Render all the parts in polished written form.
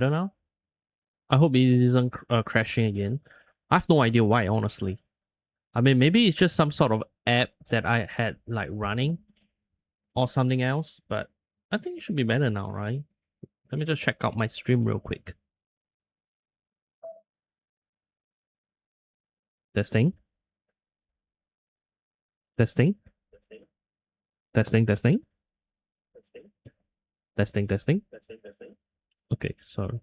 don't know. I hope it isn't crashing again. I have no idea why, honestly. I mean, maybe it's just some sort of app that I had like running or something else, but I think it should be better now, right? Let me just check out my stream real quick. Testing. Testing. Testing, testing. Testing, testing. Okay, sorry.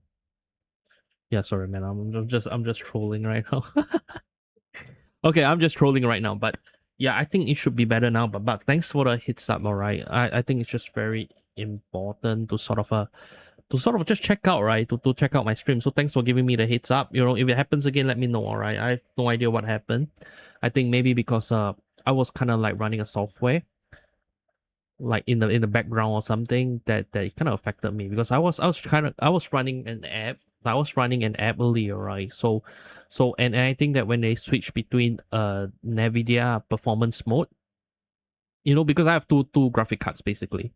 Yeah, sorry, man. I'm just trolling right now. Okay, I'm just trolling right now, but yeah, I think it should be better now. But thanks for the heads up, all right. I think it's just very important to sort of just check out, right? To check out my stream. So thanks for giving me the heads up. You know, if it happens again, let me know, all right? I have no idea what happened. I think maybe because I was kind of like running a software like in the background or something that kind of affected me because I was running an app. I was running an app earlier, right? And I think that when they switch between Nvidia performance mode, you know, because I have two graphic cards basically,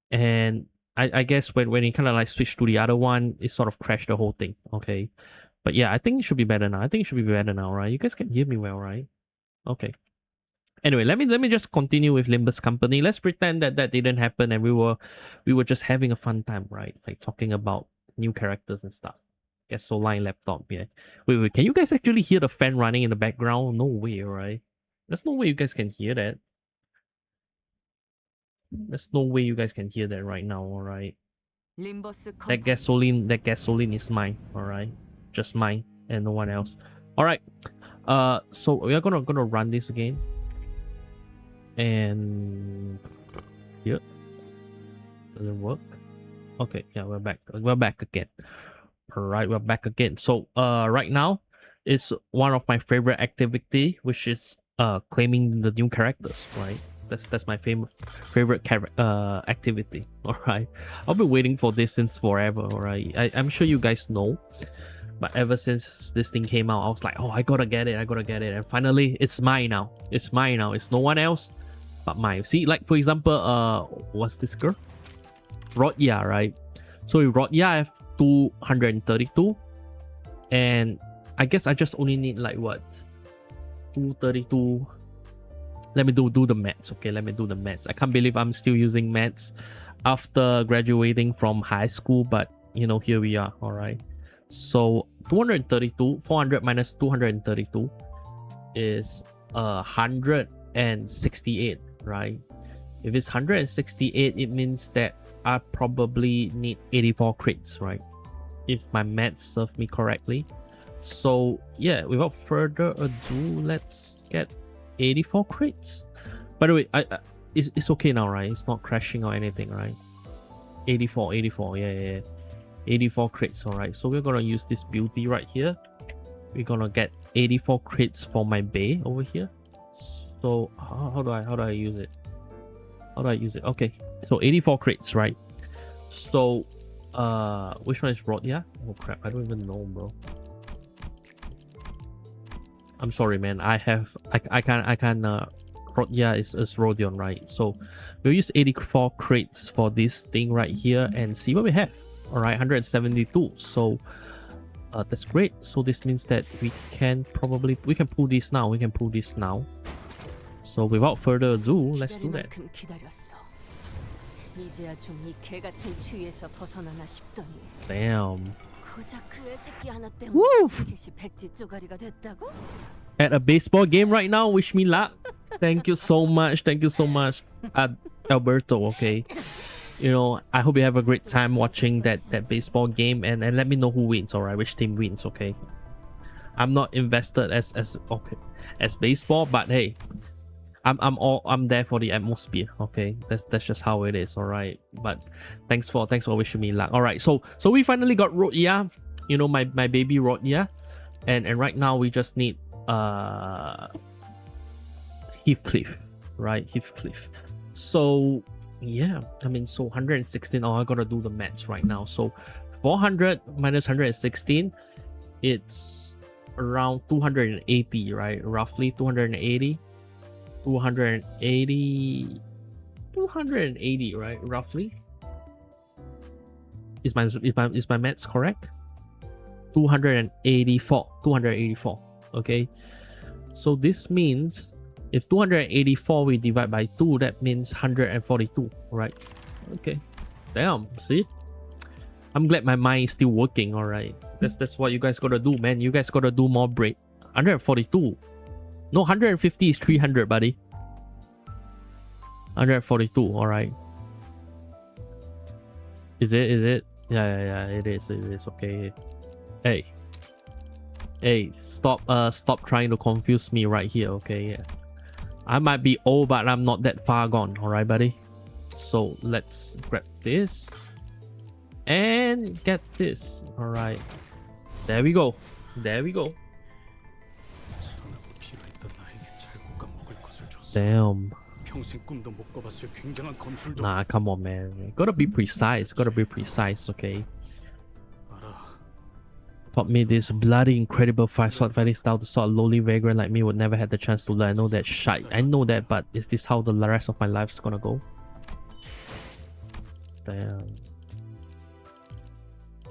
and I guess when it kind of like switched to the other one, it sort of crashed the whole thing. Okay, but yeah, I think it should be better now. I think it should be better now, right? You guys can hear me well, right? Okay. Anyway, let me just continue with Limbus Company. Let's pretend that that didn't happen and we were just having a fun time, right? Like talking about new characters and stuff. Gasoline laptop, yeah. Wait, can you guys actually hear the fan running in the background? No way, right? There's no way you guys can hear that. There's no way you guys can hear that right now, alright? That gasoline is mine, alright? Just mine and no one else. Alright. So we are gonna run this again. And yep, doesn't work. Okay, yeah, we're back again. All right, we're back again. So right now is one of my favorite activity, which is claiming the new characters, right? That's my favorite activity. All right, I've been waiting for this since forever. All right, I'm sure you guys know, but ever since this thing came out, I was like, oh, I gotta get it, and finally it's mine now. It's mine now. It's no one else but mine. See, like for example, what's this girl? Rodya, right? So with Rodya, I have 232, and I guess I just only need like what 232. Let me do the maths. Okay, let me do the maths. I can't believe I'm still using maths after graduating from high school, but you know, here we are. All right. So 232, 400 minus 232 is 168, right? If it's 168, it means that I probably need 84 crates, right? If my maths serve me correctly. So yeah, without further ado, let's get 84 crates. By the way, it's okay now, right? It's not crashing or anything, right? 84, yeah. 84 crates, all right. So we're gonna use this beauty right here. We're gonna get 84 crates for my bay over here. So how do I use it? How do I use it? Okay, so 84 crates, right? So which one is Rodya? Oh crap, I don't even know, bro. I'm sorry, man. I can't Rodya is Rodion, right? So we'll use 84 crates for this thing right here and see what we have. All right, 172. So that's great. So this means that we can pull this now. We can pull this now. So without further ado, let's do that. Damn. Woo! At a baseball game right now, wish me luck. Thank you so much. Thank you so much, Alberto. Okay. You know, I hope you have a great time watching that baseball game, and let me know who wins. All right, which team wins? Okay. I'm not invested as baseball, but hey, I'm there for the atmosphere. Okay, that's just how it is. All right, but thanks for wishing me luck. All right, so we finally got Rodya, you know, my baby Rodya, and right now we just need Heathcliff, right? Heathcliff. So yeah, I mean, so 116. Oh, I gotta do the maths right now. So 400 minus 116, it's around 280, right? Roughly 280. 280, right? Roughly. is my maths correct? 284. Okay, so this means if 284 we divide by 2, that means 142. All right. Okay. Damn. See, I'm glad my mind is still working. All right. That's what you guys gotta do, man. You guys gotta do more break. 142. No, 150 is 300, buddy. 142. All right. Is it? Yeah. It is. Okay. Hey, stop trying to confuse me right here, okay? Yeah. I might be old, but I'm not that far gone, alright, buddy? So let's grab this and get this. Alright. There we go. Damn. Nah, come on, man. Gotta be precise, okay? Taught me this bloody incredible 5-sword fighting style. The sort of lowly vagrant like me would never had the chance to learn. I know that shite. I know that, but is this how the rest of my life is gonna go? Damn.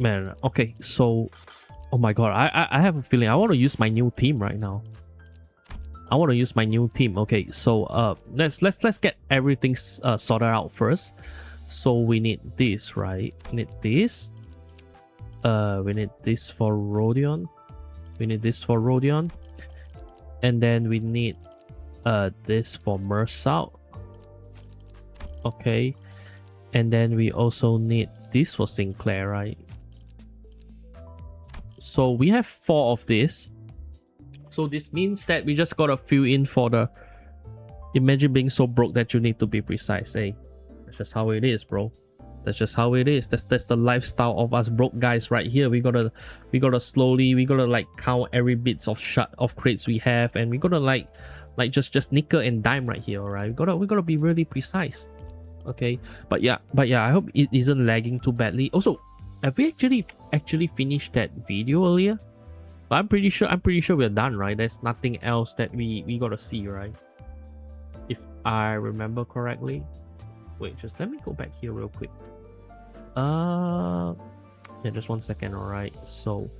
Man, okay, so oh my god, I have a feeling I want to use my new team right now. Okay, so let's get everything sorted out first. So we need this, right? We need this for Rodion. And then we need this for Mersault. Okay. And then we also need this for Sinclair, right? So we have 4 of this. So this means that we just gotta fill in for the... Imagine being so broke that you need to be precise. Hey, that's just how it is, bro. That's just how it is. That's the lifestyle of us broke guys right here. We gotta like count every bits of crates we have, and we gotta like just nickel and dime right here. All right, we gotta be really precise. Okay, but yeah, I hope it isn't lagging too badly. Also, have we actually finished that video earlier? But I'm pretty sure we're done, right? There's nothing else that we gotta see, right? If I remember correctly. Wait, just let me go back here real quick. Yeah, just 1 second. All right, so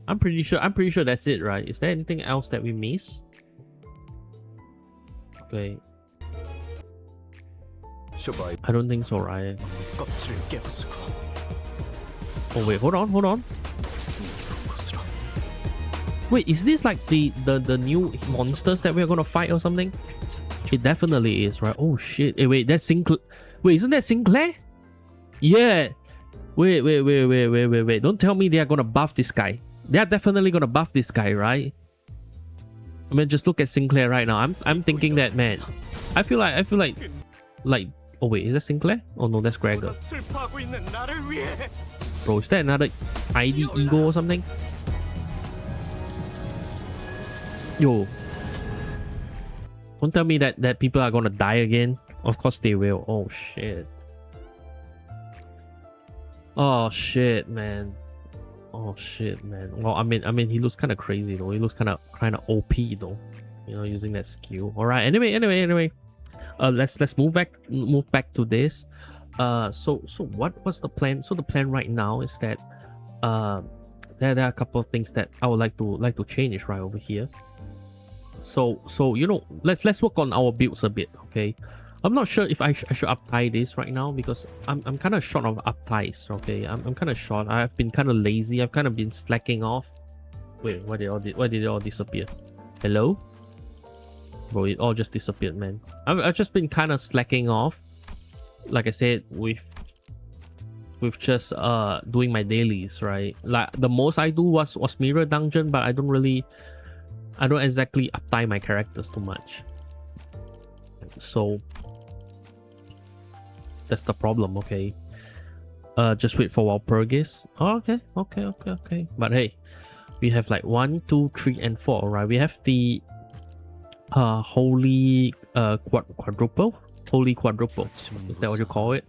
I'm pretty sure that's it, right? Is there anything else that we miss? Okay, I don't think so, right? Oh wait, hold on. Wait, is this like the new monsters that we're gonna fight or something? It definitely is, right? Oh shit! Hey, wait, that's Sinclair. Wait, isn't that Sinclair? Yeah. Wait. Don't tell me they are gonna buff this guy. They are definitely gonna buff this guy, right? I mean, just look at Sinclair right now. I'm thinking that, man. I feel like. Oh wait, is that Sinclair? Oh no, that's Gregor. Bro, is that another ID ego or something? Yo. Don't tell me that people are gonna die again. Of course they will. Oh shit. Oh shit, man. Well, I mean, he looks kind of crazy though. He looks kind of OP though. You know, using that skill. All right. Anyway. Let's move back to this. So what was the plan? So the plan right now is that there are a couple of things that I would like to change right over here. So you know, let's work on our builds a bit, okay? I'm not sure if I should uptie this right now because I'm kind of short of upties, okay? I'm kind of short. I've been kind of lazy. I've kind of been slacking off. Wait, why did it all disappear? Hello? Bro, it all just disappeared, man. I've just been kind of slacking off. Like I said, with just doing my dailies, right? Like the most I do was mirror dungeon, but I don't exactly uptie my characters too much. So that's the problem, okay? Just wait for Walpurgis. Oh, okay. But hey, we have like 1, 2, 3, and 4, right? We have the holy quadruple. Is that what you call it?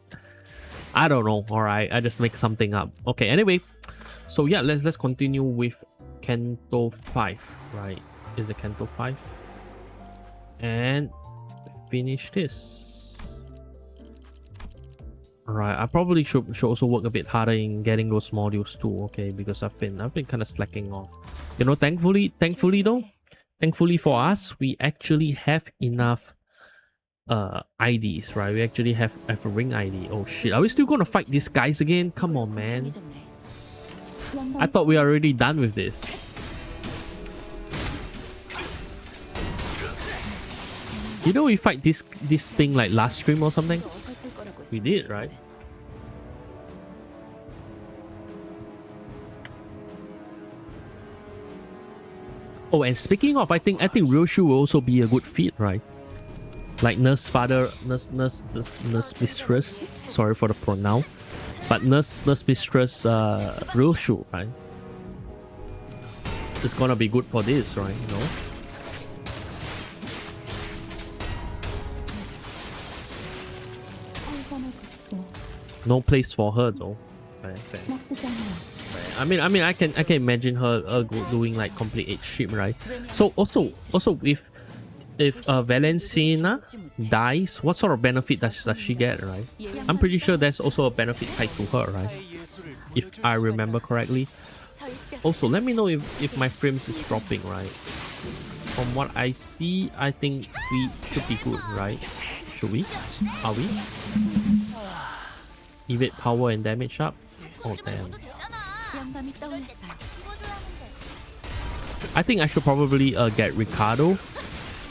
I don't know. All right, I just make something up. Okay. Anyway, so yeah, let's continue with Canto 5, right? Is it Canto 5? And finish this. Right, I probably should also work a bit harder in getting those modules too, okay? Because I've been kind of slacking off. You know, thankfully for us, we actually have enough IDs, right? We actually have a ring ID. Oh shit, are we still gonna fight these guys again? Come on, man. I thought we are already done with this. You know we fight this thing like last stream or something? We did, right? Oh, and speaking of, I think Ryoshu will also be a good fit, right? Like nurse mistress. Sorry for the pronoun, but nurse mistress Ryoshu, right? It's gonna be good for this, right? You know. No place for her though. Right, fair. I mean, I can imagine her doing like complete H ship, right? So also if Valencina dies, what sort of benefit does she get, right? I'm pretty sure there's also a benefit tied to her, right? If I remember correctly. Also, let me know if my frames is dropping, right? From what I see, I think we should be good, right? Should we? Are we? Evade power and damage up? Oh damn. I think I should probably get Ricardo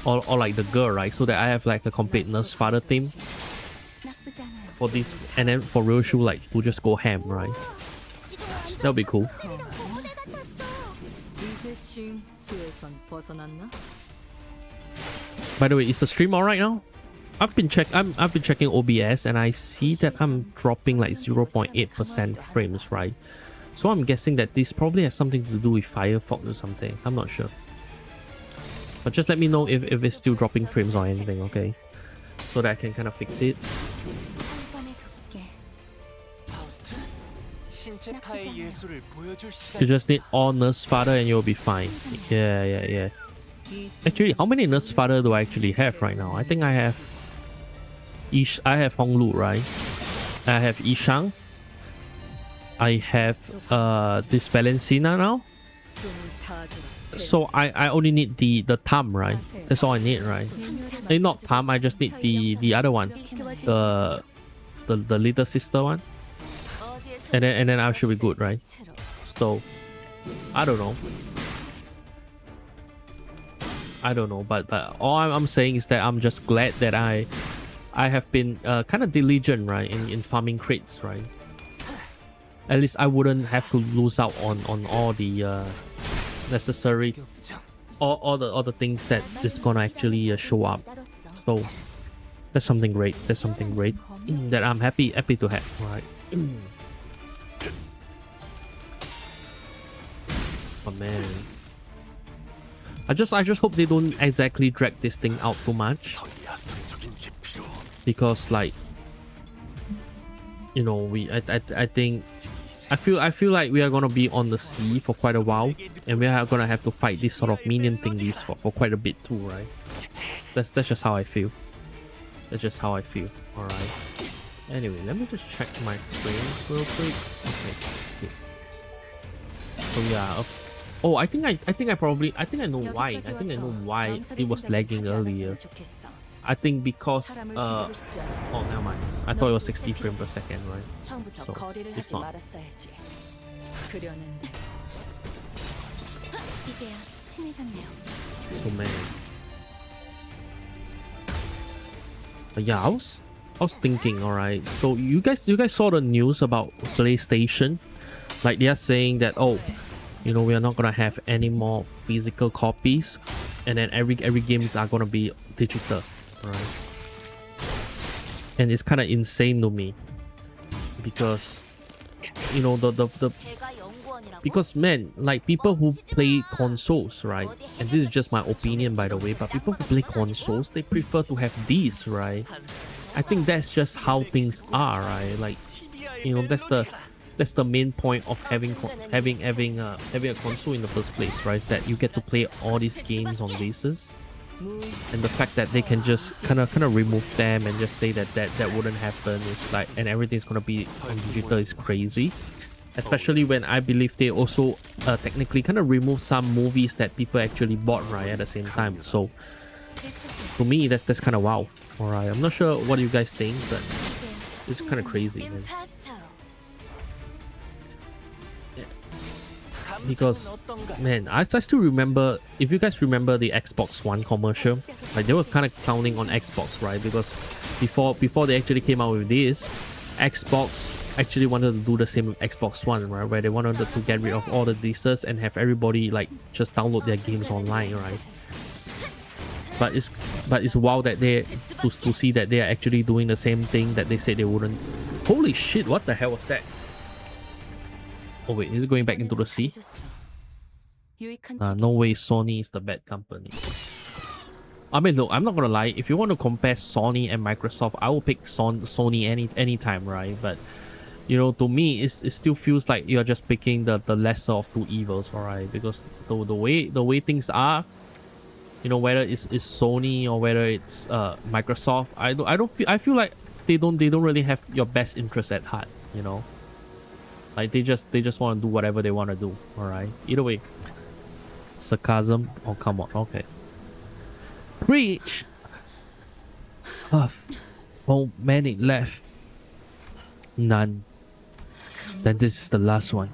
or like the girl, right? So that I have like a complete nurse father team for this, and then for Ryoshu, like we'll just go ham, right? That'll be cool. By the way, is the stream alright now? I've been checking OBS and I see that I'm dropping like 0.8% frames, right? So I'm guessing that this probably has something to do with Firefox or something. I'm not sure. But just let me know if it's still dropping frames or anything, okay? So that I can kind of fix it. You just need all nurse father and you'll be fine. Yeah. Actually, how many nurse father do I actually have right now? I think I have Honglu, right? I have Ishang. I have this Valencina now. So I only need the Tam, right? That's all I need, right? Not Tam, I just need the other one. The little sister one. And then I should be good, right? So I don't know, but all I'm saying is that I'm just glad that I have been kind of diligent, right, in farming crates, right? At least I wouldn't have to lose out on all the necessary all the things that is gonna actually show up. So that's something great. That I'm happy to have, right? Oh man, I just hope they don't exactly drag this thing out too much, because like, you know, I feel like we are gonna be on the sea for quite a while, and we are gonna have to fight this sort of minion thingies for quite a bit too, right? That's just how I feel. All right. Anyway, let me just check my frames real quick. Okay. Good. So yeah. Oh, I think I know why. I think I know why it was lagging earlier. I think because oh, never mind. I thought it was 60 frames per second, right? So it's not. So man. But yeah, I was thinking, alright. So you guys saw the news about PlayStation? Like they are saying that, oh, you know, we are not gonna have any more physical copies, and then every games are gonna be digital, right? And it's kind of insane to me, because you know because man, like people who play consoles, right? And this is just my opinion, by the way, but people who play consoles, they prefer to have these, right? I think that's just how things are, right? Like, you know, that's the main point of having a console in the first place, right? Is that you get to play all these games on bases. And the fact that they can just kind of remove them and just say that wouldn't happen is like, and everything's gonna be on digital is crazy. Especially when I believe they also technically kind of remove some movies that people actually bought right at the same time. So to me, that's kind of wow. Alright, I'm not sure what you guys think, but it's kind of crazy, man. Yeah. Because, man, I still remember, if you guys remember the Xbox One commercial, like they were kind of counting on Xbox, right? Because before they actually came out with this, Xbox actually wanted to do the same with Xbox One, right? Where they wanted to get rid of all the discs and have everybody like just download their games online, right? But it's wow that they to see that they are actually doing the same thing that they said they wouldn't. Holy shit! What the hell was that? Oh wait, is it going back into the sea? No way, Sony is the bad company. I mean, look, I'm not gonna lie. If you want to compare Sony and Microsoft, I will pick Sony anytime, right? But you know, to me, it still feels like you're just picking the lesser of two evils, alright? Because the way things are, you know, whether it's Sony or whether it's Microsoft, I feel like they don't really have your best interest at heart, you know. Like they just want to do whatever they want to do, alright? Either way. Sarcasm. Oh come on, okay. Preach. Oh, many left. None. Then this is the last one.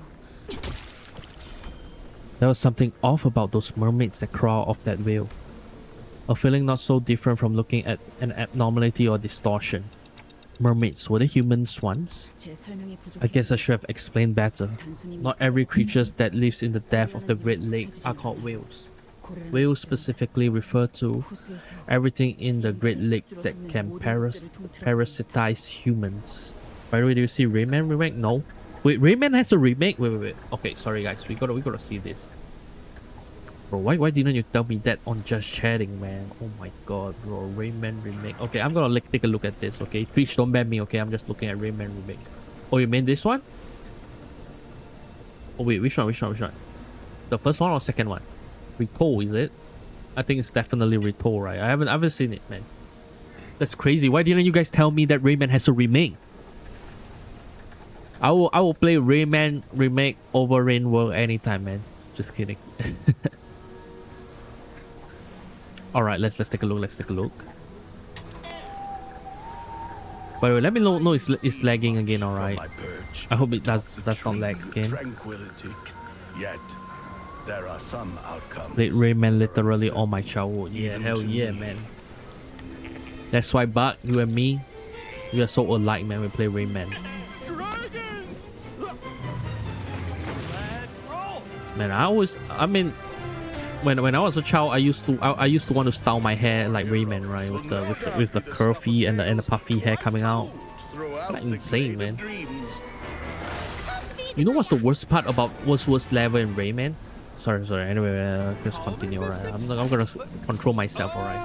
There was something off about those mermaids that crawl off that whale. A feeling not so different from looking at an abnormality or distortion. Mermaids, were they humans once? I guess I should have explained better. Not every creature that lives in the depth of the Great Lake are called whales. Whales specifically refer to everything in the Great Lake that can parasitize humans. By the way, do you see Rayman remake? No. Wait, Rayman has a remake? Wait. Okay, sorry guys, we gotta see this. Bro, why didn't you tell me that on Just Chatting, man? Oh my god, bro, Rayman remake. Okay, I'm gonna take a look at this, okay? Please don't ban me, okay? I'm just looking at Rayman remake. Oh, you mean this one? Oh wait, which one? The first one or second one? Retold, is it? I think it's definitely Retold, right? I haven't seen it, man. That's crazy. Why didn't you guys tell me that Rayman has a remake? I will play Rayman remake over Rain World anytime, man. Just kidding. All right, let's take a look. By the way, let me know it's lagging again. All right. I hope it does not lag again. Yet there are some outcomes. Played Rayman literally all my childhood. Yeah, hell yeah, man. That's why, Bart, you and me, we are so alike, man. We play Rayman. Man, I mean, when I was a child, I used to want to style my hair like Rayman, right? With the curvy and the puffy hair coming out. Like insane, man. You know what's the worst part about worst level in Rayman? Sorry. Anyway, just continue. Alright, I'm gonna control myself. Alright.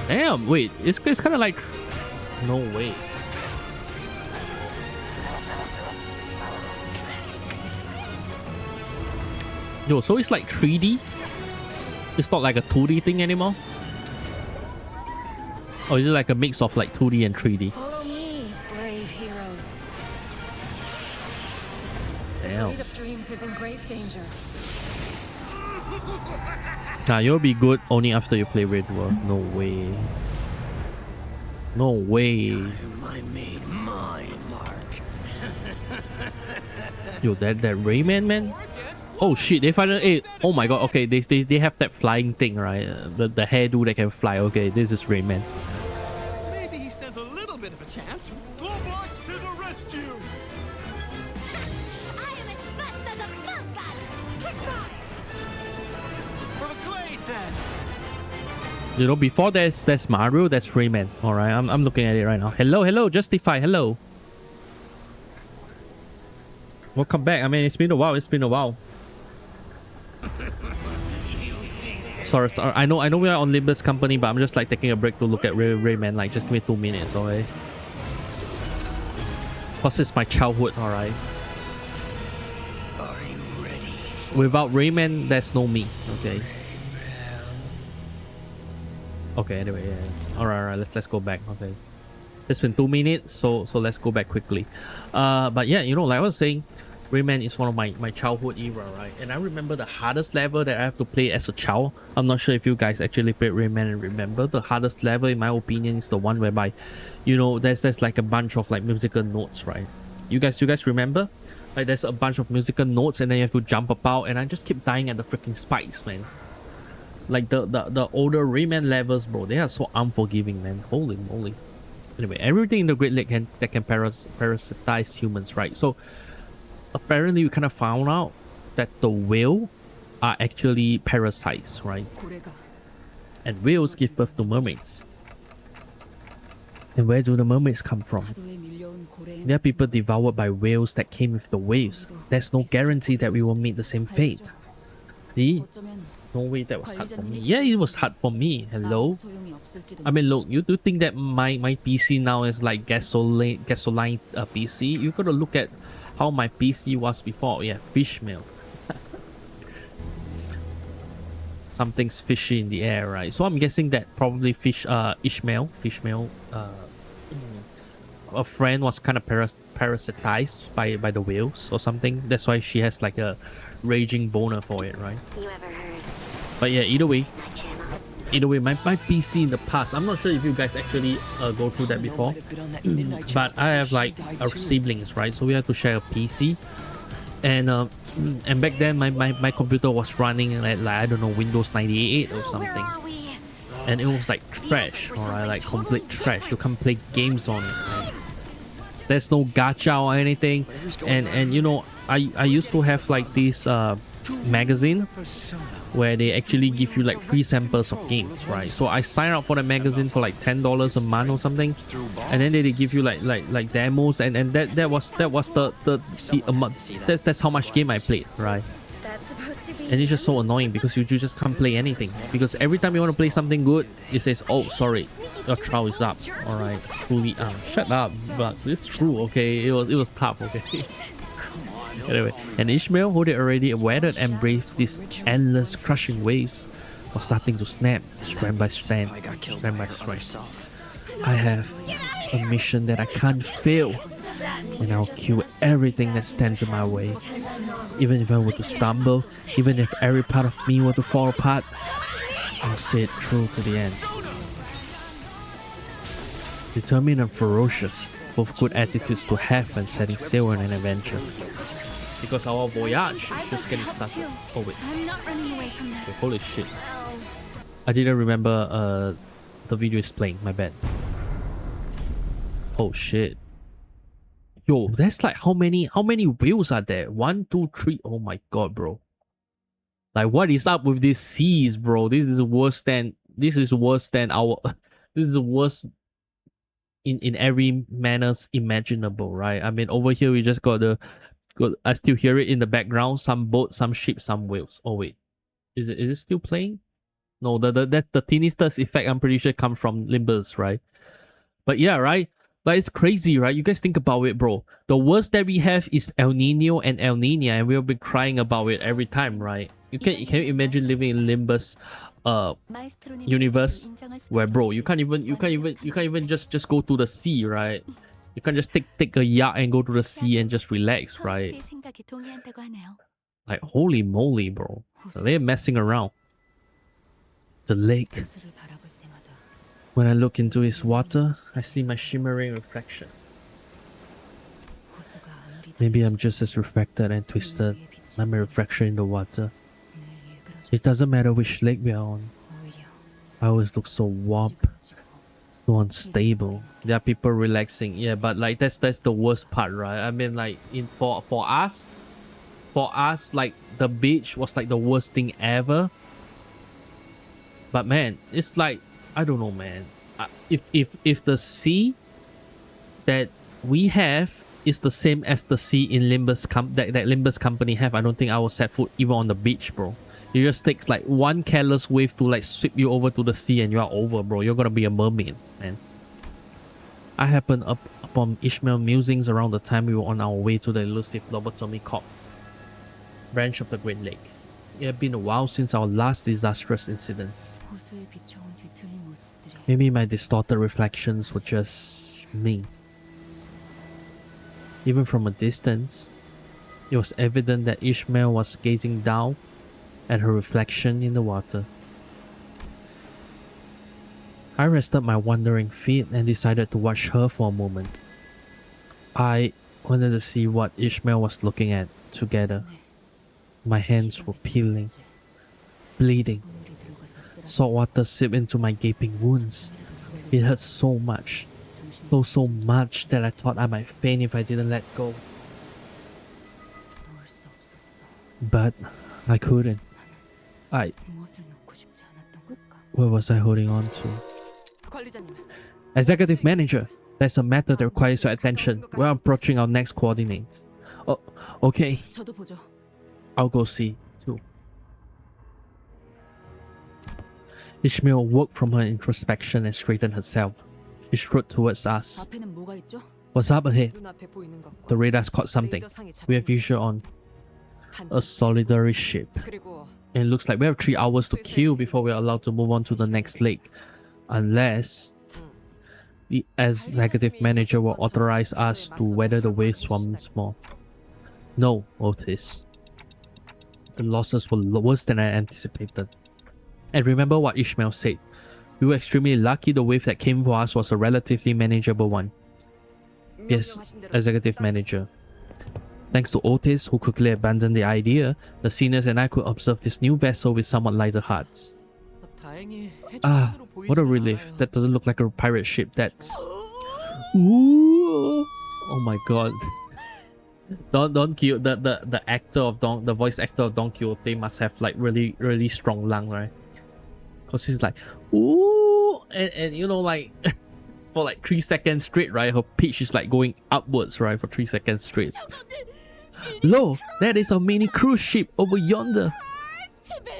Damn, wait, it's kind of like, no way. Yo, so it's like 3D? It's not like a 2D thing anymore? Or is it like a mix of like 2D and 3D? Follow me, brave heroes. Damn. Fate of Dreams is in grave danger. Nah, you'll be good only after you play Red World. No way. No way. I made my mark. Yo, that Rayman, man. Oh shit, they finally. Oh my god. Okay, they have that flying thing, right? The hairdo that can fly. Okay, this is Rayman. Maybe he stands a little bit of a chance. Globox to the rescue! I am as fast as a bumper! Kick size! For the glade, then! You know, before there's Mario, that's Rayman. All right, I'm looking at it right now. Hello, Justify. Hello. Welcome back. I mean, it's been a while. Sorry, I know we are on Limbus Company, but I'm just like taking a break to look at Rayman. Like, just give me 2 minutes, okay? Plus, it's my childhood, alright? Are you ready? Without Rayman, there's no me. Okay. Okay. Anyway, yeah. All right. Let's go back. Okay. It's been 2 minutes, so let's go back quickly. But yeah, you know, like I was saying, Rayman is one of my childhood era, right? And I remember the hardest level that I have to play as a child. I'm not sure if you guys actually played Rayman and remember. The hardest level, in my opinion, is the one whereby, you know, there's like a bunch of like musical notes, right? You guys remember? Like there's a bunch of musical notes and then you have to jump about, and I just keep dying at the freaking spikes, man. Like the older Rayman levels, bro, they are so unforgiving, man. Holy moly. Anyway, everything in the Great Lake can parasitize humans, right? So apparently we kind of found out that the whale are actually parasites, right? And whales give birth to mermaids. And where do the mermaids come from? There are people devoured by whales that came with the waves. There's no guarantee that we will meet the same fate. See? No way that was hard for me. Yeah, it was hard for me. Hello? I mean, look, you do think that my PC now is like gasoline PC? You gotta look at how my PC was before. Yeah, fish meal. Something's fishy in the air, right? So I'm guessing that probably Ishmael, a friend was kind of parasitized by the whales or something. That's why she has like a raging boner for it, right? You ever heard But yeah, either way, my channel? my PC in the past, I'm not sure if you guys actually go through that before, but I have like siblings, right? So we have to share a PC, and back then my computer was running like I don't know, Windows 98 or Where something, are we? and it was like trash, alright, like complete trash. You can't play games on it, right? There's no gacha or anything, and you know, I used to have like this magazine where they actually give you like free samples of games, right? So I signed up for the magazine for like $10 a month or something, and then they give you like demos, and that was the amount. That's how much game I played, right? That's supposed to be. And it's just so annoying because you just can't play anything, because every time you want to play something good, it says, oh sorry, your trial is up. All right, truly shut up. But it's true, okay? It was tough, okay? Anyway, and Ishmael, who they already weathered and braved these endless crushing waves, was starting to snap, strand by strand, strand by strand. I have a mission that I can't fail, and I'll kill everything that stands in my way. Even if I were to stumble, even if every part of me were to fall apart, I'll see it through to the end. Determined and ferocious, both good attitudes to have when setting sail on an adventure. Because our voyage is just getting started. Oh wait. I'm not running away from this. Okay, holy shit. I didn't remember the video is playing, my bad. Oh shit. Yo, that's like how many whales are there? 1, 2, 3. Oh my god, bro. Like what is up with these seas, bro? This is worse than our this is worse in every manners imaginable, right? I mean, over here we just got I still hear it in the background. Some boats, some ships, some whales. Oh wait, is it still playing? No, the tinnitus effect, I'm pretty sure, comes from Limbus, right? But yeah, right. Like it's crazy, right? You guys think about it, bro. The worst that we have is El Nino and El Nina, and we'll be crying about it every time, right? Can you imagine living in Limbus universe where, bro, you can't even just go to the sea, right? You can't just take a yacht and go to the sea and just relax, right? Like, holy moly, bro. They're messing around. The lake. When I look into its water, I see my shimmering reflection. Maybe I'm just as refracted and twisted. I'm a reflection in the water. It doesn't matter which lake we are on. I always look so warped, so unstable. There are people relaxing, yeah, but like that's the worst part, right? I mean, like for us, like the beach was like the worst thing ever. But man, it's like, I don't know, man. If the sea that we have is the same as the sea in Limbus that Limbus company have, I don't think I will set foot even on the beach, bro. It just takes like one careless wave to like sweep you over to the sea and you are over, bro. You're gonna be a mermaid, man. I happened upon Ishmael musings around the time we were on our way to the elusive lobotomy corp. branch of the Great Lake. It had been a while since our last disastrous incident. 호수에 비춰온 뒤틀린 모습들이 Maybe my distorted reflections were just me. Even from a distance, it was evident that Ishmael was gazing down at her reflection in the water. I rested my wandering feet and decided to watch her for a moment. I wanted to see what Ishmael was looking at together. My hands were peeling, bleeding. 물이 들어가서 쓰라. Salt water seeped into my gaping wounds. It hurt so much, so much that I thought I might faint if I didn't let go. 놓을 수 없었어. But I couldn't. 무엇을 놓고 싶지 않았던 걸까? What was I holding on to? 관리자님, Executive Manager, there's a matter that requires your attention. We're approaching our next coordinates. Oh, okay. 저도 보죠. I'll go see, too. Ishmael woke from her introspection and straightened herself. She strode towards us. 앞에는 뭐가 있죠? What's up ahead? 눈앞에 보이는 것과 The radar's caught something. 레이더상에 We have 잡힌 visual on a 반전. solitary ship. 그리고 And it looks like we have 3 hours to kill before we're allowed to move on to the next lake. Unless the executive manager will authorize us to weather the waves once more. No, Otis. The losses were worse than I anticipated. And remember what Ishmael said. We were extremely lucky the wave that came for us was a relatively manageable one. Yes, 명령하신 대로 executive manager. Thanks to Otis, who quickly abandoned the idea, the seniors and I could observe this new vessel with somewhat lighter hearts. 다행히 Ah, what a relief. That doesn't look like a pirate ship. That's... Ooh. Oh my god. Don Quixote, the actor of the voice actor of Don Quixote must have like really strong lung, right? Cause he's like, ooh, and you know, like for like 3 seconds straight, right? Her pitch is like going upwards, right? For 3 seconds straight. Lo, that is a mini cruise ship over yonder.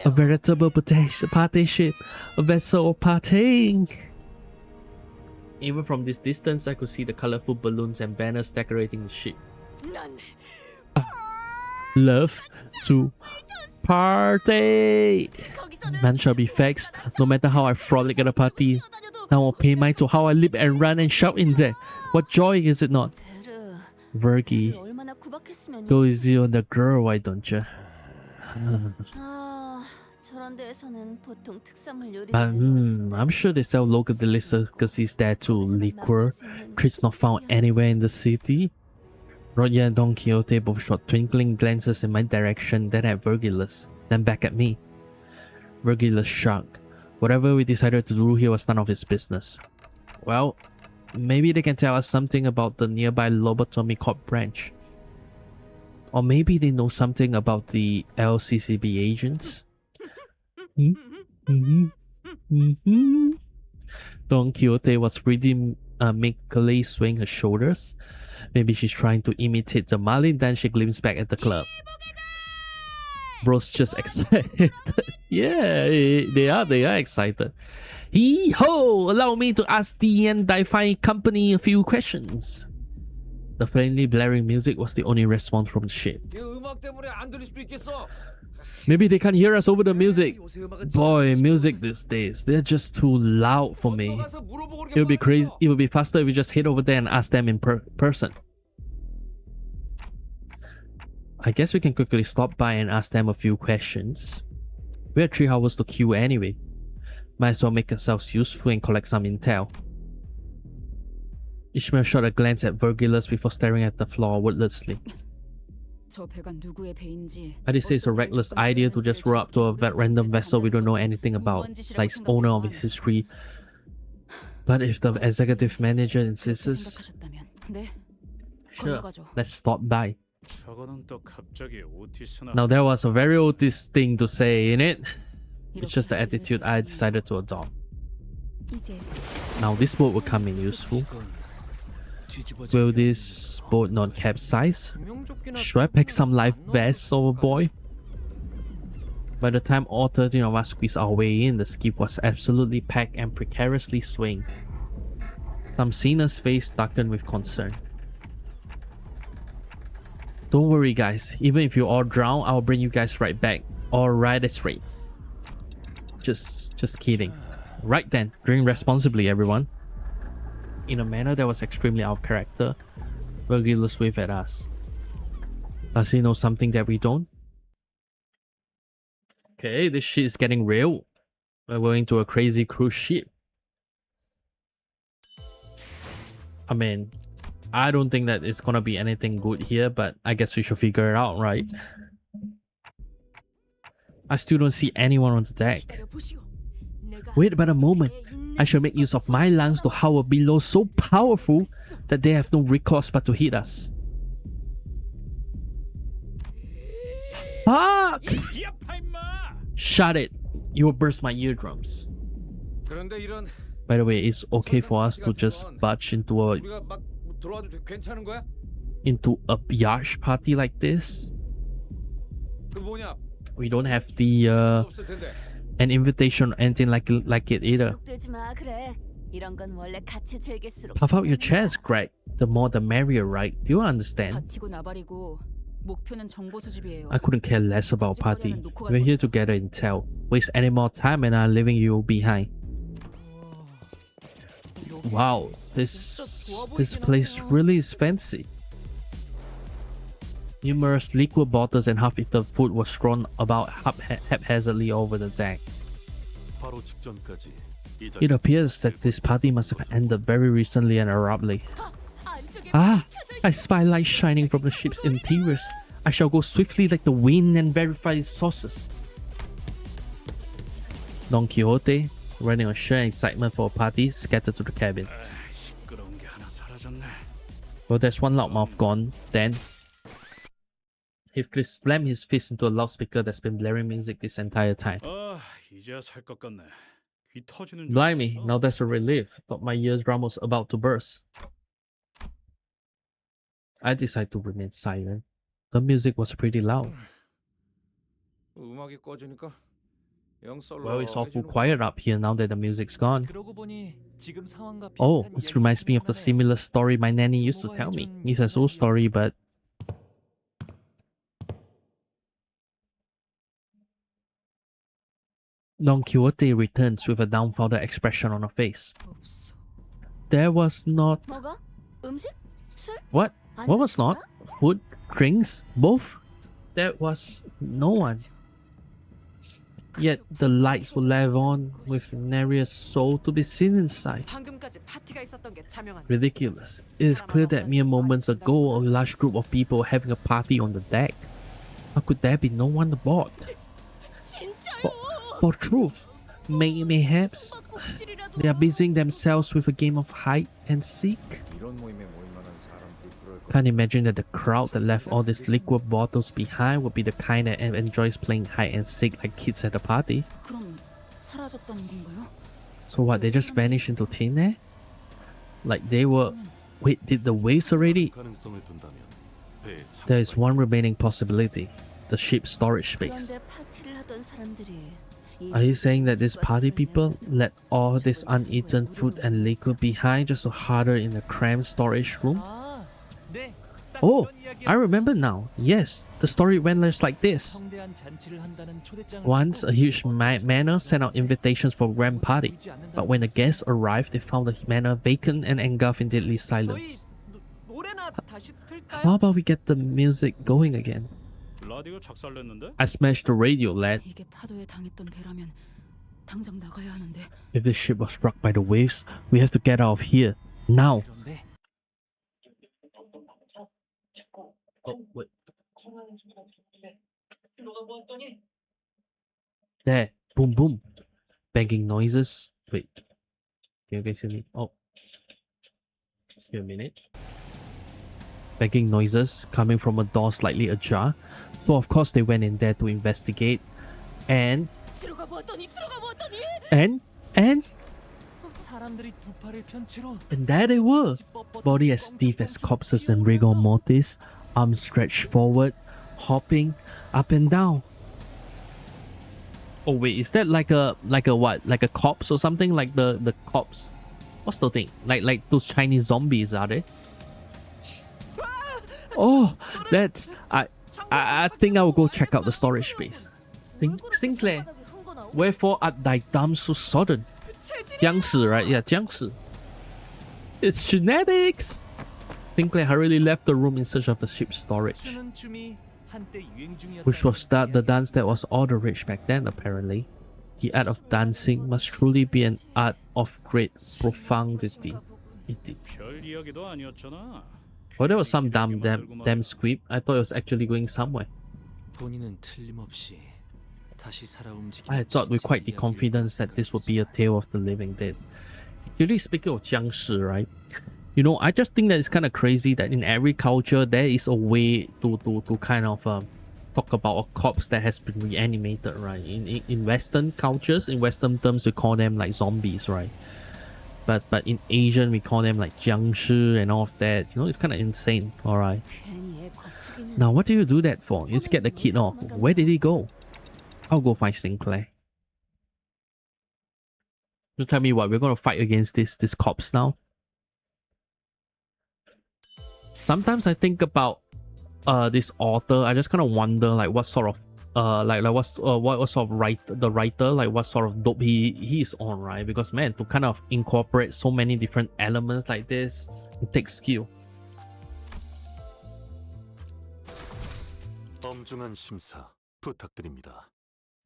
A veritable party ship, a vessel of partying. Even from this distance, I could see the colorful balloons and banners decorating the ship. 난 Love to party. 거기서는 None shall be facts, no matter how I frolic at a party. Now I'll pay mind to how I leap and run and shout in there. What joy is it not? 베르, Virgie, 얼마나 구박했으면. go easy on the girl, why don't you? 아, 저런 데에서는 보통 특산물 요리를. I'm sure they sell local delicacies there too. Liquor, treats not found anywhere in the city. Roger and Don Quixote both shot twinkling glances in my direction, then at Virgilus, then back at me. Virgilus shrugged. Whatever we decided to do here was none of his business. Well, maybe they can tell us something about the nearby lobotomy corp branch. Or maybe they know something about the LCCB agents. Don Quixote was rhythmically swaying her shoulders. Maybe she's trying to imitate the Malin dance she glimpsed back at the club. Bro's just excited. Yeah, they are excited. Hee ho! Allow me to ask the Undefined Company a few questions. The faintly blaring music was the only response from the ship. 이 음악 때문에 안 들릴 수도 있겠어. Maybe they can't hear us over the music. 요새 음악은 Boy, music these days, they're just too loud for me. 가서 물어보고 그러게 It would be crazy. 말했어. It would be faster if we just head over there and ask them in person. I guess we can quickly stop by and ask them a few questions. We have 3 hours to queue anyway. Might as well make ourselves useful and collect some intel. Ishmael shot a glance at Virgilus before staring at the floor wordlessly. 저 배가 누구의 배인지. I just say it's a reckless idea to just row up to a random vessel we don't know anything about, like its owner of its history. But if the executive manager insists, 생각하셨다면, 네, sure, 건너가죠. let's stop by. 저거는 또 갑자기 오티스나 Now that was a very Otis thing to say, innit? It's just the attitude I decided to adopt. 이제 Now this boat will come in useful. Will this boat not capsize? Should I pack some life vests overboard? By the time all 13 of us squeezed our way in, the skiff was absolutely packed and precariously swaying. Some seniors' face darkened with concern. Don't worry, guys. Even if you all drown, I'll bring you guys right back. All right, that's right. Just kidding. Right then, drink responsibly, everyone. In a manner that was extremely out of character, Vergilius waved at us. Does he know something that we don't? Okay, this shit is getting real. We're going to a crazy cruise ship. I mean, I don't think that it's gonna be anything good here, but I guess we should figure it out, right? I still don't see anyone on the deck. Wait but a moment. I shall make use of my lungs to howl below so powerful that they have no recourse but to hit us. Fuck! Shut it. You will burst my eardrums. 그런데 이런 By the way, it's okay for us to just budge into a 우리가 막 들어와도 괜찮은 거야? yacht party like this. 그 뭐냐? We don't have the 없을 텐데. an invitation or anything like it either. 들지 마, 그래. 이런 건 원래 같이 즐길수록 Puff out your chest, Greg. The more the merrier, right? Do you understand? 다치고 나발이고 목표는 정보 수집이에요. I couldn't care less about party. We're here to gather intel. Waste any more time and I'm leaving you behind. Wow, this place really is fancy. Numerous liquid bottles and half-eaten food were strewn about haphazardly over the deck. 바로 직전까지 이 It appears that this party must have ended very recently and abruptly. Ah, I spy light shining from the ship's interiors. I shall go swiftly like the wind and verify its sources. Don Quixote, running on sheer excitement for a party, scattered to the cabin. 시끄러운 게 하나 사라졌네. Well, there's one loudmouth gone. Then, Heathcliff slammed his fist into a loudspeaker that's been blaring music this entire time. 아, 이제야 살 것 같네. 귀 터지는 줄 Blimey, 알았어. now that's a relief. Thought my eardrum was about to burst. I decided to remain silent. The music was pretty loud. 음악이 꺼지니까 영 Well, it's awful 썰렁해지는 quiet up here now that the music's gone. 그러고 보니 지금 상황과 Oh, 비슷한 this 이야기를 reminds me of a 하네요. similar story my nanny used to tell me. It's an old story, but Don Quixote returns with a dumbfounded expression on her face. 없어. There was not 먹어? 음식? 술? what? 아니면 What was not? 기타? Food, drinks, both? There was no one. Yet the lights were left on with nary a soul to be seen inside. 방금까지 파티가 있었던 게 자명한. Ridiculous. It is clear that mere moments ago a large group of people were having a party on the deck. How could there be no one aboard? For truth, mayhaps they are busying themselves with a game of hide and seek. 이런 모임에 모일 만한 사람들이 그럴 거. Can't imagine that the crowd that left all these liquid bottles behind would be the kind that enjoys playing hide and seek like kids at a party. 그럼 사라졌다는 건가요? So what, they just vanished into thin air? Like they were... Wait, did the waves already? 가능성을 둔다면 배에 There is one remaining possibility. The ship's storage space. 그런데 파티를 하던 사람들이 Are you saying that these party people let all this uneaten food and liquid behind just to harder in a cramped storage room? 아, 네. 딱 Oh, 그런 이야기였어요. I remember now. Yes, the story went just like this. 성대한 잔치를 한다는 초대장을 Once, a 받고 huge manor sent out invitations for a grand party. 보이지 않는다는 But when the 거였어요. guests arrived, they found the manor vacant and engulfed in deadly 저희 silence. 노래나 다시 틀까요? How about we get the music going again? 라디오 작살냈는데? I smashed the radio, lad. 이게 파도에 당했던 배라면 당장 나가야 하는데. If this ship was struck by the waves, we have to get out of here. Now. 그런데 Oh, wait. There. Boom, boom. Banging noises. Wait. Can you guys hear me? Oh. Just give me a minute. Banging noises coming from a door slightly ajar. So of course they went in there to investigate. And 들어가 보았더니 사람들이 두 팔을 편 채로 and there they were. Body as stiff as corpses and rigor mortis. Arms stretched forward, hopping up and down. Oh wait, is that like a what? Like a corpse or something? Like the corpse? What's the thing? Like those Chinese zombies, are they? Oh, Let's. I think I will go check out the storage space. Sinclair, wherefore art thy dumb so sudden? Jiangshi, right? Yeah, Jiangshi. It's genetics. Sinclair hurriedly left the room in search of the ship's storage, 추는 춤이 한때 유행 중이었다는 which was the dance that was all the rage back then, apparently. The art of dancing must truly be an art of great profundity. 별 이야기도 아니었잖아. Well, there was some damn squib. I thought it was actually going somewhere. 본인은 틀림없이 다시 살아 움직이는 I had thought with quite the confidence that this would be a tale of the living dead. Really, speaking of Jiangshi, right? You know, I just think that it's kind of crazy that in every culture there is a way to kind of talk about a corpse that has been reanimated, right? In Western cultures, in Western terms, we call them like zombies, right? But in Asian, we call them like Jiangshi and all of that. You know, it's kind of insane, all right? Now, what do you do that for? You just get the kid off. Where did he go? I'll go find Sinclair. You tell me what, we're gonna fight against this corpse now? Sometimes I think about this author. I just kind of wonder like what sort of what sort of the writer, like what sort of dope he's on, right? Because man, to kind of incorporate so many different elements like this, it takes skill. 엄중한 심사 부탁드립니다.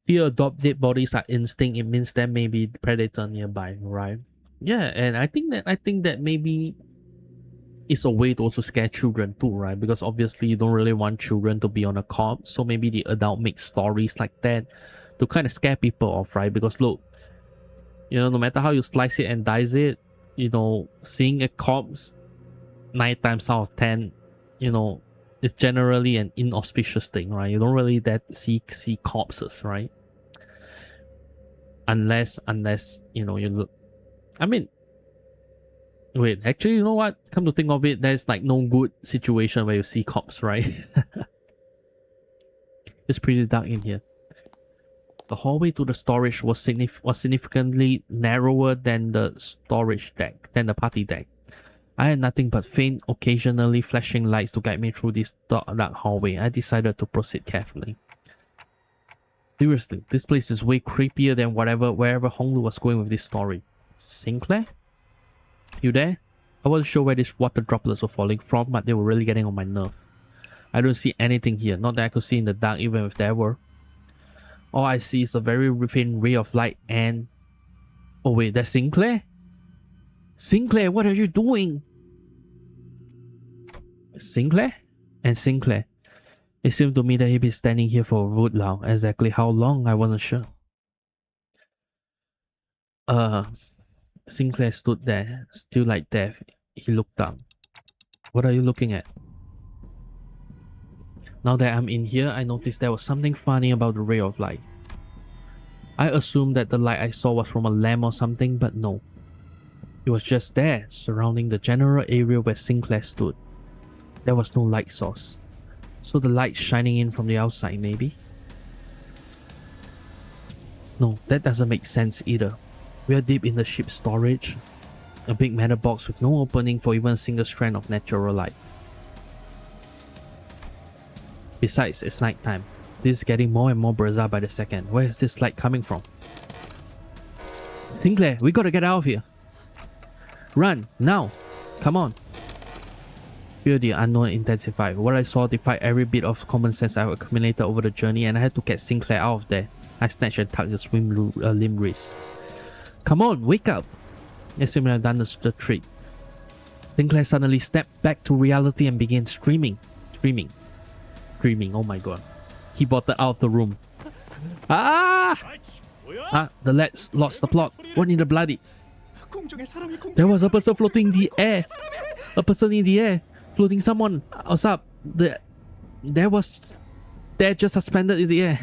Here, adopt dead bodies are instinct. It means there may be predator nearby, right? Yeah, and I think that maybe it's a way to also scare children too, right? Because obviously you don't really want children to be on a corpse, so maybe the adult makes stories like that to kind of scare people off, right? Because look, you know, no matter how you slice it and dice it, you know, seeing a corpse 9 times out of 10, you know, it's generally an inauspicious thing, right? You don't really see corpses, right? Unless you know, you look. I mean, wait, actually, you know what? Come to think of it, there's like no good situation where you see corpse, right? It's pretty dark in here. The hallway to the storage was significantly narrower than the storage deck, than the party deck. I had nothing but faint, occasionally flashing lights to guide me through this dark hallway. I decided to proceed carefully. Seriously, this place is way creepier than wherever Honglu was going with this story. Sinclair? You there? I wasn't sure where these water droplets were falling from, but they were really getting on my nerve. I don't see anything here, not that I could see in the dark even if there were. All I see is a very faint ray of light and... Oh wait, that's Sinclair? Sinclair, what are you doing? Sinclair? And Sinclair. It seemed to me that he'd been standing here for a good long. Exactly how long, I wasn't sure. Sinclair stood there, still like death. He looked up. What are you looking at? Now that I'm in here, I noticed there was something funny about the ray of light. I assumed that the light I saw was from a lamp or something, but no. It was just there, surrounding the general area where Sinclair stood. There was no light source. So the light shining in from the outside, maybe? No, that doesn't make sense either. We are deep in the ship's storage. A big metal box with no opening for even a single strand of natural light. Besides, it's nighttime. This is getting more and more bizarre by the second. Where is this light coming from? Sinclair, we gotta get out of here. Run, now! Come on! Fear the unknown intensified. What I saw defied every bit of common sense I've accumulated over the journey, and I had to get Sinclair out of there. I snatched and tugged the limb wrist. Come on, wake up! It seemed I'd done the trick. Sinclair suddenly stepped back to reality and began screaming. Screaming, oh my god. He bolted out of the room. Ah! The lads lost the plot. What in the bloody... There was a person floating in the air. A person in the air. Floating someone. What's up? They're just suspended in the air.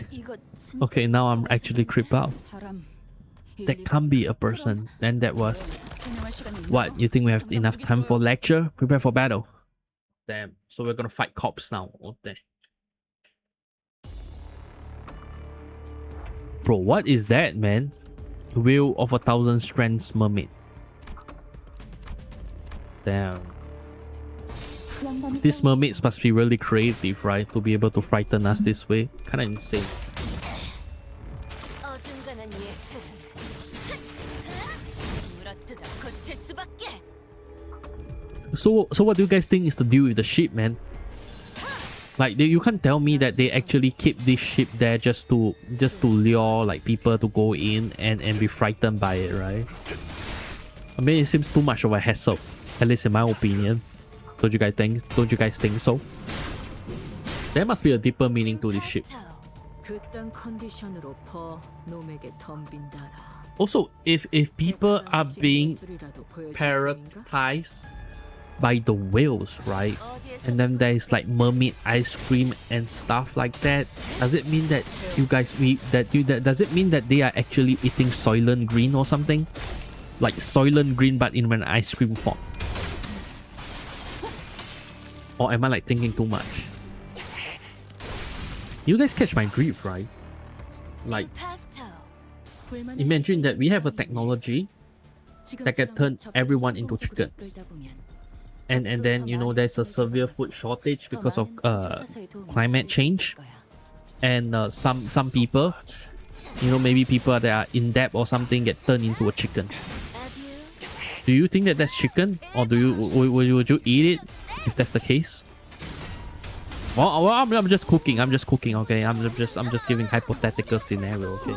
Okay, now I'm actually creeped out. That can't be a person. Then that was... What? You think we have enough time for lecture? Prepare for battle. Damn. So we're gonna fight cops now. Oh, damn. Bro, what is that, man? Wheel of 1,000 Strands Mermaid. Damn. These mermaids must be really creative, right? To be able to frighten us this way. Kind of insane. 어중간한 예술은 물어뜯어 고칠 수밖에. So what do you guys think is the deal with the ship, man? Like you can't tell me that they actually keep this ship there just to lure like people to go in and be frightened by it, right? I mean, it seems too much of a hassle, at least in my opinion. Don't you guys think so? There must be a deeper meaning to this ship. 그딴 컨디션으로 퍼 놈에게 덤빈다라. Also, if people are being prioritized by the whales, right? And then there is like mermaid ice cream and stuff like that. Does it mean that does it mean that they are actually eating Soylent Green or something? Like Soylent Green but in an ice cream form? Or am I like thinking too much? You guys catch my drift, right? Like, imagine that we have a technology that can turn everyone into chickens. And then, you know, there's a severe food shortage because of climate change. And some people, you know, maybe people that are in debt or something get turned into a chicken. Do you think that that's chicken? Or would you eat it if that's the case? Well, I'm just cooking, okay? I'm just giving hypothetical scenario, okay?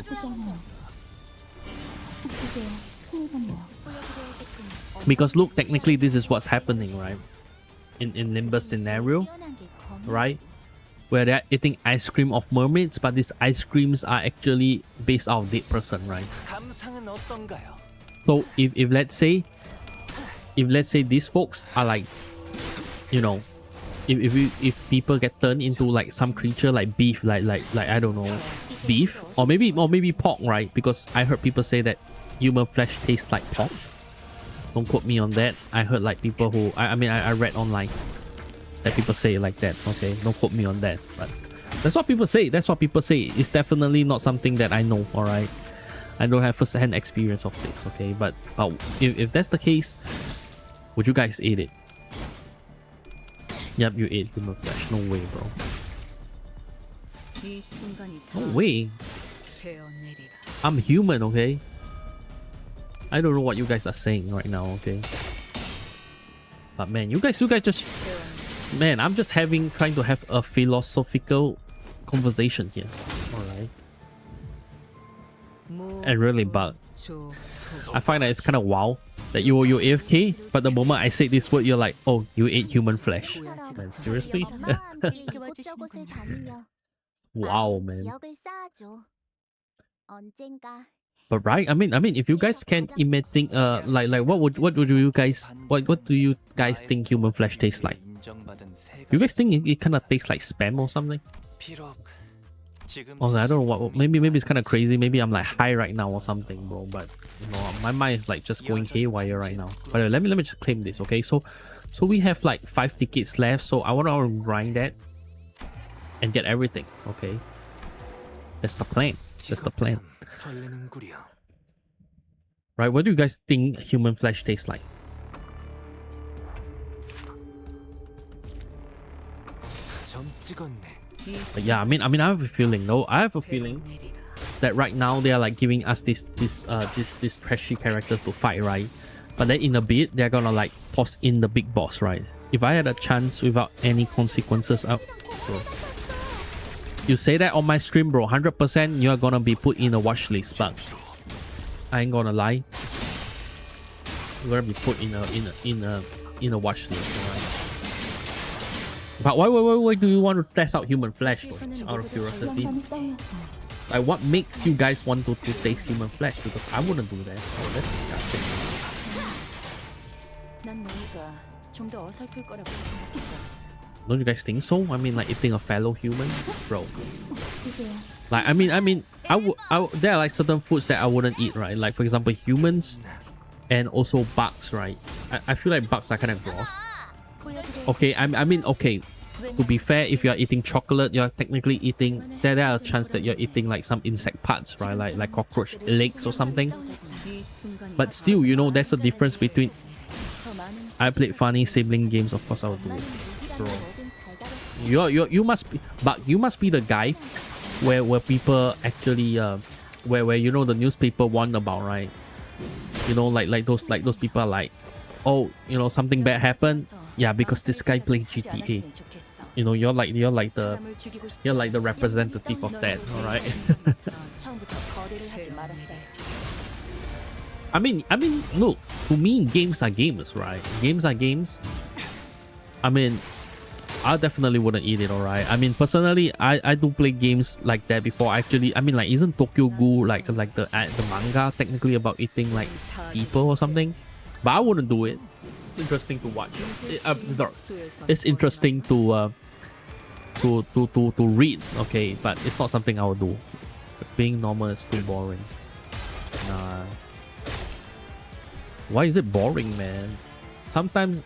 Because look, technically this is what's happening, right? In Nimbus scenario, right? Where they're eating ice cream of mermaids, but these ice creams are actually based off dead person, right? So if let's say these folks are like, you know, if people get turned into like some creature like beef, like I don't know, beef or maybe pork, right? Because I heard people say that human flesh tastes like pork. Don't quote me on that. I heard like people who I read online that people say it like that. Okay, don't quote me on that. But that's what people say. It's definitely not something that I know. All right, I don't have first-hand experience of this. Okay, but if that's the case, would you guys eat it? Yep, you ate human flesh. No way, bro. No way. I'm human, okay? I don't know what you guys are saying right now, okay? But man, you guys just... Man, I'm just trying to have a philosophical conversation here. Alright. And really bug. I find that it's kind of wow that you're AFK, but the moment I say this word, you're like, oh, you ate human flesh. Man, seriously? Wow, man. But right, I mean, if you guys can emitting like what do you guys think human flesh tastes like? You guys think it kind of tastes like spam or something? Also, I don't know what. Maybe it's kind of crazy. Maybe I'm like high right now or something, bro. But you know, my mind is like just going haywire right now. But let me just claim this, okay? So we have like 5 tickets left. So I want to grind that and get everything, okay? That's the plan. Right? What do you guys think human flesh tastes like? But yeah, I mean, I have a feeling, though. I have a feeling that right now they are like giving us these trashy characters to fight, right? But then in a bit, they're gonna like toss in the big boss, right? If I had a chance without any consequences, bro. You say that on my stream, bro, 100% you are gonna be put in a watch list, but I ain't gonna lie. You're gonna be put in a watch list, right? But why do you want to test out human flesh though? Out of curiosity. Like what makes you guys want to taste human flesh? Because I wouldn't do that. Oh, that's disgusting. Don't you guys think so? I mean, like eating a fellow human, bro. Like I mean, there are like certain foods that I wouldn't eat, right? Like for example, humans, and also bugs, right? I feel like bugs are kind of gross. Okay, I mean, okay. To be fair, if you are eating chocolate, you're technically eating. There are a chance that you're eating like some insect parts, right? Like cockroach legs or something. But still, you know, there's a difference between. I played funny sibling games, of course I would do it. after all. You must be, but you must be the guy where people actually where you know the newspaper warned about, right? You know, like those people are like, oh, you know, something bad happened. Yeah, because this guy played GTA. You know, you're like the representative of that, all right? I mean, look, to me, games are games, right? Games are games. I mean, I definitely wouldn't eat it, all right? I mean, personally, I do play games like that before. Actually, I mean, like, isn't Tokyo Ghoul like the manga technically about eating like people or something? But I wouldn't do it. It's interesting to watch. It's interesting to read, okay, but it's not something I would do. Being normal is too boring. Nah. Why is it boring, man? Sometimes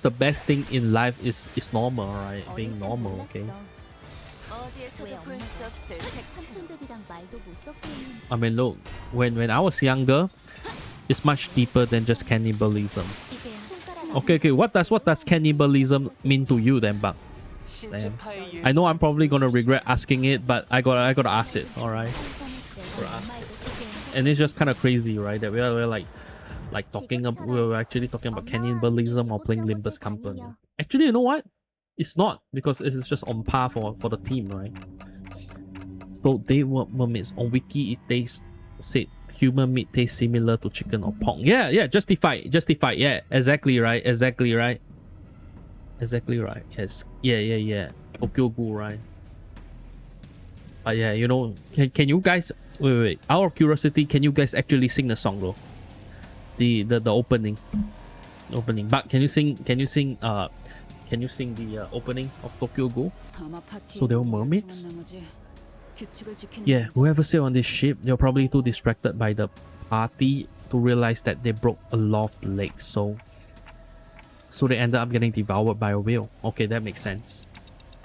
the best thing in life is normal, right? Being normal, okay? I mean, look, when I was younger, it's much deeper than just cannibalism. Okay, what does cannibalism mean to you then, Buck? Damn. I know I'm probably gonna regret asking it, but I gotta ask it, alright? And it's just kind of crazy, right? That we're like we're actually talking about cannibalism or playing Limbus Company. Actually, you know what? It's not, because it's just on par for the team, right? So they were mermaids. On Wiki, it said human meat tastes similar to chicken or pork. Yeah, justified. Yeah, exactly right. Yes. Yeah. Tokyo Ghoul, right? But yeah, you know, can you guys wait. Out of curiosity, can you guys actually sing the song though? The opening. But can you sing the opening of Tokyo Ghoul? So they were mermaids? Yeah, whoever sailed on this ship, they were probably too distracted by the party to realize that they broke a lot of the lakes, so they ended up getting devoured by a whale. Okay, that makes sense.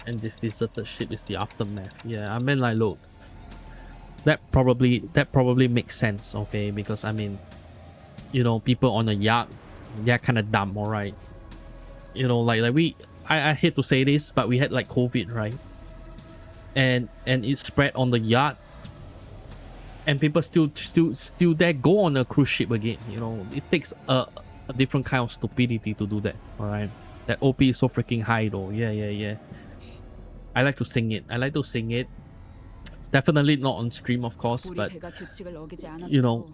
And this deserted ship is the aftermath. Yeah, I mean, like, look, that probably makes sense, okay? Because I mean, you know, people on a yacht, they're kind of dumb, all right? You know, like I hate to say this, but we had like COVID, right? And it spread on the yacht, and people still there go on a cruise ship again. You know, it takes a different kind of stupidity to do that, all right? That OP is so freaking high though. Yeah. I like to sing it. Definitely not on stream, of course, but you know,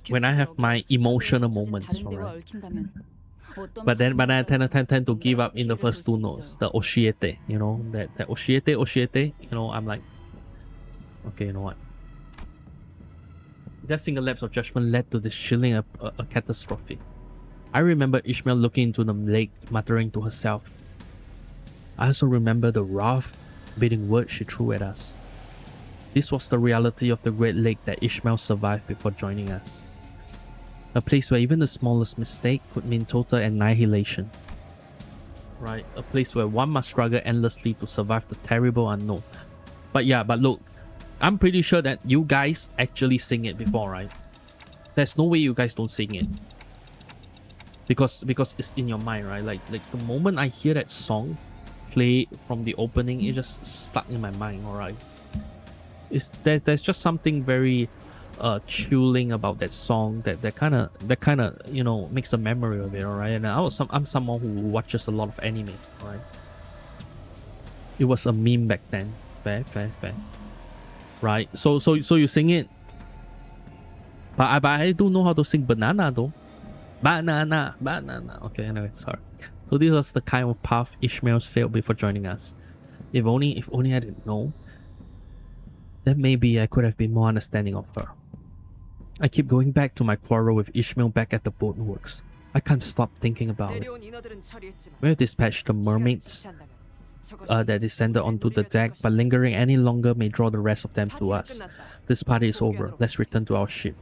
when I have my emotional moments, alright. But then I tend to give up in the first two notes, the oshiete, you know, that oshiete, you know, I'm like, okay, you know what? That single lapse of judgment led to this chilling a catastrophe. I remember Ishmael looking into the lake, muttering to herself. I also remember the rough, biting words she threw at us. This was the reality of the Great Lake that Ishmael survived before joining us. A place where even the smallest mistake could mean total annihilation. Right, a place where one must struggle endlessly to survive the terrible unknown. But look, I'm pretty sure that you guys actually sing it before, right? There's no way you guys don't sing it. Because it's in your mind, right? Like the moment I hear that song play from the opening, it just stuck in my mind, alright? There's just something very chilling about that song that kind of you know makes a memory of it, alright? And I'm someone who watches a lot of anime, alright? It was a meme back then. Fair. Right, so you sing it, but I do know how to sing banana though. Banana. Okay, anyway, sorry. So this was the kind of path Ishmael sailed before joining us. If only I didn't know, then maybe I could have been more understanding of her. I keep going back to my quarrel with Ishmael back at the boatworks. I can't stop thinking about it. We have dispatched the mermaids that descended onto the deck, but lingering any longer may draw the rest of them to us. This party is over. Let's return to our ship.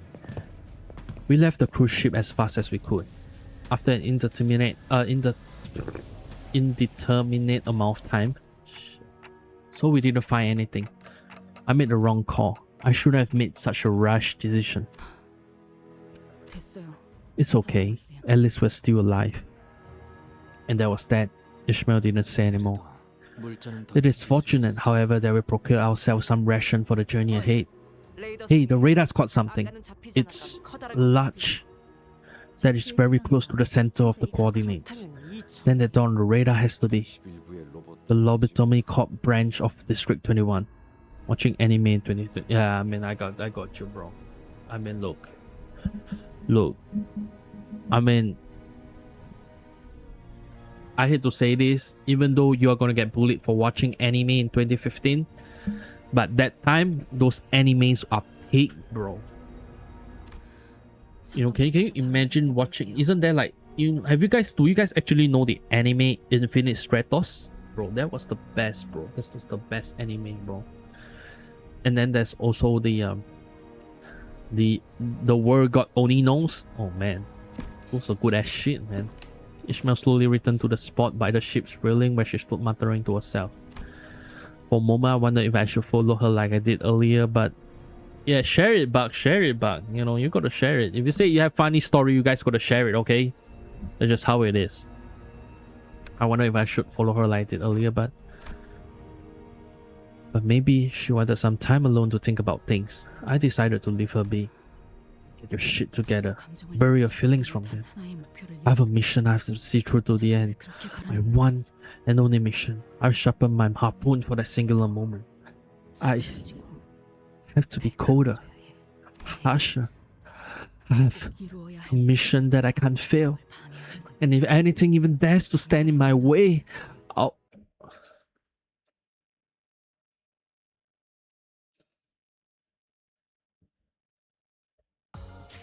We left the cruise ship as fast as we could. After an indeterminate amount of time. So we didn't find anything. I made the wrong call. I shouldn't have made such a rash decision. It's okay. At least we're still alive. And that was that. Ishmael didn't say anymore. 물자는 더 It is 챙길 수 fortunate, 있었어. however, that we procure ourselves some ration for the journey ahead. Hey, the radar's caught something. It's large. That is very close to the center of the coordinates. Then the dawn, the radar has to be 11구의 로봇. the lobotomy corp branch of District 21. Watching anime in 2020. Yeah, I mean, I got you, bro. I mean, look. I mean, I hate to say this, even though you are gonna get bullied for watching anime in 2015, but that time those animes are peak, bro. You know, can you imagine watching? Isn't there like do you guys actually know the anime Infinite Stratos? Bro, that was the best, bro. That was the best anime, bro. And then there's also the world God only knows. Oh man, those are good ass shit, man. Ishmael slowly returned to the spot by the ship's railing where she stood muttering to herself. For a moment, I wondered if I should follow her like I did earlier, but yeah, share it, Buck. Share it, Buck. You know, you gotta share it. If you say you have funny story, you guys gotta share it, okay? That's just how it is. I wonder if I should follow her like I did earlier, but maybe she wanted some time alone to think about things. I decided to leave her be. Get your shit together. Bury your feelings from them. I have a mission I have to see through to the end. My one and only mission. I've sharpened my harpoon for that singular moment. I have to be colder, harsher. I have a mission that I can't fail. And if anything even dares to stand in my way, I'll...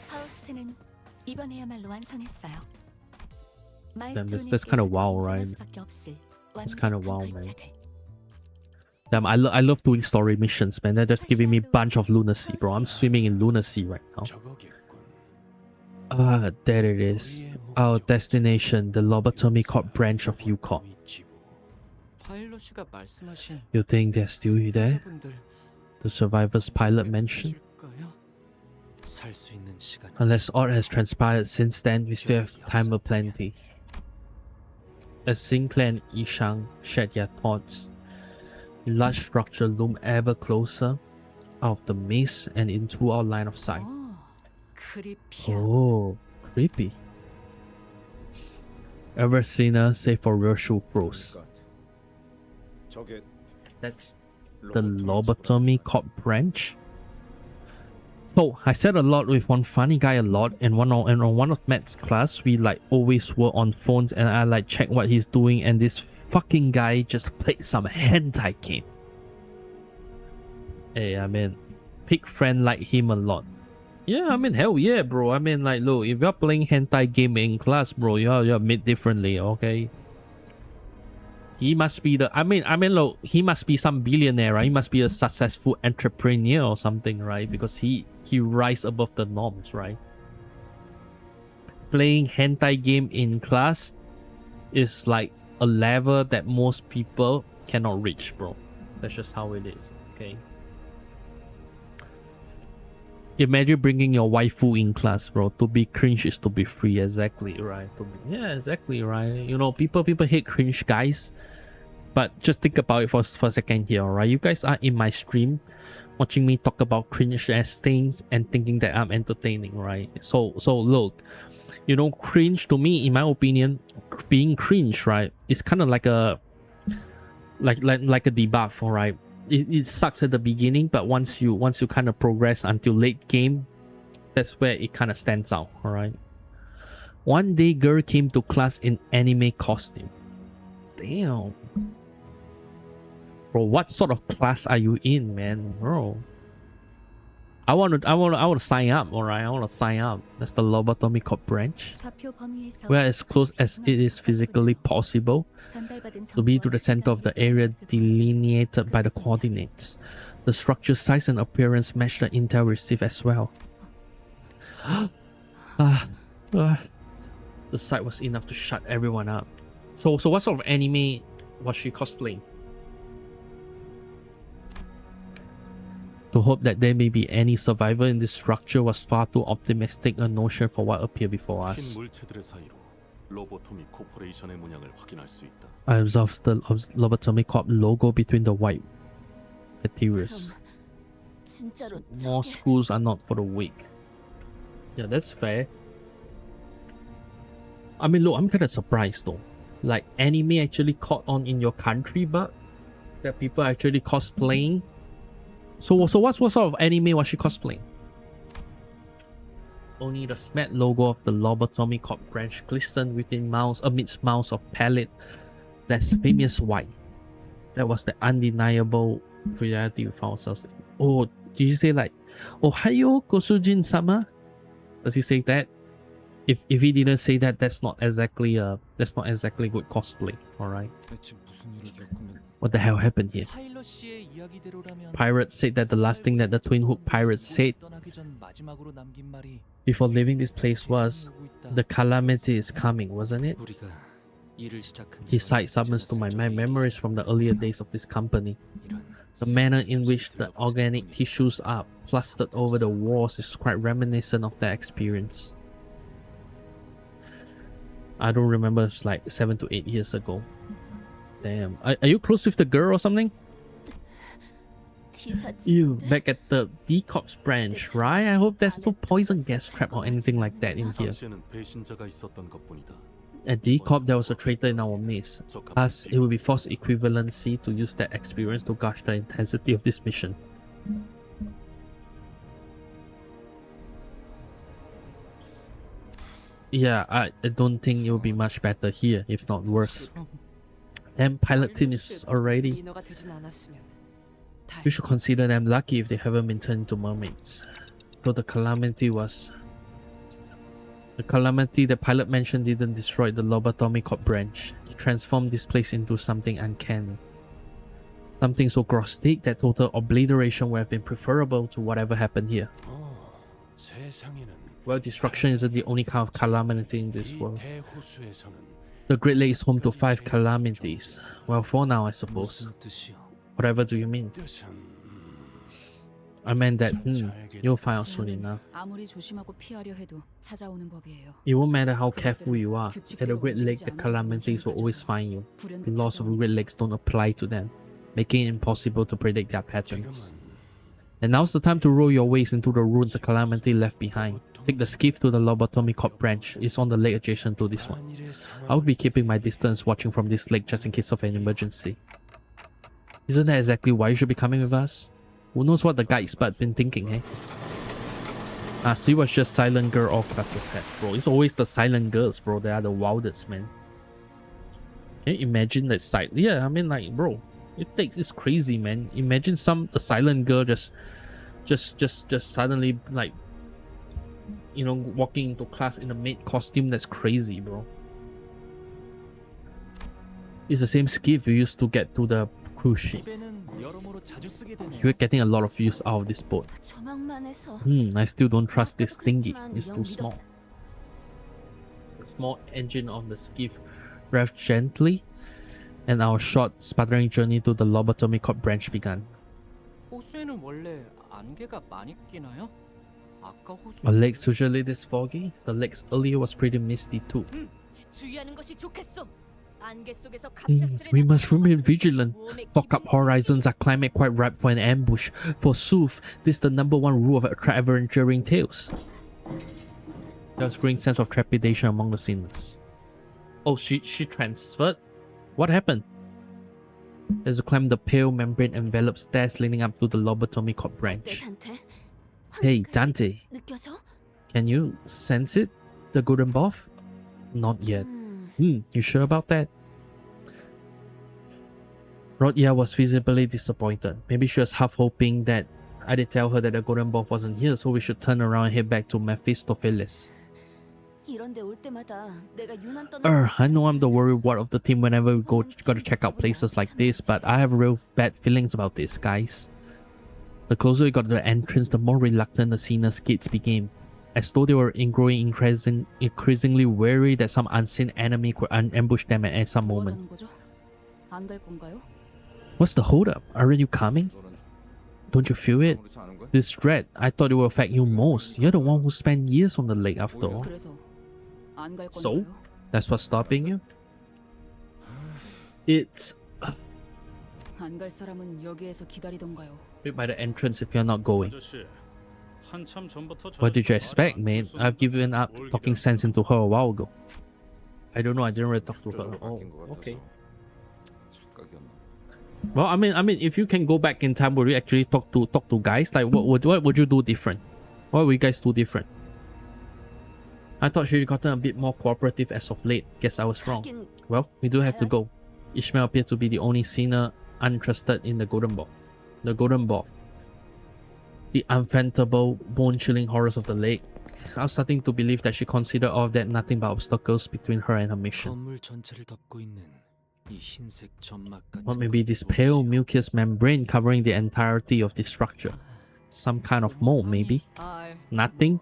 파우스트는 이번에야말로 완성했어요. Damn, that's kind of wow, right? That's kind of wow, man. Damn, I love doing story missions, man. They're just giving me a bunch of lunacy, bro. I'm swimming in lunacy right now. Ah, there it is. Our destination, the lobotomy corp branch of UCorp. 파일럿이가 말씀하신 You think they're still there? The survivors pilot mentioned? 살수 있는 시간. Unless aught has transpired since then, we still have time aplenty. As Sinclair and Ishang shared their thoughts, the large structure loomed ever closer out of the mist and into our line of sight. Oh, creepy. Ever seen her save for real shoe froze? 저게 That's the lobotomy corp branch? So I said a lot with one funny guy a lot, and on one of Matt's class we like always were on phones, and I like check what he's doing, and this fucking guy just played some hentai game. Hey, I mean, pick friend like him a lot. Yeah, I mean, hell yeah, bro. I mean, like, look, if you're playing hentai game in class, bro, you're made differently, okay? He must be the look, he must be some billionaire, right? He must be a successful entrepreneur or something, right? Because he rise above the norms, right? Playing hentai game in class is like a level that most people cannot reach, bro. That's just how it is, okay? Imagine bringing your waifu in class, bro. To be cringe is to be free. Exactly right. Yeah, exactly right. You know, people hate cringe guys, but just think about it for a second here, alright? You guys are in my stream, watching me talk about cringe ass things and thinking that I'm entertaining, right? So look, you know, cringe to me, in my opinion, being cringe, right, is kind of like a like a debuff, alright? It sucks at the beginning, but once you kind of progress until late game, that's where it kind of stands out, alright? One day girl came to class in anime costume. Damn. Bro, what sort of class are you in, man? Bro, I want to sign up, alright? I want to sign up. That's the lobotomy corp branch. We're as close as it is physically possible to be to the center of the area delineated by the coordinates. The structure size and appearance match the intel received as well. The sight was enough to shut everyone up. So what sort of anime was she cosplaying? To hope that there may be any survivor in this structure was far too optimistic a notion for what appeared before us. 흰 물체들의 사이로 로보토미 코퍼레이션의 문양을 확인할 수 있다. I observed the Lobotomy Corp logo between the white materials. 그럼 진짜로 More 저게 schools are not for the weak. Yeah, that's fair. I mean, look, I'm kind of surprised though. Like, anime actually caught on in your country, but that people are actually cosplaying. So what sort of anime was she cosplaying? Only the SMAT logo of the Lobotomy Corp branch glistened amidst mounds of pallid blasphemous white. That was the undeniable reality we found ourselves in. Oh, did you say like, Ohayo Kosujin-sama? Does he say that? If he didn't say that, that's not exactly good cosplay. All right. 대체 무슨 일을 겪으면 What the hell happened here? 파일럿 씨의 이야기대로라면 Pirates said that the last thing that the Twin Hook pirates said 떠나기 전 마지막으로 남긴 말이 before leaving this place was, 오고 있다. "The calamity is coming," wasn't it? 우리가 일을 시작한 His 지 sight summons to my mind memories from the earlier days of this company. 이런 The manner in which the organic tissues are plastered over the walls is quite reminiscent of that experience. I don't remember, it's like 7 to 8 years ago. Damn. Are you close with the girl or something? You back at the D-Corps branch, right? I hope there's no poison gas trap or anything like that in here. 당시에는 배신자가 있었던 것뿐이다. At D-Corp, there was a traitor in our midst. 저 Plus, it would be false equivalency to use that experience to gauge the intensity of this mission. Yeah, I don't think it will be much better here, if not worse. Damn, pilot team is already... 민어가 되진 않았으면 We should consider them lucky if they haven't been turned into mermaids. Though the calamity the pilot mentioned didn't destroy the Lobotomy Corp branch. It transformed this place into something uncanny. Something so grotesque that total obliteration would have been preferable to whatever happened here. 세상에는 Well, destruction isn't the only kind of calamity in this 이 world. 대호수에서는 The Great Lake is home to 5 calamities. Well, for now, I suppose. 무슨 뜻이요? Whatever do you mean? 뜻은 I meant that, you'll find out soon enough. 아무리 조심하고 피하려 해도 찾아오는 법이에요. It won't matter how careful you are. At the Great Lake, the calamities will always find you. The laws of the Great Lakes don't apply to them, making it impossible to predict their patterns. And now's the time to roll your ways into the ruins the calamity left behind. Take the skiff to the Lobotomy Corp branch. It's on the lake adjacent to this one. I'll be keeping my distance watching from this lake just in case of an emergency. Isn't that exactly why you should be coming with us? Who knows what the guide's but been thinking, eh? Ah, she was just silent girl all classes had, bro. It's always the silent girls, bro. They are the wildest, man. Can you imagine that side? Yeah, I mean, like, bro, it's crazy, man. Imagine a silent girl just suddenly, like, you know, walking into class in a maid costume. That's crazy, bro. It's the same skiff you used to get to the cruise ship. 배는 여러모로 자주 쓰게 되네요. You're getting a lot of use out of this boat. 조망만 해서 I still don't trust this thingy. 그렇지만 It's 영 too 믿어- small. The small engine on the skiff revved gently, and our short, sputtering journey to the Lobotomy Corp branch began. 호수에는 원래 안개가 많이 끼나요? 아까 호수 Are lakes usually this foggy? The lakes earlier was pretty misty too. 주의하는 것이 좋겠어. 안개 속에서 We must remain vigilant. Fog up horizons are climate quite ripe for an ambush. Forsooth, this is the #1 rule of adventuring tales. There was a growing sense of trepidation among the sinners. Oh, she transferred? What happened? As we climbed the pale membrane enveloped stairs leading up to the Lobotomy Corp 내 branch. 단테 Hey, 황금까지 Dante, 느껴져? can you sense it? The golden buff? Not yet. You sure about that? Rodya was visibly disappointed. Maybe she was half hoping that I did tell her that the golden buff wasn't here, so we should turn around and head back to Mephistopheles. 이런데 올 때마다 내가 유난 떠는 I know I'm the worrywart of the team whenever we gotta check out places like this, but I have real bad feelings about this, guys. The closer we got to the entrance, the more reluctant the Cena's kids became, as though they were increasingly wary that some unseen enemy could ambush them at some 뭐 moment. 하자는 거죠? 안 갈 건가요? What's the holdup? Aren't you coming? Don't you feel it? 아무렇지 않은 거야? This dread, I thought it will affect you most. You're the one who spent years on the lake after all. 그래서 안 갈 So? 건가요? That's what's stopping you? It's 안 갈 사람은 여기에서 기다리던가요. wait by the entrance if you're not going. 아저씨, 한참 전부터 저 What did you 아저씨가 expect, 말을 안 man? 듣고 I've given up 뭘 talking 기다려. sense into her a while ago. I don't know. I didn't really talk to her. 조절로 Oh, 바뀐 것 같아서 okay. 착각이었나? Well, I mean, if you can go back in time, would you actually talk to guys? Like, what would you do different? What would you guys do different? I thought she'd gotten a bit more cooperative as of late. Guess I was wrong. 하긴 Well, we do have to go. Ishmael appeared to be the only sinner untrusted in the Golden Ball. The Golden Ball. The unfathomable, bone-chilling horrors of the lake. I was starting to believe that she considered all of that nothing but obstacles between her and her mission. 건물 전체를 덮고 있는 이 흰색 점막 같은 Or maybe 건 this pale, 무엇이야? mucus membrane covering the entirety of the structure. Some kind of mold, maybe. 알. Nothing.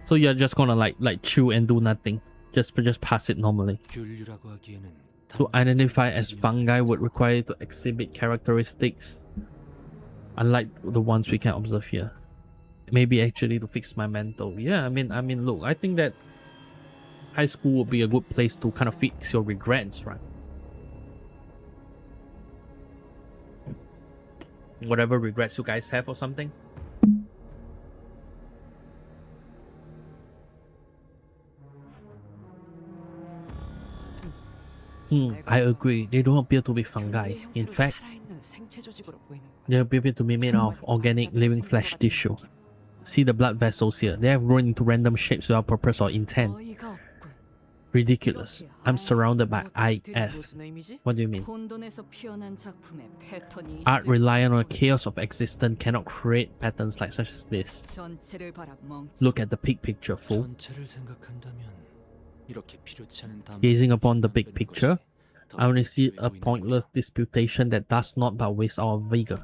So you're just gonna like chew and do nothing. Just pass it normally. 균류라고 하기에는 To identify as fungi would require it to exhibit characteristics unlike the ones we can observe here. Maybe actually to fix my mental. Yeah, I mean, look, I think that high school would be a good place to kind of fix your regrets, right? Whatever regrets you guys have or something. I agree. They don't appear to be fungi. In fact, 살아있는 생체 조직으로 보이는 they appear to be made of organic living flesh tissue. See the blood vessels here. They have grown into random shapes without purpose or intent. 어이가 없군. Ridiculous. I'm surrounded by 것들이 IF. 무슨 의미지? What do you mean? 혼돈에서 피어난 작품의 패턴이 Art 있을 reliant on the 거고. chaos of existence cannot create patterns like such as this. 전체를 바라 멍청. Look at the big picture, fool. 전체를 생각한다면 이렇게 필요치 않은 담 Gazing upon the big 담배는 picture, 것이 더 I only see 필요해 a 보이는 pointless 거야. disputation that does not but waste our vigor.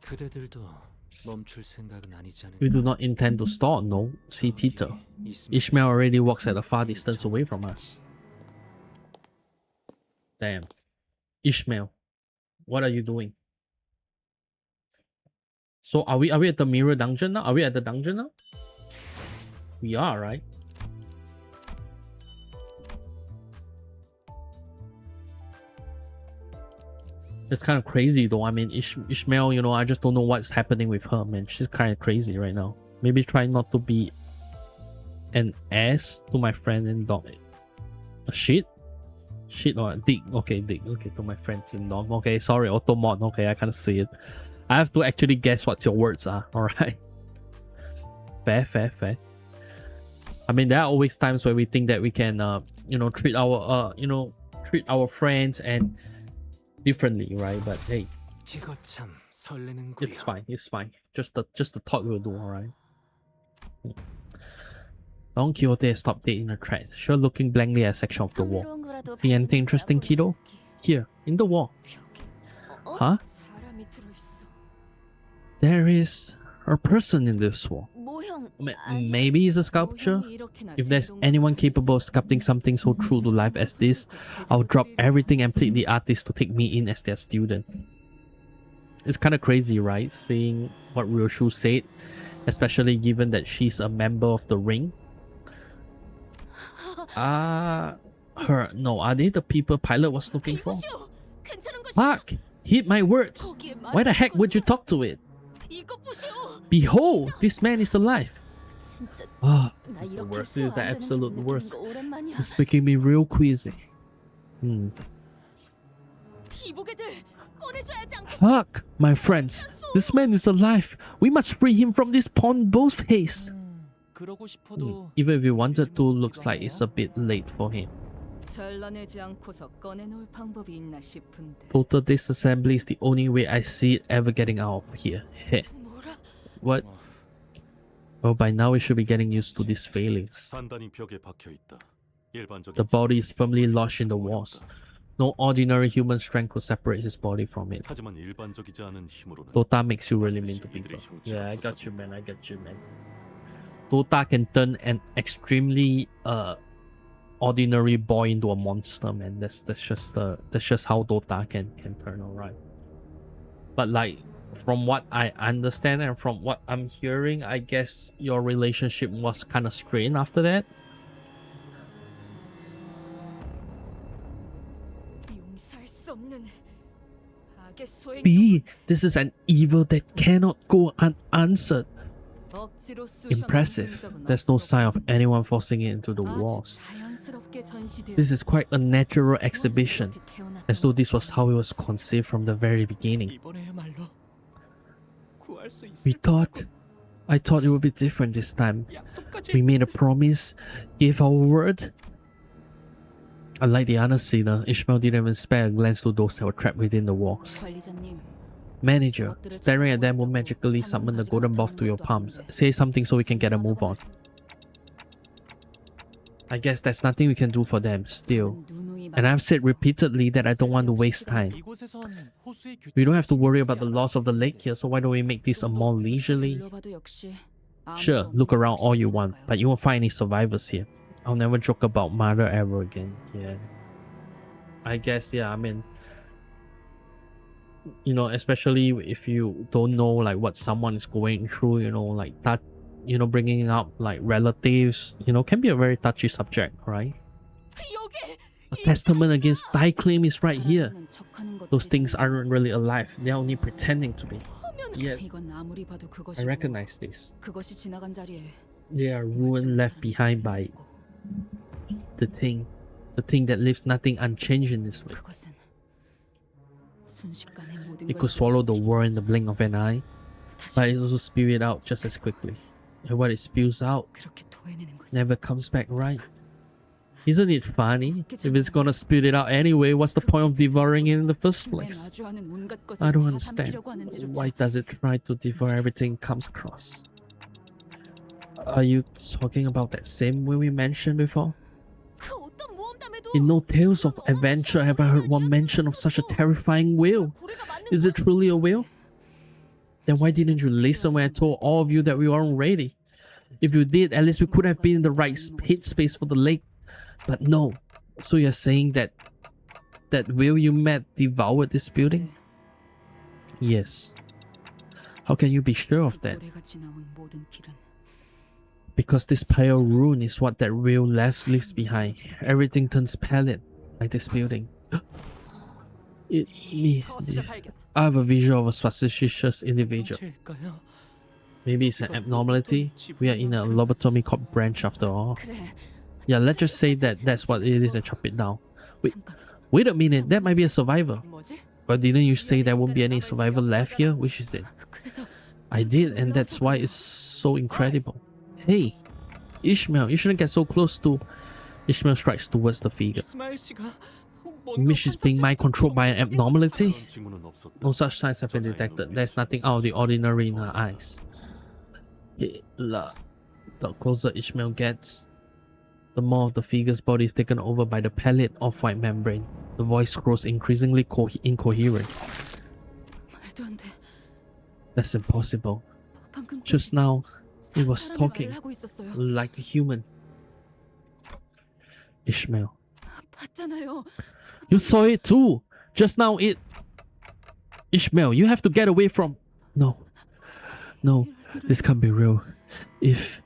그대들도 멈출 생각은 아니지 않을까? We do not intend to stop, no. See Tito. 저기 있으면 Ishmael already walks at a far distance away from us. Damn. Ishmael, what are you doing? So are we at the mirror dungeon now? Are we at the dungeon now? We are, right? It's kind of crazy though. I mean, Ishmael, you know, I just don't know what's happening with her, man. She's kind of crazy right now. Maybe try not to be an ass to my friend and dog. A shit? Shit or a dick? Okay, dick. Okay, to my friends and dog. Okay, sorry, Automod. Okay, I can't see it. I have to actually guess what your words are. Alright. Fair. I mean, there are always times where we think that we can, you know, treat our friends and differently, right? But hey, 이거 참 설레는구려. it's fine. Just the thought will do, alright. Don Quixote stopped dead in a trap, sure looking blankly at a section of the wall. 흥미로운 거라도 See anything interesting, 발견해보는 kiddo? 거기. Here, in the wall. 벽에. Huh? 사람이 들어있어. There is a person in this wall. 모형. Maybe it's a sculpture? If there's anyone capable of sculpting something so true to life as this, I'll drop everything and plead the artist to take me in as their student. It's kind of crazy, right? Seeing what Ryoshu said, especially given that she's a member of the ring. No, are they the people Pilot was looking for? 이것이요. 괜찮은 것이. Fuck! Heed my words! 거기에 Why the heck would you talk to it? 이것 보시오. Behold, this man is alive! 진짜 Ah, 나 the 이렇게 worst 소화 is the 안 되는 absolute 기분 worst. 느끼는 거 오랜만이야. It's making me real queasy. 이보게들 꺼내줘야지 않겠어. Fuck, my friends. This man is alive. We must free him from this pawn both face. 그러고 싶어도 Even if we wanted to, looks like it's a bit late for him. 잘라내지 않고서 꺼내놓을 방법이 있나 싶은데. Total disassembly is the only way I see it ever getting out of here. Heh. 뭐라? What? Well, by now we should be getting used to these failings. 단단히 벽에 박혀 있다. 일반적인 The body is firmly lodged in the walls. No ordinary human strength could separate his body from it. 하지만 일반적이지 않은 힘으로는 Dota makes you really mean to people. Yeah, I got you, man. Dota can turn an extremely ordinary boy into a monster, man. That's just how Dota can turn, alright. But like, from what I understand and from what I'm hearing, I guess your relationship was kind of strained after that. 악의 수행. B, this is an evil that cannot go unanswered. 억지로 쑤셔넣은 Impressive. 흔적은 There's no 없어. sign of anyone forcing it into the 아주 walls. 자연스럽게 전시되어 This is quite a natural 원래 exhibition, 그렇게 태어났던 as though this was 것처럼. how it was conceived from the very beginning. 이번에야말로 구할 수 We 있을 thought, I thought it would be different this time. 약속까지. We made a promise, gave our word. Unlike the other sinner, Ishmael didn't even spare a glance to those that were trapped within the walls. 관리자님, Manager, staring at them will magically summon the golden buff to your palms. Say something so we can get a move on. I guess there's nothing we can do for them still. And I've said repeatedly that I don't want to waste time. We don't have to worry about the loss of the lake here, so why don't we make this a more leisurely? 불러봐도 역시 Sure, 아무도 look 없는 around all you want, 곳이니까요. but you won't find any survivors here. I'll never joke about murder ever again. Yeah. I guess, yeah, I mean, you know, especially if you don't know like what someone is going through, you know, like that, you know, bringing up like relatives, you know, can be a very touchy subject, right? 여기! A testament against thy claim is right here. 살아있는 척하는 Those 것들이잖아. things aren't really alive, they're only pretending to be. 허면 Yeah. 이건 아무리 봐도 I 그것이고 recognize this. 그것이 지나간 자리에 They are ruin left behind by the thing that leaves nothing unchanged in this way. 그것은 순식간에 모든 It 걸 could swallow the world in the blink of an eye, 다시 but it also spew it out just as quickly. And what it spews out 그렇게 토해내는 것은 never comes back right. Isn't it funny? If it's gonna spit it out anyway, what's the point of devouring it in the first 내 place? 마주하는 온갖 것을 I don't 다 understand. 삼키려고 하는지조차 Why does it try to devour everything it comes across? Are you talking about that same will we mentioned before? 그 어떤 모험담에도 In no tales of adventure have I heard one mention of such a terrifying will. 고래가 맞는 Is it truly a will? Then why didn't you listen when I told all of you that we weren't ready? If you did, at least we could have been in the right headspace for the lake. But no. So you're saying that will you met devoured this building? Yes. How can you be sure of that? 고래가 지나온 모든 길은 Because this pale ruin is what that will leaves behind. Everything turns pallid, like this building. 거수자 발견. I have a visual of a suspicious individual. 상처일까요? Maybe it's an abnormality. We are in a lobotomy branch after all. 그래. Yeah, let's just say that's what it is and chop it down. Wait, 잠깐. wait a minute, that might be a survivor. 뭐지? But didn't you say there won't be any survivor left here? Which is it? 그래서 I did, and that's why it's so incredible. Hey, Ishmael, you shouldn't get so close to... Ishmael strikes towards the figure. 이스마일 씨가 You mean she's being mind controlled by an abnormality? 그런 징후는 없었다. No such signs have been detected. There's nothing out of the ordinary in her eyes. The closer Ishmael gets, the more of the figure's body is taken over by the pallid off-white membrane. The voice grows increasingly incoherent. 말도 안 돼. That's impossible. 방금 Just now, it was 사람이 talking 말을 하고 있었어요. like a human. Ishmael. 봤잖아요. You saw it too. Just now it... Ishmael, you have to get away from... No. No, this can't be real. If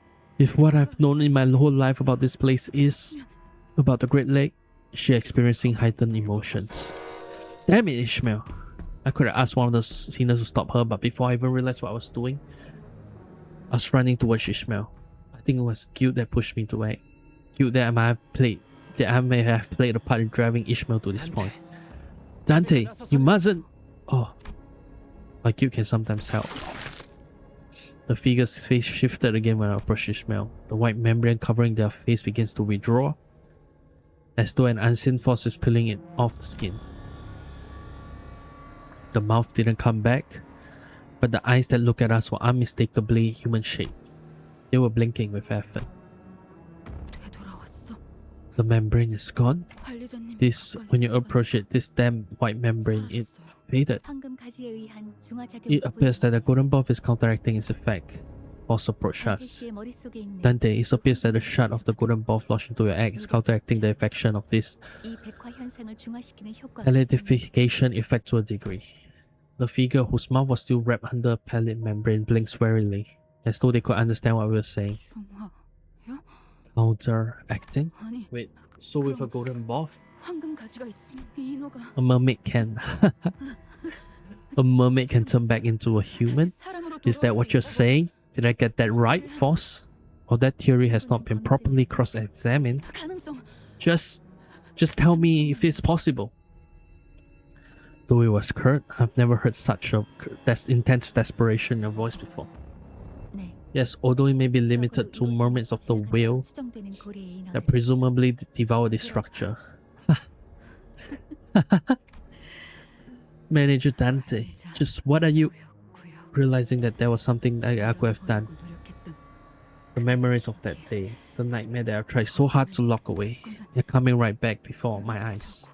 what I've known in my whole life about this place is about the Great Lake, she experiencing heightened emotions. Damn it, Ishmael. I could have asked one of the sinners to stop her, but before I even realized what I was doing, I was running towards Ishmael. I think it was guilt that pushed me to act. Guilt that I may have played a part in driving Ishmael to this point. Dante, you mustn't... Oh. But guilt can sometimes help. The figure's face shifted again when I approached Ishmael. The white membrane covering their face begins to withdraw, as though an unseen force is peeling it off the skin. The mouth didn't come back, but the eyes that look at us were unmistakably human-shaped. They were blinking with effort. 되돌아왔어. The membrane is gone. 관리자님. This, when you approach it, this damn white membrane, it faded. 황금 가지에 의한 중화 작용. It appears that the golden buff is counteracting its effect. Force approach us. 씨의 머릿속에 있는 Dante, it appears that the shard of the golden buff lodged into your egg is counteracting the affection of this 이 백화 현상을 중화시키는 효과가 palladification effect to a degree. The figure, whose mouth was still wrapped under a pallid membrane, blinks warily, as though they could understand what we were saying. 중화요? Counteracting? 아니, Wait, so with a golden buff? 황금 가지가 있으면 이 인어가 A mermaid can. A mermaid can turn back into a human? Is that what you're saying? Did I get that right, Foss? Or that theory has not been properly cross-examined? Just tell me if it's possible. Though it was curt, I've never heard such a intense desperation in your voice before. Yes, although it may be limited to mermaids of the whale that presumably devour this structure. Manager Dante, just what are you... Realizing that there was something that I could have done. The memories of that day, the nightmare that I've tried so hard to lock away, they're coming right back before my eyes.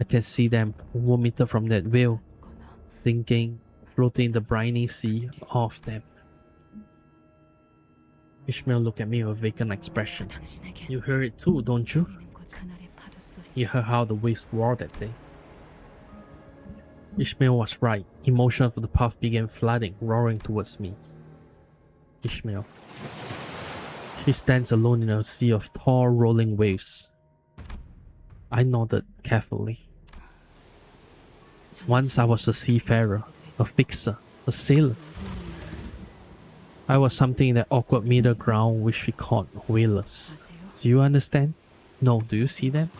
I can see them, 1 meter from that whale, thinking, floating in the briny sea, all of them. Ishmael looked at me with a vacant expression. You heard it too, don't you? You heard how the waves roared that day. Ishmael was right. Emotion of the path began flooding, roaring towards me. Ishmael. She stands alone in a sea of tall, rolling waves. I nodded carefully. Once I was a seafarer, a fixer, a sailor. I was something in that awkward middle ground which we called whalers. Do you understand? No, do you see them?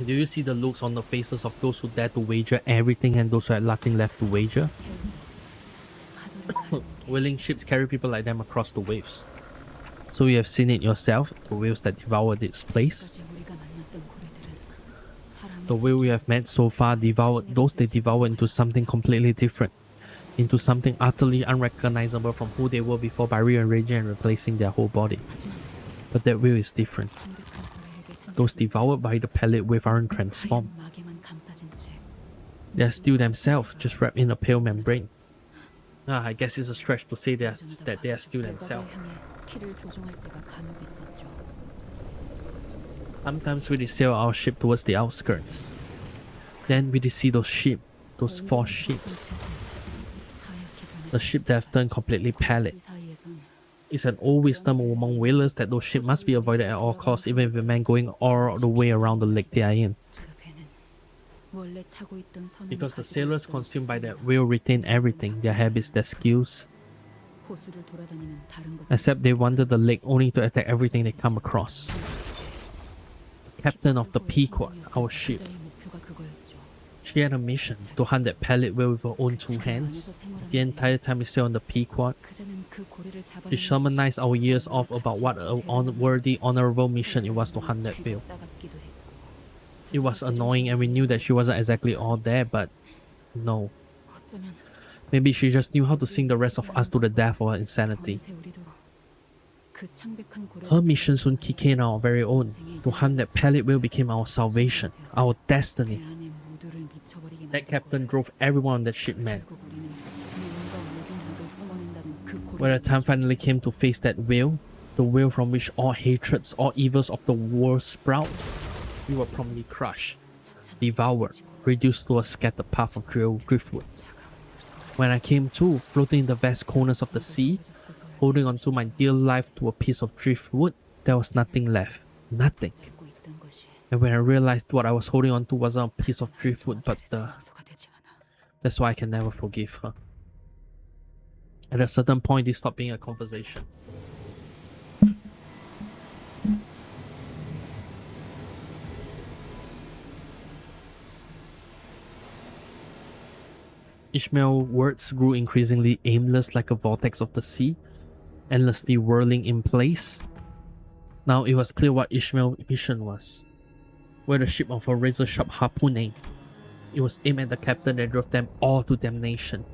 Do you see the looks on the faces of those who dare to wager everything and those who had nothing left to wager? Whaling ships carry people like them across the waves. So you have seen it yourself, the whales that devoured this place. The whale we have met so far devoured those they devoured into something completely different. Into something utterly unrecognizable from who they were before by rearranging and replacing their whole body. But that whale is different. Those devoured by the pallid wave aren't transformed. They are still themselves, just wrapped in a pale membrane. I guess it's a stretch to say that they are still themselves. Sometimes we sail our ship towards the outskirts. Then we see those sheep, those 4 ships. The ship that have turned completely pallid. It's an old wisdom among whalers that those ships must be avoided at all costs, even if a man going all the way around the lake they are in. Because the sailors consumed by that whale retain everything, their habits, their skills. Except they wander the lake only to attack everything they come across. The captain of the Pequod, our ship. She had a mission to hunt that pallid whale with her own 2 hands. The entire time we sailed on the Pequod, she sermonized our ears off about what a worthy, honorable mission it was to hunt that whale. It was annoying and we knew that she wasn't exactly all there, but no. Maybe she just knew how to sing the rest of us to the death of her insanity. Her mission soon became our very own. To hunt that pallid whale became our salvation, our destiny. That captain drove everyone on that ship mad. When the time finally came to face that whale, the whale from which all hatreds, all evils of the world sprout, we were promptly crushed, devoured, reduced to a scattered path of driftwood. When I came to, floating in the vast corners of the sea, holding onto my dear life to a piece of driftwood, there was nothing left. Nothing. And when I realized what I was holding on to wasn't a piece of driftwood, but that's why I can never forgive her. At a certain point, it stopped being a conversation. Ishmael's words grew increasingly aimless like a vortex of the sea, endlessly whirling in place. Now it was clear what Ishmael's mission was. Where the ship of a razor-sharp harpoon aimed. It was aimed at the captain that drove them all to damnation.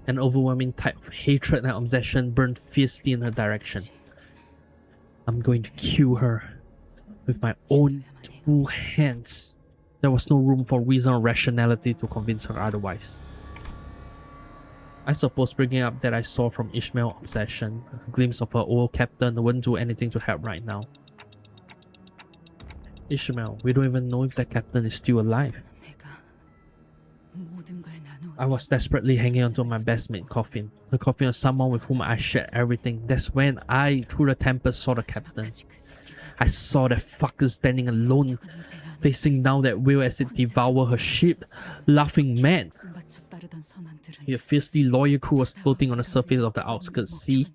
An overwhelming tide of hatred and obsession burned fiercely in her direction. I'm going to kill her with my own 2 hands. There was no room for reason or rationality to convince her otherwise. I suppose bringing up that I saw from Ishmael's obsession, a glimpse of her old captain wouldn't do anything to help right now. Ishmael, we don't even know if that captain is still alive. I was desperately hanging onto my best mate coffin, the coffin of someone with whom I shared everything. That's when I, through the tempest, saw the captain. I saw that fucker standing alone, facing down that whale as it devoured her ship, laughing mad. 목숨바쳐 따르던 선원들은 Your fiercely loyal crew was floating on the surface of the outskirts sea,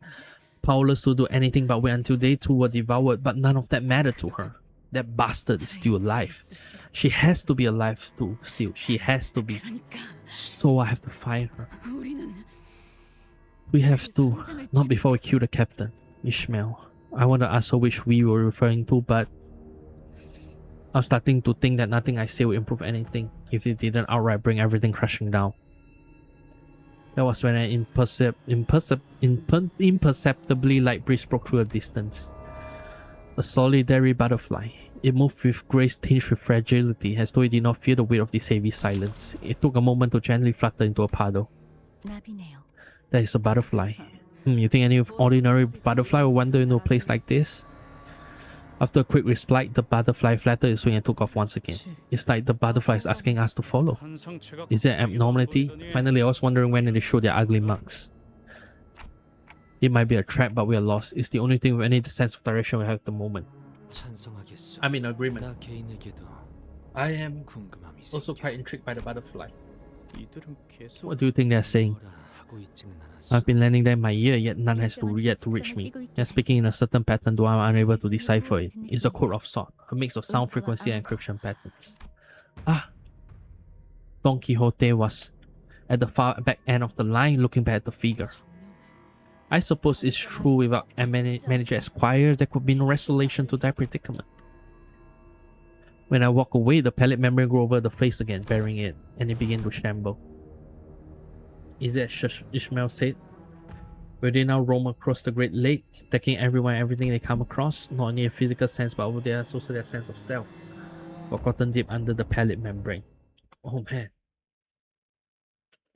powerless to do anything but wait until they too were devoured, but none of that mattered to her. That bastard is still alive. She has to be alive too, still. She has to be. 그러니까 So I have to find her. 우리는 We have to. Not before we kill the captain, Ishmael. I want to ask her which we were referring to, but I'm starting to think that nothing I say will improve anything if it didn't outright bring everything crashing down. That was when an imperceptibly light breeze broke through the distance. A solitary butterfly. It moved with grace tinged with fragility, as though it did not fear the weight of this heavy silence. It took a moment to gently flutter into a puddle. 나비네요. That is a butterfly. You think any ordinary butterfly will wander into a place like this? After a quick respite, the butterfly flattered its wing and took off once again. It's like the butterfly is asking us to follow. 한상체가 Is there abnormality? Finally, I was wondering when they showed their ugly marks. It might be a trap, but we are lost. It's the only thing with any sense of direction we have at the moment. 찬성하겠소. I'm in agreement. 나 개인에게도 I am 궁금함이 also 생겨. quite intrigued by the butterfly. 이들은 계속 What do you think they're saying? 뭐라 하고 있지는 않았소. I've been landing them in my ear, yet none has yet to reach me. They're speaking in a certain pattern, though I'm unable to decipher it. It's a code of sort, a mix of sound frequency and encryption patterns. Ah! Don Quixote was at the far back end of the line, looking back at the figure. I suppose it's true without a manager Esquire, there could be no resolution to that predicament. When I walk away, the pellet membrane grew over the face again, bearing it, and it began to shamble. Is that Ishmael said? Will they now roam across the Great Lake, attacking everyone and everything they come across? Not only a physical sense, but also their sense of self. Forgotten deep under the pellet membrane. Oh man.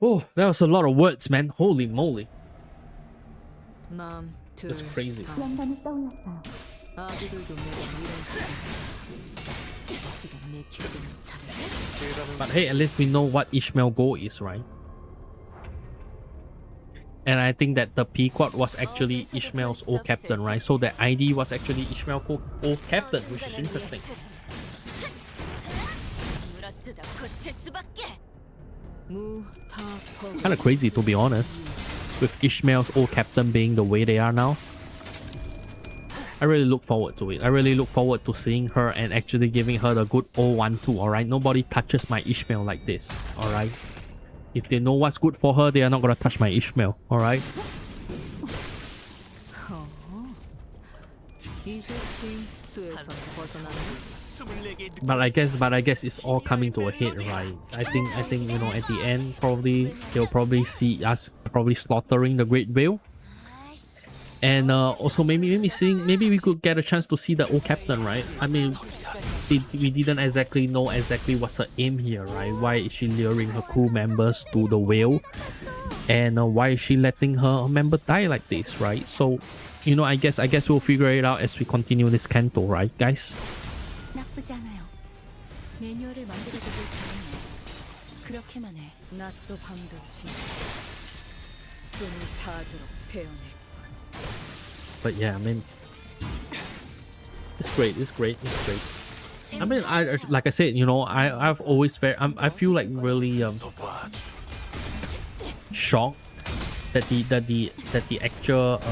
Oh, that was a lot of words, man. Holy moly. 마음 둘. That's crazy. 영감이 떠올랐어요. 아기들도 매번 이런 시간 내 기억에는 잘해. But hey, at least we know what Ishmael goal is, right? And I think that the Pequod was actually Ishmael's old captain, right? So the ID was actually Ishmael's old captain, which is interesting. Kind of crazy, to be honest, with Ishmael's old captain being the way they are now. I really look forward to it. I really look forward to seeing her and actually giving her the good 0-1-2, alright? Nobody touches my Ishmael like this, alright? If they know what's good for her, they are not gonna touch my Ishmael, alright? But I guess it's all coming to a head, right? I think you know, at the end probably they'll probably see us probably slaughtering the great whale. And also maybe we could get a chance to see the old captain, right? I mean, we didn't exactly know exactly what's her aim here, right? Why is she luring her crew members to the whale? And why is she letting her member die like this, right? So, you know, I guess we'll figure it out as we continue this canto, right, guys? 나쁘지 않아요. 매뉴얼을 만들어두길 잘했네. 그렇게만 해. 낮도 밤도 지 숨을 다하도록 배워내. But yeah, I mean, it's great. I mean, I like I said, you know, I've always I feel like really shocked that the actual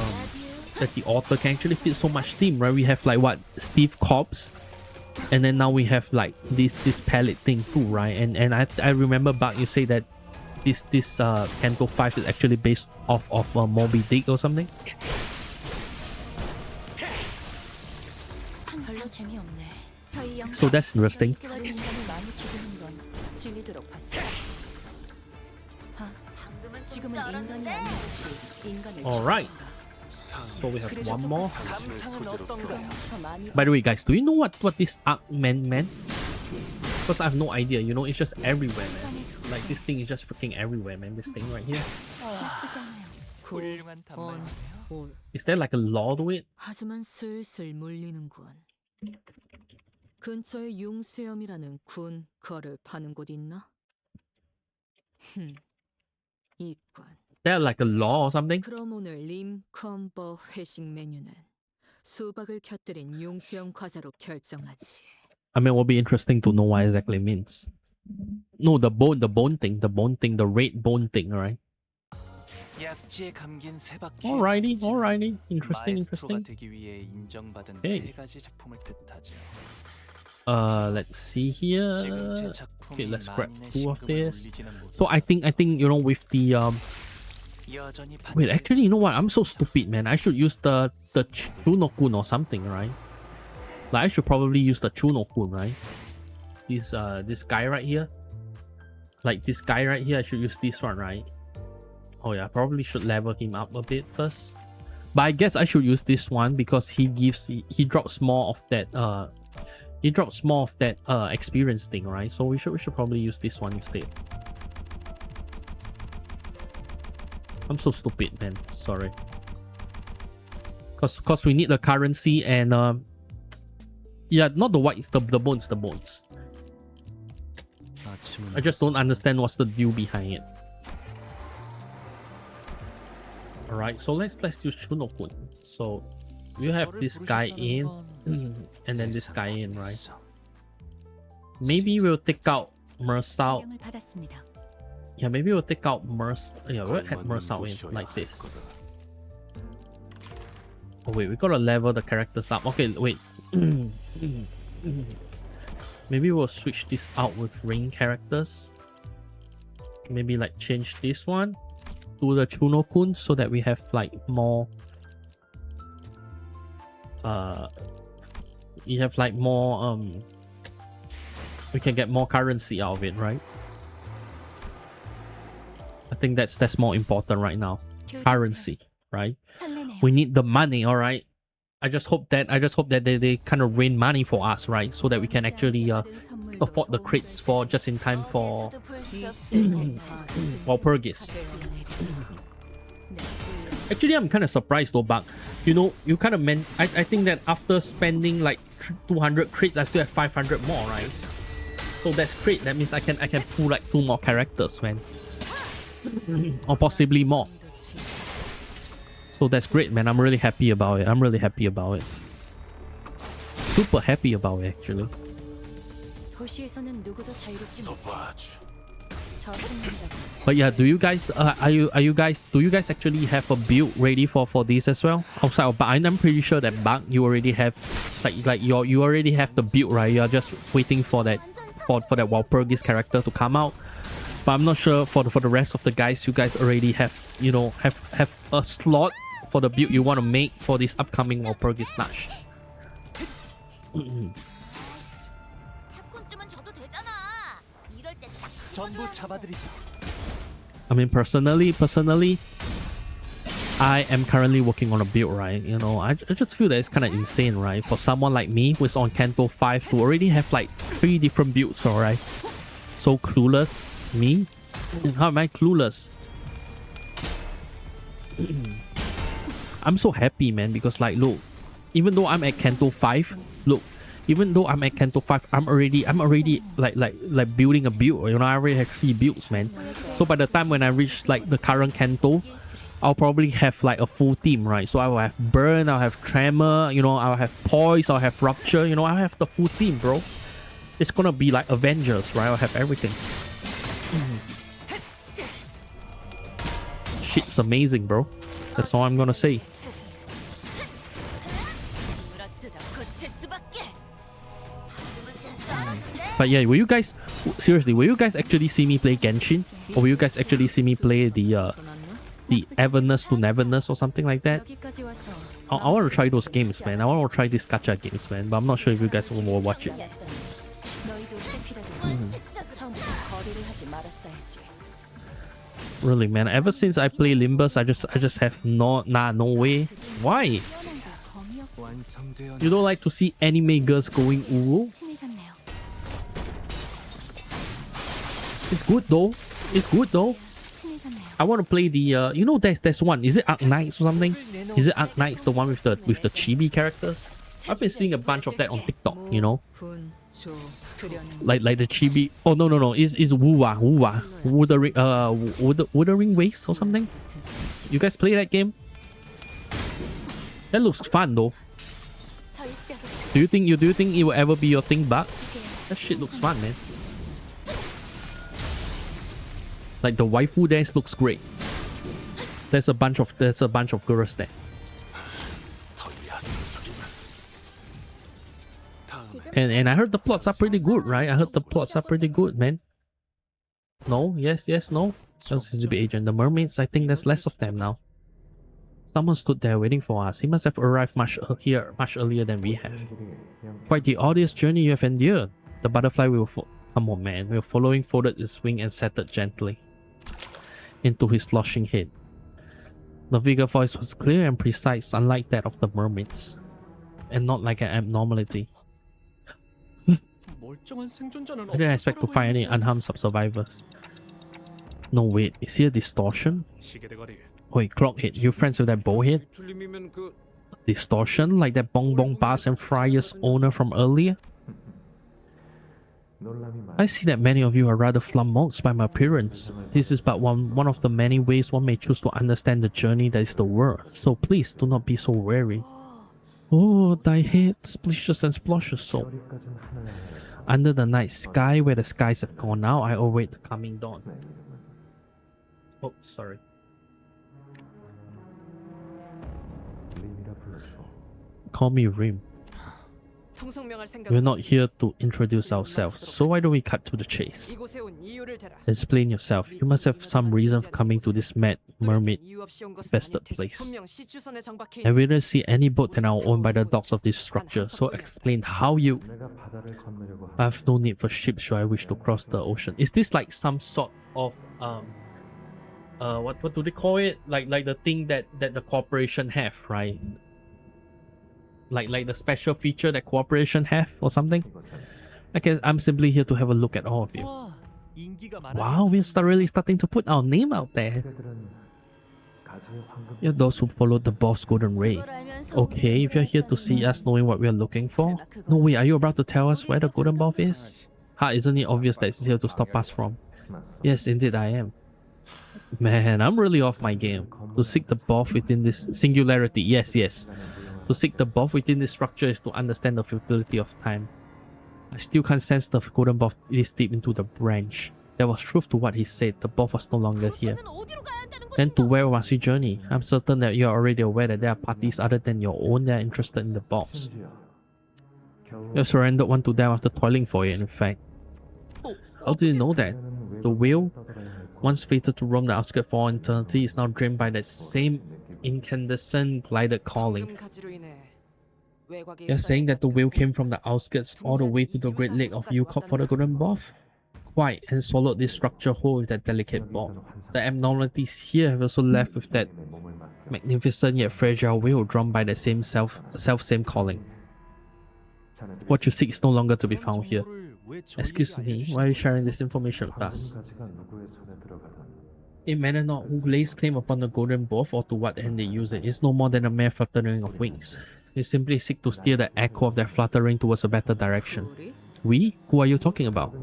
that the author can actually fit so much theme, right? We have like what, Steve Cobbs, and then now we have like this palette thing too, right? And I remember Buck, you say that this Canto 5 is actually based off of Moby Dick or something. 별로 재미없네. 저희 영감 So that's interesting. 다른 인간을 많이 죽이는 건 질리도록 봤어. 지금은 인간이 아닌 것이 인간을 Alright. 죽이는 So we have one more. 감상은 어떤가요? 더 많이 By the way, guys, do you know what this arc meant? Because I have no idea. You know, it's just everywhere, man. Like this thing is just freaking everywhere, man. This thing right here. 나쁘지 않아요. 훌륭한 단말. 올. Is there like a law to it? 하지만 슬슬 물리는군. 근처에 융수염이라는 군 거를 파는 곳 있나? 있군. Is there like a law or something? 그럼 오늘 림 컴버 회식 메뉴는 수박을 곁들인 용수형 과자로 결정하지. I mean, it will be interesting to know what exactly it means. No, the bone thing, the red bone thing, right? 약지에 감긴 세 바퀴. Alrighty. Interesting. 마에스트로가 되기 위해 인정받은 Okay. 세 가지 작품을 뜻하죠. Let's see here. 지금 제 작품이 Okay, let's grab 만인의 2 of 심금을 this. 울리지는 못해 So I think you know with the 여전히 wait, 반대를 actually, you know what? I'm so stupid, man. I should use the Chunokun or something, right? Like I should probably use the Chunokun, right? This guy right here. Like this guy right here, I should use this one, right? Oh yeah, probably should level him up a bit first. But I guess I should use this one because he drops more of that experience thing, right? So we should probably use this one instead. I'm so stupid, man. Sorry. Cause we need the currency and yeah, not the white, the bones. I just don't understand what's the deal behind it. Alright, so let's use Shunokun. So you have this guy in and then this guy in, right? Maybe we'll take out Mersal. 지령을 받았습니다. Yeah, maybe we'll take out yeah, we'll add Mersal in like this. Oh wait, we gotta level the characters up. Okay, wait. Maybe we'll switch this out with ring characters. Maybe like change this one to the Chunokun so that we have like more we have like more we can get more currency out of it, right? I think that's more important right now. Currency, right? 설레네요. We need the money, all right? I just hope that they kind of rain money for us, right? So that we can actually afford the crates for just in time for Walpurgis. Actually, I'm kind of surprised though, Buck. You know, you kind of meant I think that after spending like 200 crates, I still have 500 more, right? So that's great. That means I can pull like 2 more characters, man, or possibly more. So that's great, man. I'm really happy about it. Super happy about it, actually. 도시에서는 누구도 자유롭지 못해. But yeah, do you guys do you guys actually have a build ready for this as well? Outside of Bug, I'm pretty sure that Bug you already have like you already have the build, right? You are just waiting for that that Walpurgis character to come out. But I'm not sure for the rest of the guys, you guys already have, you know, have a slot for the build you want to make for this upcoming Walpurgis Nash. 전부 잡아드리죠. I mean, personally, I am currently working on a build, right? You know, I just feel that it's kind of insane, right? For someone like me who is on Kanto 5 to already have like 3 different builds, alright? So clueless. Me? How am I clueless? I'm so happy, man, because like, look, even though I'm at Kanto 5, look, even though I'm at Kanto 5, I'm already like building a build. You know, I already have 3 builds, man. So by the time when I reach like the current Kanto, I'll probably have like a full team, right? So I will have Burn, I'll have Tremor, you know, I'll have Poise, I'll have Rupture, you know, I'll have the full team, bro. It's gonna be like Avengers, right? I'll have everything. Shit's amazing, bro. That's all I'm gonna say. But yeah, will you guys actually see me play Genshin? Or will you guys actually see me play the Everness to Neverness or something like that? I want to try those games, man. I want to try these gacha games, man. But I'm not sure if you guys will watch it. Really, man. Ever since I play Limbus, I just have no way. Why? You don't like to see anime girls going uru? It's good though. I want to play the you know, there's one. Is it Arknights or something? Is it Arknights, the one with the chibi characters? I've been seeing a bunch of that on TikTok, you know. Like the chibi. Oh no. It's Wuthering Waves or something. You guys play that game? That looks fun though. Do you think it will ever be your thing back? That shit looks fun, man. Like the waifu dance looks great. There's a bunch of girls there. And I heard the plots are pretty good, right? I heard the plots are pretty good, man. No? Yes, no? LCCB agent. The mermaids, I think there's less of them now. Someone stood there waiting for us. He must have arrived much earlier than we have. Quite the arduous journey you have endured. The butterfly will come on, man. We were following, folded its wing and settled gently into his sloshing head. The vigor voice was clear and precise, unlike that of the mermaids, and not like an abnormality. I didn't expect to find any unharmed survivors. No, wait, is he a distortion? Wait, Clockhead, you friends with that bowhead? 틀림이면 그 Distortion? Like that Bong Bong Bars and Fryers owner from earlier? I see that many of you are rather flummoxed by my appearance. This is but one of the many ways one may choose to understand the journey that is the world, so please do not be so wary. Oh, thy head splishes and splashes so. Under the night sky, where the skies have gone now, I await the coming dawn. Oh, sorry. Call me Rim. We're not here to introduce ourselves, so why don't we cut to the chase? Explain yourself. You must have some reason for coming to this mad mermaid-infested place. And we don't see any boat that are owned by the docks of this structure, so explain how you... I have no need for ships should I wish to cross the ocean. Is this like some sort of what do they call it? Like the thing that the corporation have, right? Like the special feature that corporation have or something? I guess I'm simply here to have a look at all of you. Wow, we're really starting to put our name out there. You're those who followed the boss golden ray. Okay, if you're here to see us knowing what we're looking for. No way, are you about to tell us where the golden buff is? Isn't it obvious that it's here to stop us from? Yes, indeed I am. Man, I'm really off my game. To seek the buff within this singularity, yes. To seek the buff within this structure is to understand the futility of time. I still can't sense the golden buff this deep into the branch. There was truth to what he said, the buff was no longer here. Then to where must you journey? I'm certain that you are already aware that there are parties other than your own that are interested in the boss. You have surrendered one to them after toiling for it, in fact. How do you know that? The whale, once fated to roam the outskirts for all eternity, is now drained by that same incandescent glided calling. You're saying that the whale came from the outskirts all the way to the Great Lake of Yukop for the golden buff? Quite, and swallowed this structure whole with that delicate bulb. The abnormalities here have also left with that magnificent yet fragile whale drawn by the same same calling. What you seek is no longer to be found here. Excuse me, why are you sharing this information with us? It matters not who lays claim upon the golden buff or to what end they use it. It's no more than a mere fluttering of wings. You simply seek to steer the echo of their fluttering towards a better direction. We? Who are you talking about?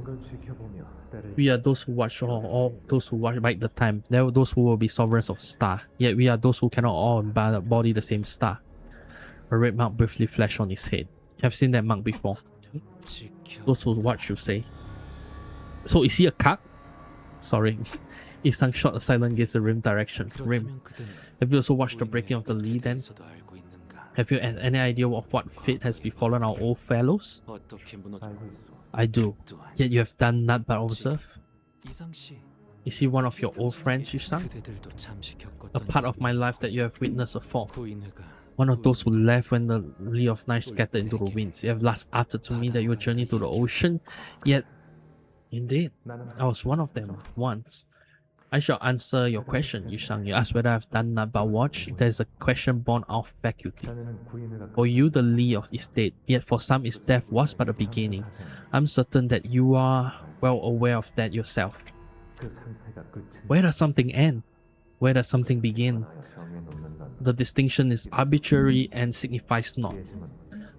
We are those who watch all those who watch bide the time. There are those who will be sovereigns of star. Yet we are those who cannot all embody the same star. A red mark briefly flashed on his head. I've seen that mark before. Those who watch, you say. So is he a cuck? Sorry. His tongue shot a silent gaze the rim direction. Rim. Have you also watched the breaking of the Lee then? Have you any idea of what fate has befallen our old fellows? I do. Yet you have done not but observe. Is he one of your old friends, Yusang? A part of my life that you have witnessed afore. One of those who left when the Lee of Night scattered into the winds. You have last uttered to me that you journeyed to the ocean, yet... Indeed, I was one of them once. I shall answer your question, Yusang. You asked whether I have done not but watch. There is a question born out of faculty. For you, the Lee of is dead, yet for some its death was but a beginning. I'm certain that you are well aware of that yourself. Where does something end? Where does something begin? The distinction is arbitrary and signifies not.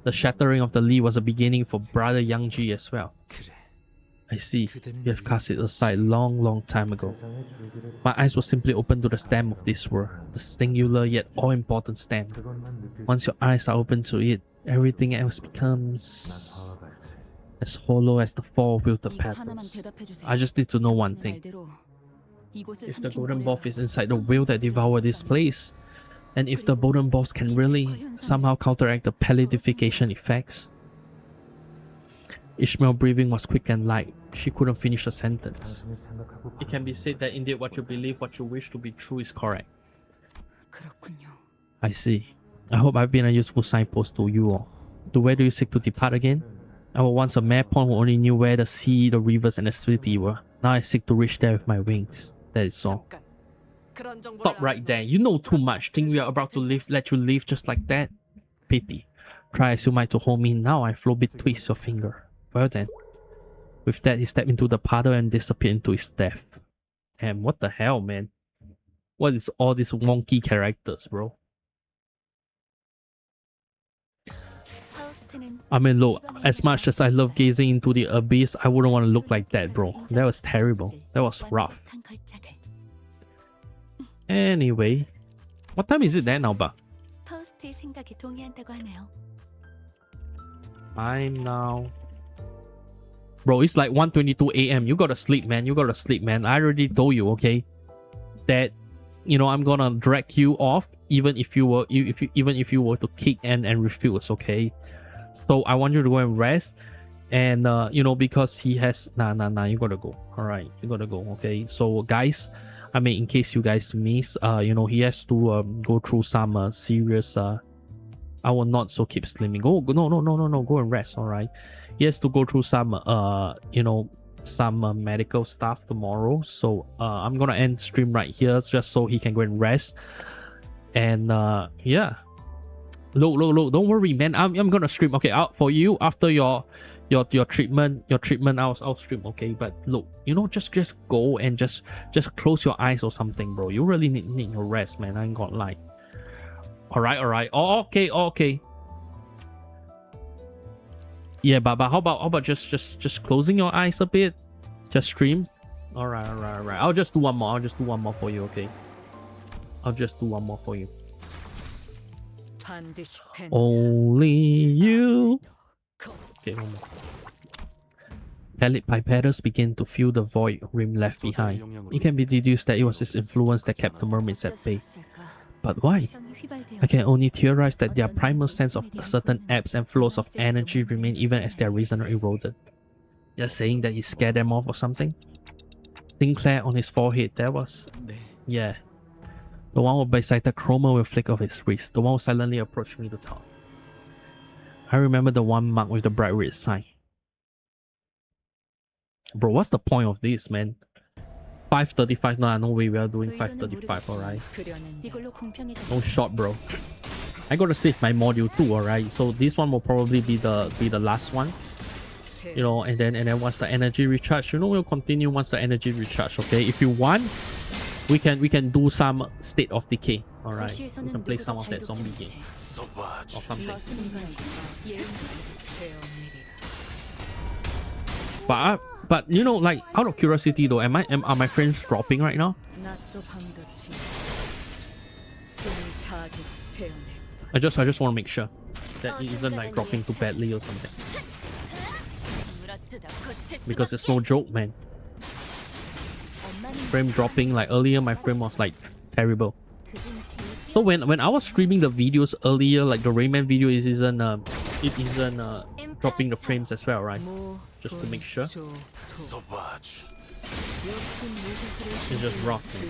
The shattering of the Lee was a beginning for brother Yangji as well. I see. You have cast it aside long time ago. My eyes were simply open to the stem of this world, the singular yet all-important stem. Once your eyes are open to it, everything else becomes as hollow as the fall with the 이거 하나만 petals. 대답해 주세요. I just need to know one 당신의 thing. 말대로 이곳을 If the 삼킨 golden 고래가 ball is inside the whale that devoured this place, and if the golden balls can really somehow counteract the palidification effects. Ishmael's breathing was quick and light. She couldn't finish a sentence. It can be said that indeed what you believe, what you wish to be true is correct. 그렇군요. I see. I hope I've been a useful signpost to you all. To where do you seek to depart again? I was once a mere pawn who only knew where the sea, the rivers, and the city were. Now I seek to reach there with my wings. That is all. 잠깐. 그런 정보를 Stop right there. You know too much. Think we are about to leave, let you leave just like that? Pity. Try as you might to hold me now, I flow bit twist your finger. Well then. With that, he stepped into the puddle and disappeared into his death. And what the hell, man? What is all these wonky characters, bro? I mean, look, as much as I love gazing into the abyss, I wouldn't want to look like that, bro. That was terrible. That was rough. Anyway, what time is it there now, ba? 파우스트의 생각에 동의한다고 하네요. Time now. Bro, it's like 1:22 a.m. You gotta sleep, man. You gotta sleep, man. I already told you, okay, that I'm gonna drag you off even if you were to kick and refuse, okay? So I want you to go and rest, and because he has you gotta go. All right, you gotta go, okay? So guys, I mean, in case you guys miss, he has to go through some serious. I will not so keep slimming. No, go and rest. All right. He has to go through some some medical stuff tomorrow. So I'm gonna end stream right here just so he can go and rest. And yeah. Look, don't worry, man. I'm gonna stream. Okay, out for you after your treatment. I'll stream, okay? But look, just go and just close your eyes or something, bro. You really need your rest, man. I ain't gonna lie. All right. Oh, okay. Yeah, but how about just closing your eyes a bit? Just stream. All right. I'll just do one more for you, okay? I'll just do one more for you. 반드시 펜. Only you. Okay, one more. Pipeters begin to fill the void rim left behind. It can be deduced that it was his influence that kept the mermaids at bay. But why? I can only theorize that their primal sense of certain ebbs and flows of energy remain even as their reason eroded. You're saying that he scared them off or something? Sinclair on his forehead, that was... Yeah. The one who bisected Chroma with a flick of his wrist. The one who silently approached me to talk. I remember the one marked with the bright red sign. Bro, what's the point of this, man? 5:35? No way we are doing 5:35, alright? No shot, bro. I gotta save my module too, alright? So this one will probably be the last one. And then once the energy recharge, we'll continue once the energy recharge, okay? If you want, we can do some State of Decay, alright? We can play some of that zombie game or something. But like, out of curiosity though, are my friends dropping right now? I just want to make sure that it isn't like dropping too badly or something. Because it's no joke, man. Frame dropping, like earlier my frame was like terrible. So when I was streaming the videos earlier, like the Rayman video, it isn't dropping the frames as well, right? Just to make sure. It's just rough, man.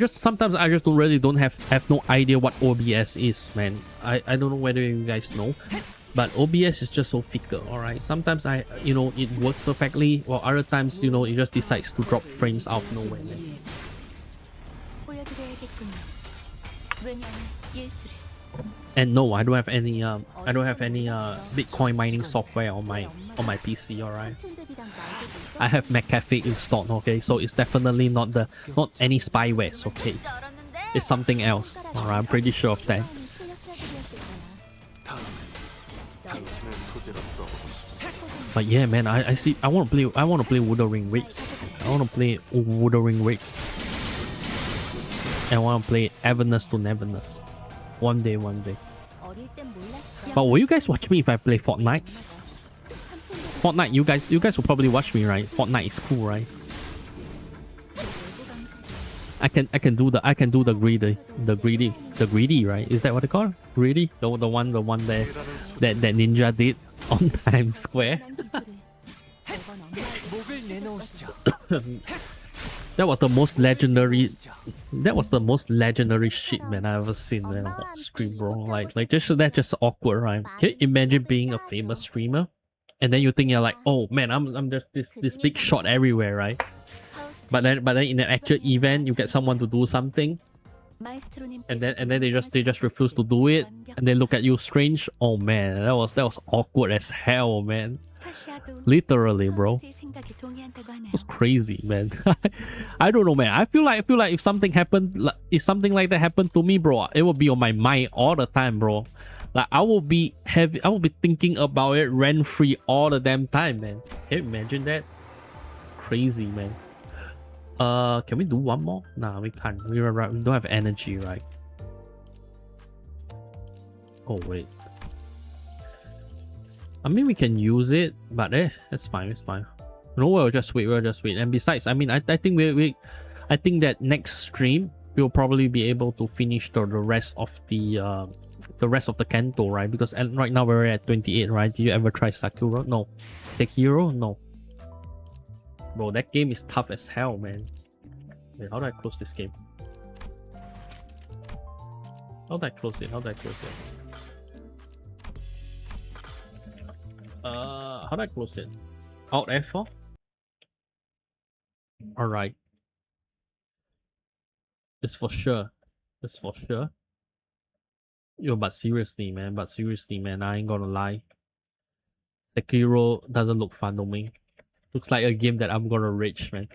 Sometimes I just don't have no idea what OBS is, man. I don't know whether you guys know, but OBS is just so fickle, alright? Sometimes it works perfectly, while other times, it just decides to drop frames out of nowhere, man. And no, I don't have any Bitcoin mining software on my PC, alright? I have McAfee installed, okay? So it's definitely not any spyware, okay? It's something else, alright? I'm pretty sure of that. But yeah, man, I want to play Wuthering Waves. I want to play Wuthering Waves. and want to play Everness to Neverness. One day. But will you guys watch me if I play Fortnite? Fortnite, you guys will probably watch me, right? Fortnite is cool, right? I can do the greedy, right? Is that what they call it? Greedy? The one there that Ninja did on Times Square. 목을 내놓으시죠. That was the most legendary. That was the most legendary shit, man, I ever seen, man, on stream, bro. Like that's just awkward, right? Can you imagine being a famous streamer, and then you think you're like, oh man, I'm just this big shot everywhere, right? But then in an actual event, you get someone to do something, and then they just refuse to do it, and they look at you strange. Oh man, that was awkward as hell, man. Literally, bro. It was crazy, man. I don't know, man. I feel like if something like that happened to me, bro, it will be on my mind all the time, bro. Like I will be thinking about it rent free all the damn time, man. Can you imagine that? It's crazy, man. Can we do one more? Nah, we can't. We don't have energy, right? Oh wait. I mean, we can use it, but that's fine. It's fine. No, we'll just wait. And besides, I mean, I think I think that next stream we'll probably be able to finish the rest of the Kanto, right? Because right now we're at 28, right? Did you ever try Sakura? No. Sekiro? No. Bro, that game is tough as hell, man. Wait, how do I close this game? How do I close it? How do I close it? Alt F4? Alright. It's for sure. Yo, but seriously, man, I ain't gonna lie. Sekiro doesn't look fun to me. Looks like a game that I'm gonna rage, man.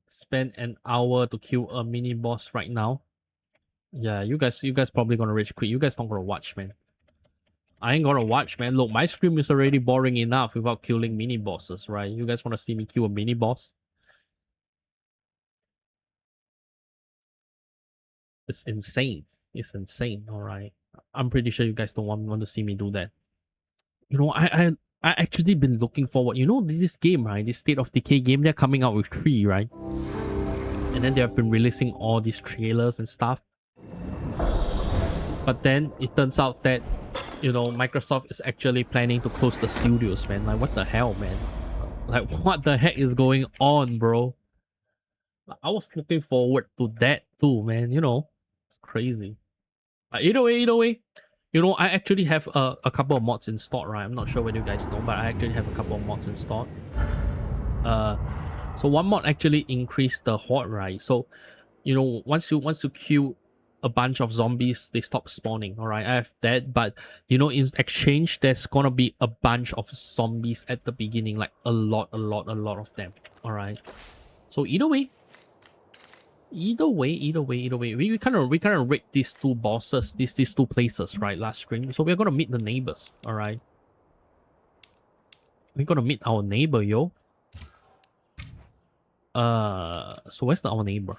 Spend an hour to kill a mini boss right now. Yeah, you guys probably gonna rage quit. You guys not gonna watch, man. I ain't gonna watch, man. Look, my stream is already boring enough without killing mini bosses, right? You guys wanna see me kill a mini boss? It's insane. Alright. I'm pretty sure you guys don't want to see me do that. You know, I actually been looking forward. You know, this game, right? This State of Decay game, they're coming out with 3, right? And then they have been releasing all these trailers and stuff. But then it turns out that, you know, Microsoft is actually planning to close the studios, man. Like, what the hell, man? Like, what the heck is going on, bro? I was looking forward to that too, man. You know, it's crazy. Either way, you know, I actually have a couple of mods installed, right? I'm not sure whether you guys know, but I actually have a couple of mods installed. So one mod actually increased the horde, right? So, you know, once you kill a bunch of zombies, they stop spawning. All right, I have that, but you know, in exchange, there's gonna be a bunch of zombies at the beginning, like a lot of them. All right. So either way, we kind of rate these two bosses, these two places, right? Last stream, so we're gonna meet the neighbors. All right. We're gonna meet our neighbor, yo. So where's our neighbor?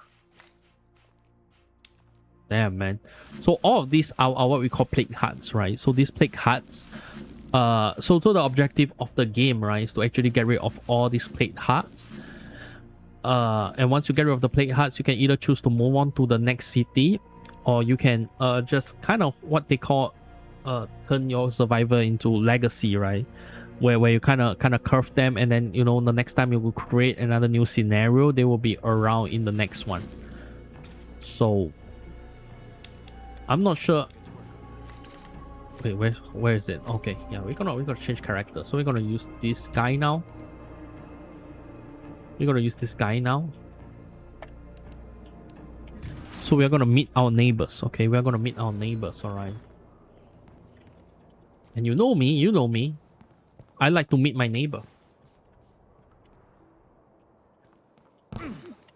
Damn, man. So all of these are what we call plague huts, right? So these plague huts, so the objective of the game, right, is to actually get rid of all these plague huts. And once you get rid of the plague huts, you can either choose to move on to the next city, or you can just kind of what they call turn your survivor into legacy, right? Where you kind of curve them, and then, you know, the next time you will create another new scenario, they will be around in the next one. So I'm not sure. Wait, where is it? Okay, yeah, we're gonna change character. So we're gonna use this guy now. So we are gonna meet our neighbors. Okay, we are gonna meet our neighbors. All right. And you know me. I like to meet my neighbor.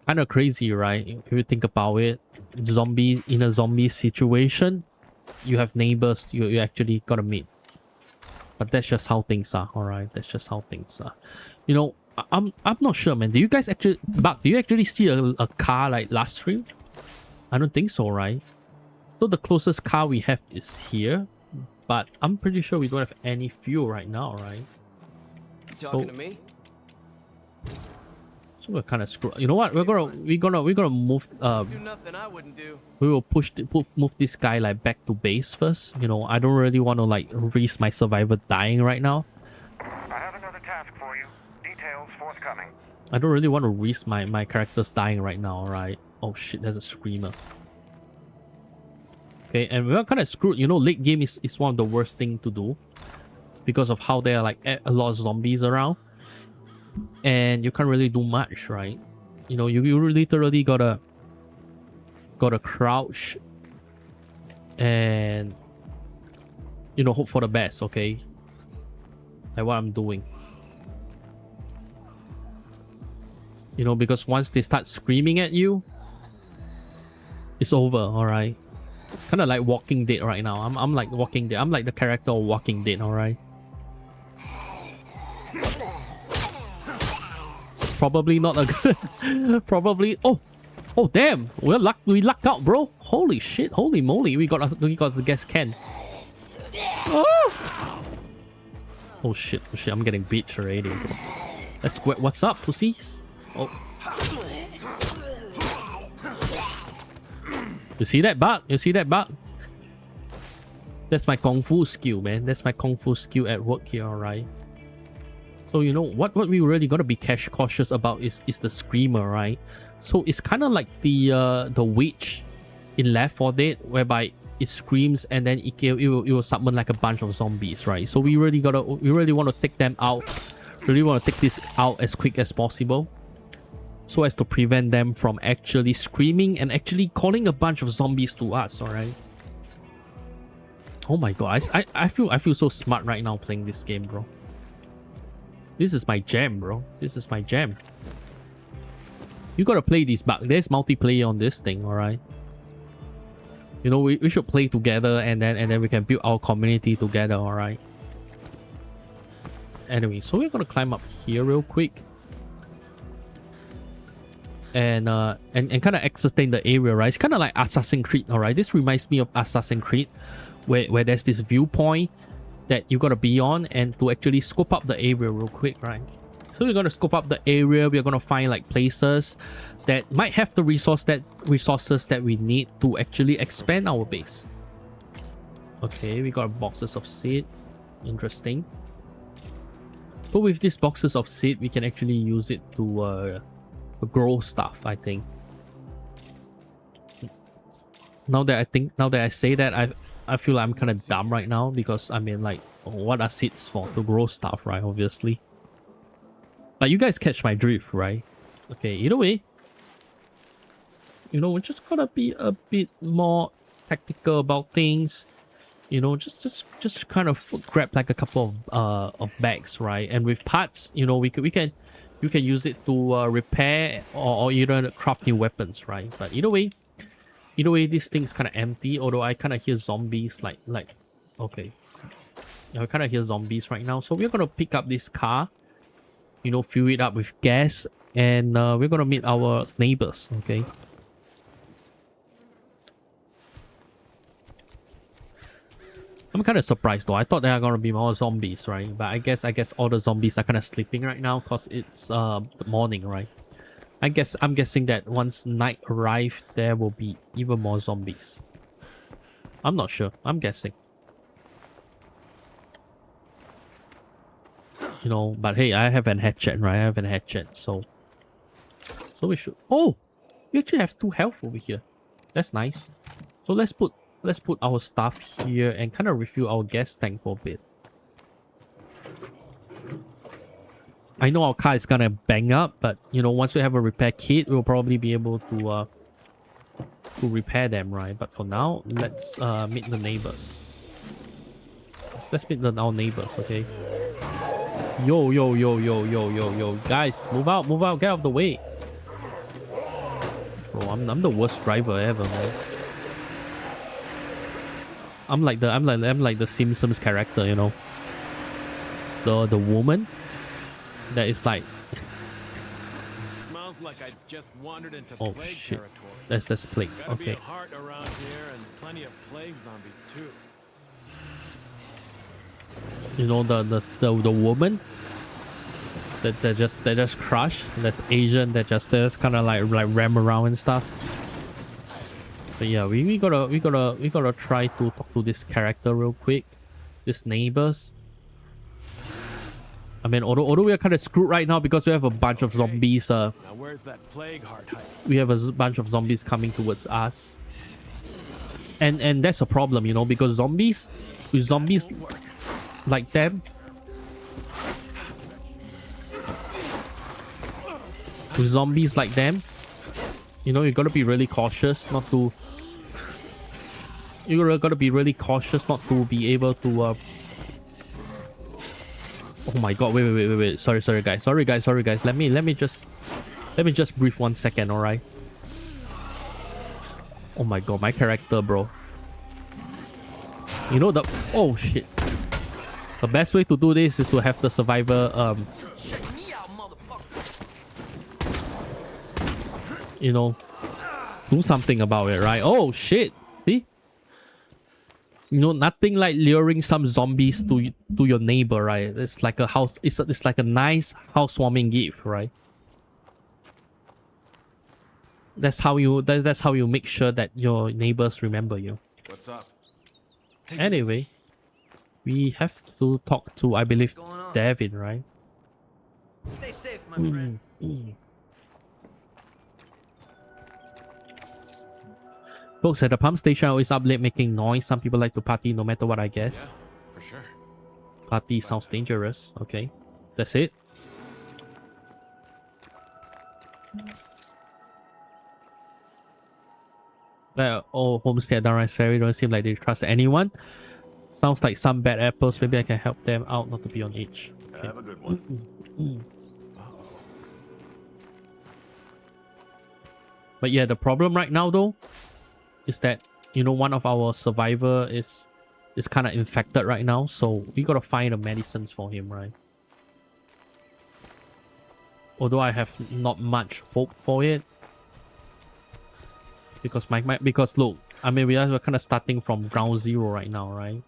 Kind of crazy, right? If you think about it, in a zombie situation, you have neighbors you actually gotta meet. But that's just how things are. All right, that's just how things are. You know, I'm not sure, man. Do you guys actually, Buck, do you actually see a car like last stream? I don't think so, right? So the closest car we have is here, but I'm pretty sure we don't have any fuel right now, right? Talking to me? So we're kind of screwed. You know what? We're gonna move. Do nothing I wouldn't do. We will move this guy like back to base first. You know, I don't really want to like risk my survivor dying right now. I have another task for you. Details forthcoming. I don't really want to risk my characters dying right now, right? Oh shit, there's a screamer. Okay, and we're kind of screwed. You know, late game is one of the worst thing to do because of how there are like a lot of zombies around, and you can't really do much, right? You know, you literally gotta crouch and, you know, hope for the best. Okay, like what I'm doing. You know, because once they start screaming at you, it's over. All right. It's kind of like Walking Dead right now. I'm like Walking Dead. I'm like the character of Walking Dead, alright? Probably not a good... Probably... Oh! Oh, damn! We lucked out, bro! Holy shit! Holy moly! We got the gas can. Oh! Oh shit! Oh shit! I'm getting beached already. Let's go. What's up, pussies? Oh. You see that bug? You see that bug? That's my kung fu skill, man. That's my kung fu skill at work here, alright? So you know what we really gotta be cautious about is the screamer, right? So it's kind of like the witch in Left 4 Dead, whereby it screams and then it will summon like a bunch of zombies, right? So we really want to take them out. Really want to take this out as quick as possible, so as to prevent them from actually screaming and actually calling a bunch of zombies to us, alright? Oh my god, I feel so smart right now playing this game, bro. This is my jam, bro. This is my jam. You gotta play this bug. There's multiplayer on this thing, alright? You know, we should play together and then we can build our community together, alright? Anyway, so we're gonna climb up here real quick. And kind of extend the area, right? It's kind of like Assassin's Creed, alright? This reminds me of Assassin's Creed, where there's this viewpoint that you gotta be on and to actually scope up the area real quick, right? So we're gonna scope up the area. We're gonna find like places that might have the resources that we need to actually expand our base. Okay, we got boxes of seed. Interesting. So with these boxes of seed, we can actually use it to grow stuff, I think. Now that I say that, I feel like I'm kind of dumb right now, because I mean, like, what are seeds for? To grow stuff, right? Obviously. But you guys catch my drift, right? Okay, either way, you know, we're just gotta be a bit more tactical about things. You know, just kind of grab like a couple of bags, right? And with parts, you know, you can use it to repair or either craft new weapons, right? But either way, this thing's kind of empty. Although I kind of hear zombies, like okay, I kind of hear zombies right now. So we're gonna pick up this car, you know, fill it up with gas, and we're gonna meet our neighbors. Okay. I'm kind of surprised though. I thought there are gonna be more zombies, right? But I guess all the zombies are kind of sleeping right now because it's the morning, right? I'm guessing that once night arrives, there will be even more zombies. I'm not sure. I'm guessing. You know, but hey, I have an hatchet, right? I have an hatchet, so we should. Oh, we actually have 2 health over here. That's nice. So let's put our stuff here and kind of refill our gas tank for a bit. I know our car is gonna bang up, but you know, once we have a repair kit, we'll probably be able to repair them, right? But for now, let's meet the neighbors. Let's meet our neighbors, okay? Yo, guys, move out, get out of the way. Bro, I'm the worst driver ever, man. I'm like the Simpsons character, you know. The woman that is like like I just wandered into Oh plague shit. territory. That's plague. Gotta be Okay. a heart around here and plenty of plague zombies too. You know the woman that just crush. That's Asian. That just kind of like ram around and stuff. But yeah, we gotta try to talk to this character real quick. This neighbors. I mean, although we are kind of screwed right now because we have a bunch of zombies. Now where's that plague heart hiding? We have a bunch of zombies coming towards us, and that's a problem, you know, because zombies like them. With zombies like them, you know, you gotta be really cautious not to. You gotta be really cautious not to be able to. Oh my god! Wait! Sorry, guys. Let me just breathe 1 second. All right. Oh my god, my character, bro. You know the. Oh shit. The best way to do this is to have the survivor. You know, do something about it, right? Oh shit! See? You know, nothing like luring some zombies to your neighbor, right? It's like a house. It's like a nice housewarming gift, right? That's how you make sure that your neighbors remember you. What's up? Anyway, we have to talk to, I believe, Devin, right? Stay safe, my friend. Folks at the pump station are always up late making noise. Some people like to party no matter what, I guess. For sure. Party sounds dangerous. Okay. That's it. Oh, homestead down right, don't seem like they trust anyone. Sounds like some bad apples. Maybe I can help them out not to be on edge. Okay. Have a good one. But yeah, the problem right now though is that, you know, one of our survivor is kind of infected right now, so we gotta find the medicines for him, right? Although I have not much hope for it, because because look, I mean, we're kind of starting from ground zero right now, right?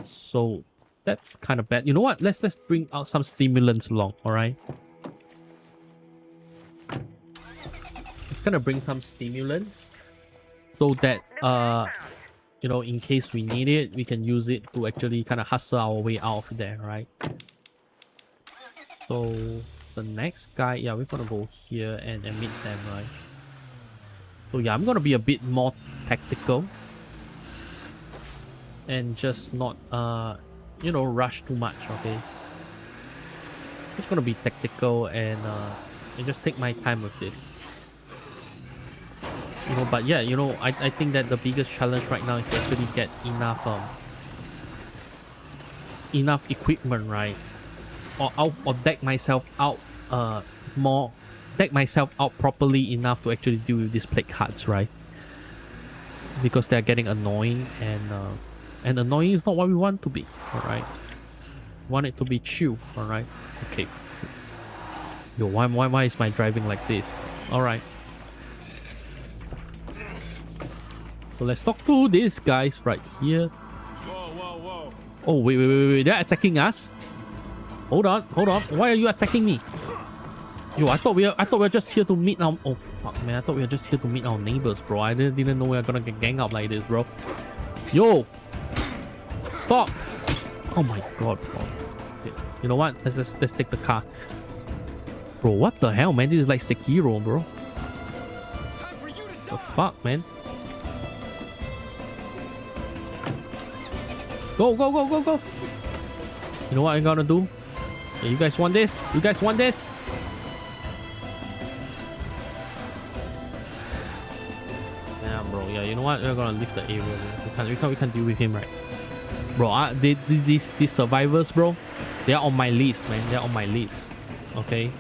So that's kind of bad. You know what? Let's bring out some stimulants along, all right? It's gonna bring some stimulants so that you know, in case we need it, we can use it to actually kind of hustle our way out of there, right? So the next guy, yeah, we're gonna go here and meet them, right? So yeah, I'm gonna be a bit more tactical and just not you know, rush too much. Okay, just gonna be tactical and just take my time with this. You know, but yeah, you know, I think that the biggest challenge right now is to actually get enough equipment, right? Or deck myself out properly enough to actually deal with these plague hearts, right? Because they're getting annoying, and annoying is not what we want to be, all right? We want it to be chill, all right? Okay. Yo, why is my driving like this? All right. So let's talk to these guys right here. Whoa. Oh, wait. They're attacking us? Hold on. Why are you attacking me? Yo, I thought we were just here to meet our... Oh, fuck, man. I thought we were just here to meet our neighbors, bro. I didn't know we were gonna get gang up like this, bro. Yo! Stop! Oh my god, bro. Okay. You know what? Let's take the car. Bro, what the hell, man? This is like Sekiro, bro. The fuck, man? Go. You know what I'm gonna do? Yeah, you guys want this? Yeah, bro. Yeah, you know what? We're gonna leave the area. We can't deal with him, right? Bro, these survivors, bro, they're on my list, man. They're on my list. Okay?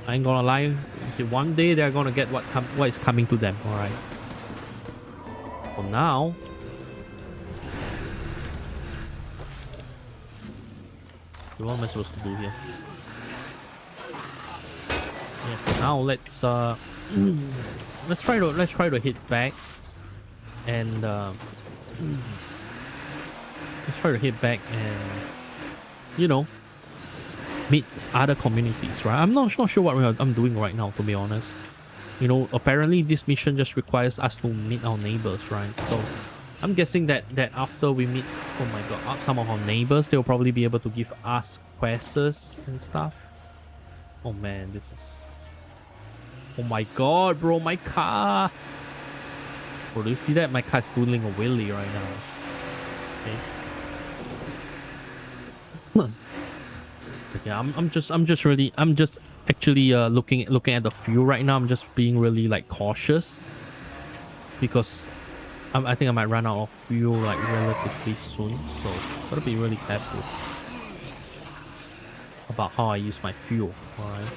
I ain't gonna lie. One day they're gonna get what is coming to them, alright? For now... What am I supposed to do here? Yeah. Now let's let's try to hit back and let's try to hit back and you know meet other communities, right? I'm not sure what I'm doing right now, to be honest. You know, apparently this mission just requires us to meet our neighbors, right? So I'm guessing that after we meet, oh my god, some of our neighbors, they'll probably be able to give us quests and stuff. Oh man, this is... Oh my god, bro, my car! Bro, do you see that? My car's doing a wheelie right now. Okay. Yeah, I'm just actually looking at the fuel right now. I'm just being really like cautious because I think I might run out of fuel like relatively soon, so gotta be really careful about how I use my fuel. Alright.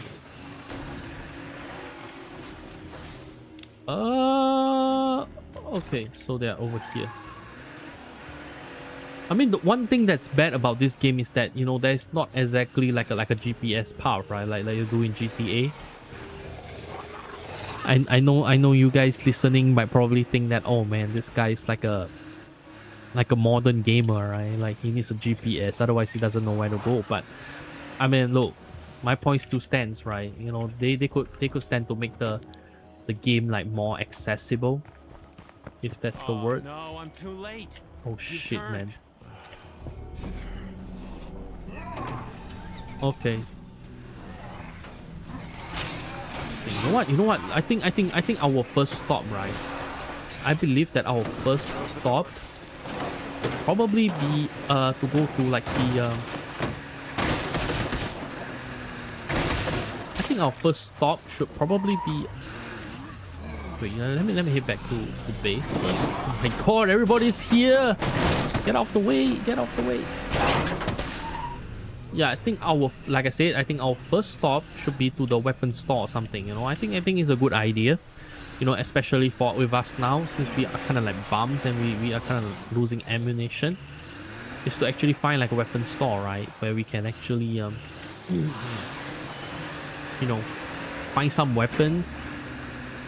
Okay, so they're over here. I mean, the one thing that's bad about this game is that, you know, there's not exactly like a GPS path, right? Like you do in GTA. I know you guys listening might probably think that, oh man, this guy is like a modern gamer, right? Like he needs a GPS, otherwise he doesn't know where to go. But I mean, look, my point still stands, right? You know, they could stand to make the game like more accessible, if that's the word. No, I'm too late. Oh shit, man. Okay. You know what? I think our first stop, right? I believe that our first stop would probably be to go to like the I think our first stop should probably be... Wait, let me head back to the base. Oh my god, everybody's here! Get off the way! Get off the way! Yeah, I think like I said, I think our first stop should be to the weapon store or something, you know. I think it's a good idea, you know, especially with us now, since we are kind of like bums and we are kind of losing ammunition, is to actually find like a weapon store, right, where we can actually you know, find some weapons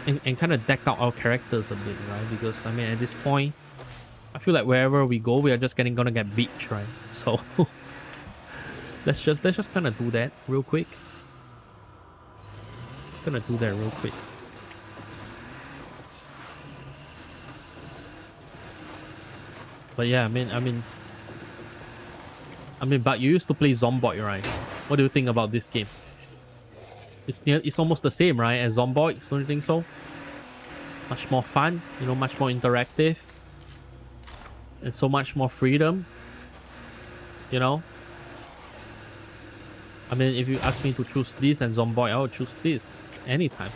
and kind of deck out our characters a bit, right? Because I mean, at this point, I feel like wherever we go, we are just gonna get beached, right? So let's just kind of do that real quick. Just gonna do that real quick. But yeah, I mean, but you used to play Zomboid, right? What do you think about this game? It's almost the same, right, as Zomboid, don't you think so? Much more fun, you know, much more interactive, and so much more freedom, you know. I mean, if you ask me to choose this and Zomboid, I would choose this anytime.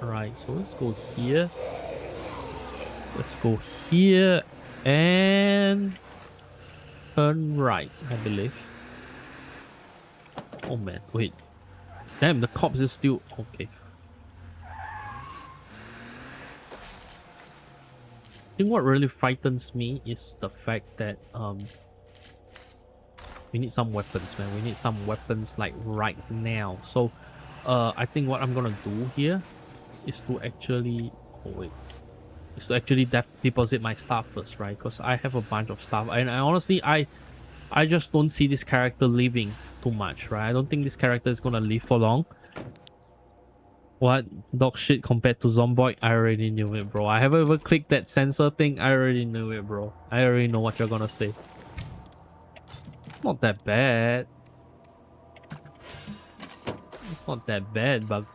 Alright, so let's go here. Let's go here and turn right, I believe. Oh man, wait. Damn, the cops is still... Okay. I think what really frightens me is the fact that we need some weapons, man. We need some weapons like right now. So I think what I'm gonna do here is to actually... Oh wait. Is to actually deposit my stuff first, right? Because I have a bunch of stuff. And honestly, I just don't see this character living too much, right? I don't think this character is gonna live for long. What? Dog shit compared to Zomboid? I already knew it, bro. I haven't even clicked that sensor thing. I already knew it, bro. I already know what you're gonna say. Not that bad. It's not that bad, Bug.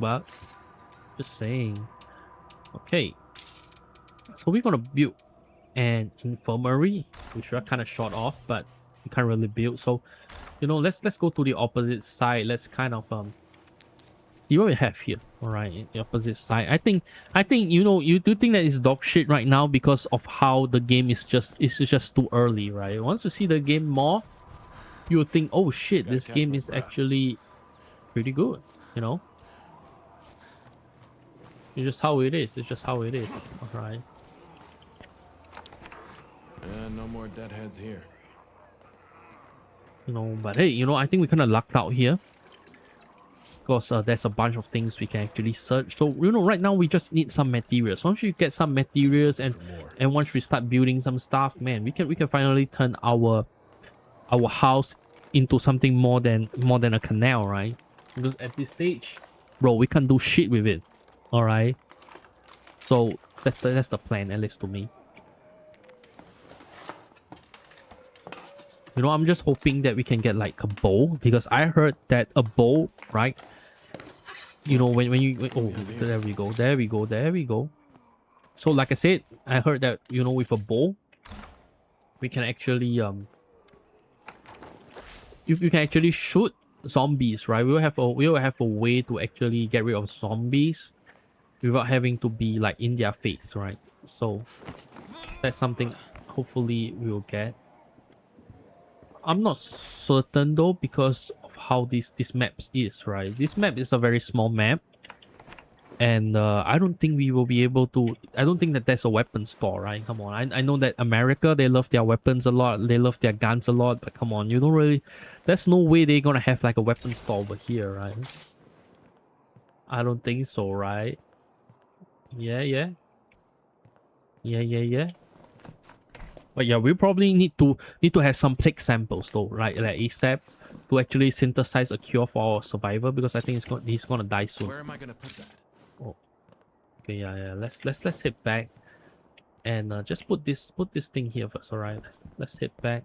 Just saying. Okay. So we're gonna build an infirmary, which we're kind of short off, but we can't really build. So, you know, let's go to the opposite side. Let's kind of see what we have here. All right, the opposite side. I think you know, you do think that it's dog shit right now because of how the game is just too early, right? Once you see the game more, you would think, oh shit, this game is actually pretty good, you know. It's just how it is. It's just how it is. All right. No more deadheads here. You know, but hey, you know, I think we kind of lucked out here. because there's a bunch of things we can actually search. So you know, right now we just need some materials. Once we get some materials and once we start building some stuff, man, we can finally turn our house into something more than a canal, right? Because at this stage, bro, we can't do shit with it. All right. So that's the plan, at least to me. You know, I'm just hoping that we can get like a bow, because I heard that a bow, right? You know, when you oh, there we go. So like I said, I heard that, you know, with a bow, we can actually you can actually shoot zombies, right? We will have a way to actually get rid of zombies without having to be like in their face, right? So that's something hopefully we will get. I'm not certain though, because of how this maps is, right? This map is a very small map, and I don't think we will be able to. I don't think that there's a weapon store, right? Come on, I know that America, they love their weapons a lot, they love their guns a lot, but come on, you don't really. There's no way they're gonna have like a weapon store over here, right? I don't think so, right? Yeah. But yeah, we probably need to have some plague samples though, right? Like ASAP, to actually synthesize a cure for our survivor, because I think he's gonna die soon. Where am I gonna put that? Oh, okay, yeah. Let's head back and just put this thing here first. All right, let's head back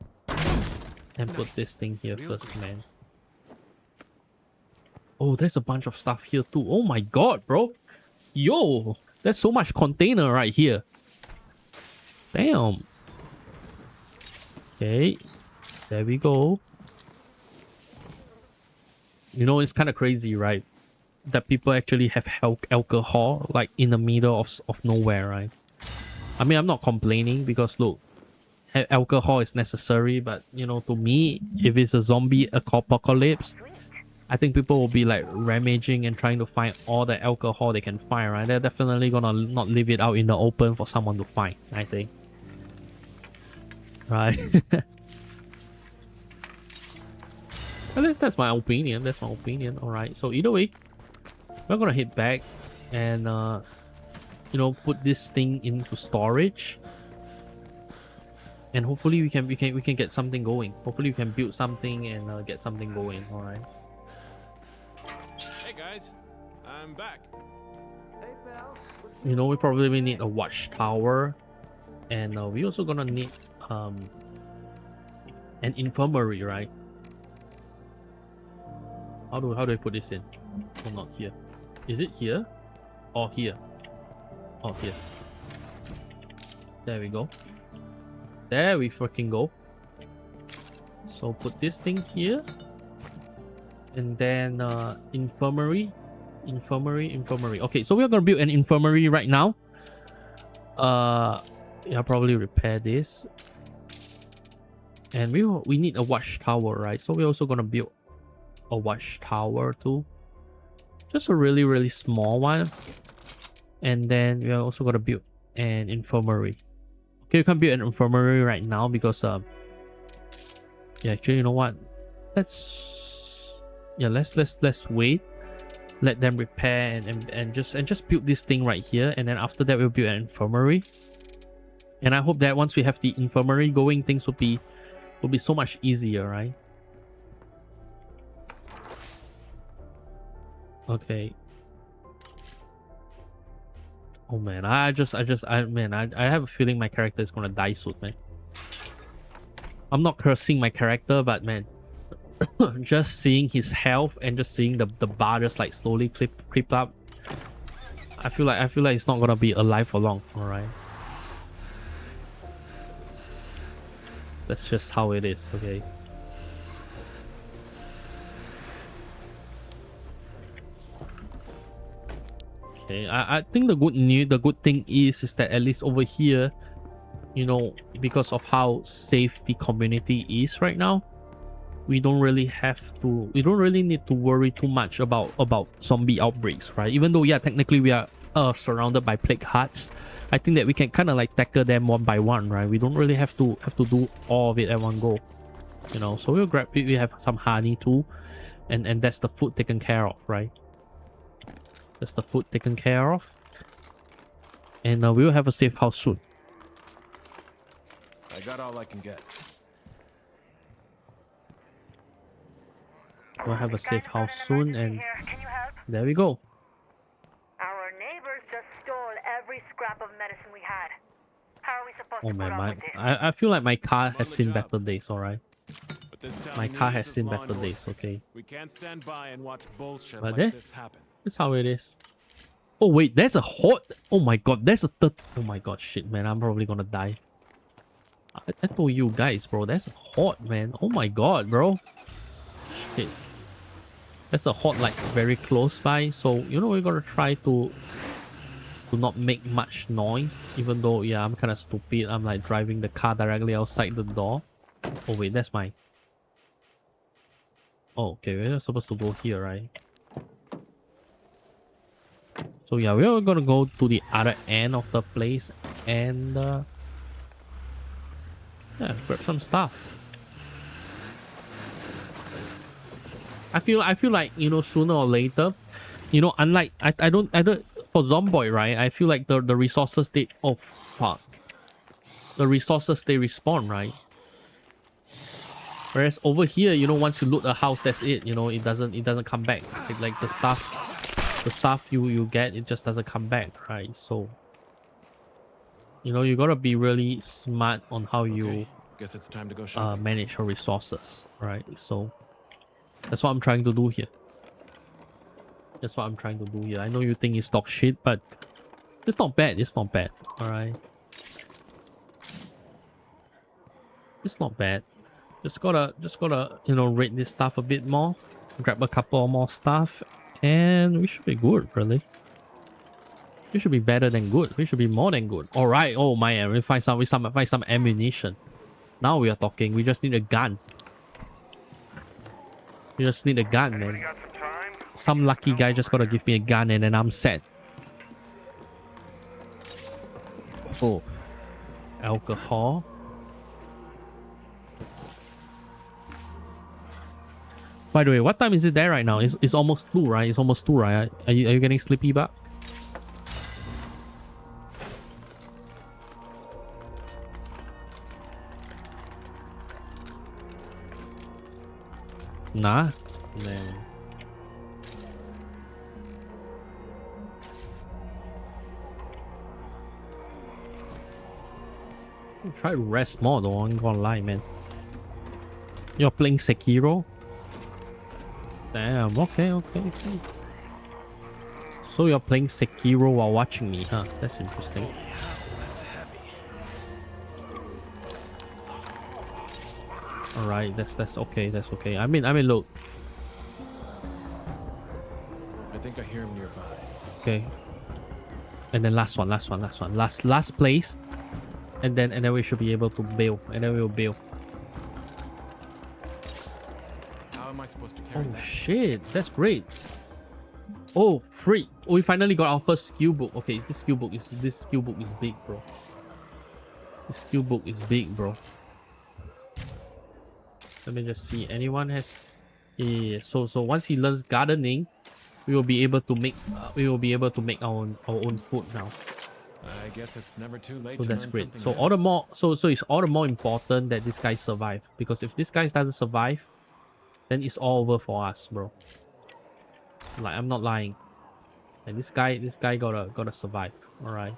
and put this thing here first, man. Oh, there's a bunch of stuff here too. Oh my god, bro! Yo, there's so much container right here. Damn. Okay, there we go. You know, it's kind of crazy, right? That people actually have alcohol like in the middle of nowhere, right? I mean, I'm not complaining, because look, alcohol is necessary, but you know, to me, if it's a zombie apocalypse, I think people will be like rummaging and trying to find all the alcohol they can find, right? They're definitely gonna not leave it out in the open for someone to find, I think. Right. At least that's my opinion. All right. So either way, we're gonna head back and you know, put this thing into storage, and hopefully we can get something going. Hopefully we can build something and get something going. All right. Hey guys, I'm back. You know, we probably need a watchtower, and we also gonna need an infirmary, right? How do I put this in? Oh, not here. Is it here? Or here? Oh, here. There we go. There we freaking go. So put this thing here, and then infirmary. Okay, so we're gonna build an infirmary right now. Yeah, probably repair this, and we need a watchtower, right? So we're also gonna build a watchtower too, just a really small one, and then we're also gonna build an infirmary. Okay, you can't build an infirmary right now because yeah, actually, you know what? Let's wait. Let them repair and just build this thing right here, and then after that we'll build an infirmary. And I hope that once we have the infirmary going, things will be so much easier, right? Okay. Oh man, I have a feeling my character is gonna die soon, man. I'm not cursing my character, but man, just seeing his health and just seeing the bar just like slowly creep up, I feel like it's not gonna be alive for long. All right. That's just how it is, okay? Okay, I think the good thing is that at least over here, you know, because of how safe the community is right now, we don't really need to worry too much about zombie outbreaks, right? Even though, yeah, technically we are surrounded by plague huts, I think that we can kind of like tackle them one by one, right? We don't really have to do all of it at one go, you know. So we have some honey too. And that's the food taken care of, right? That's the food taken care of. And we'll have a safe house soon. I got all I can get. We'll have a safe house soon, and Can you help? there we go. Our neighbors just stole every scrap of medicine we had. How are we supposed Oh to put man, up with this? I feel like my car has Lovely seen job. better days, alright? But this town My car needs has its seen law and better order. days, okay? We can't stand by and watch bullshit But like there- this happen. That's how it is. Oh wait, there's a hot. Oh my god, there's a third. Oh my god, shit, man, I'm probably gonna die. I told you guys, bro. That's a hot, man. Oh my god, bro. Shit. That's a hot, like very close by. So you know we're gonna try to not make much noise. Even though yeah, I'm kind of stupid. I'm like driving the car directly outside the door. Oh wait, that's mine. Oh, okay, we're supposed to go here, right? So yeah, we're gonna go to the other end of the place and yeah, grab some stuff. I feel like, you know, sooner or later, you know, unlike I don't for Zomboid, right? I feel like the resources they oh fuck. The resources they respawn, right? Whereas over here, you know, once you loot a house, that's it. You know, it doesn't come back. Like the stuff you get, it just doesn't come back, right? So you know, you gotta be really smart on how you Guess it's time to go shopping. manage your resources, right? So that's what I'm trying to do here. That's what I'm trying to do here. I know you think it's dog shit, but it's not bad. It's not bad. All right. It's not bad. Just gotta you know, rate this stuff a bit more. Grab a couple more stuff, and we should be good. Really. We should be better than good. We should be more than good. All right. Oh my! We find some ammunition. Now we are talking. We just need a gun. We just need a gun, man. Got some time? Some lucky guy just gotta give me a gun and then I'm set. Oh. Alcohol. By the way, what time is it there right now? It's almost 2, right? It's almost 2, right? Are you getting sleepy, Buck? Nah. Man. Try to rest more though, I'm gonna lie, man. You're playing Sekiro? Damn, okay. So you're playing Sekiro while watching me, huh? That's interesting. Alright, that's okay, that's okay. I mean look. I think I hear him nearby. Okay. And then last place. And then we should be able to bail. And then we'll bail. How am I supposed to carry Oh that? shit, that's great. Oh, free. Oh, we finally got our first skill book. Okay, this skill book is big, bro. This skill book is big, bro. Let me just see. Anyone has? Yeah. So once he learns gardening, we will be able to make our own food now. I guess it's never too late. So to that's learn great. something So new. all the more it's all the more important that this guy survive, because if this guy doesn't survive, then it's all over for us, bro. Like, I'm not lying. And this guy gotta survive. All right.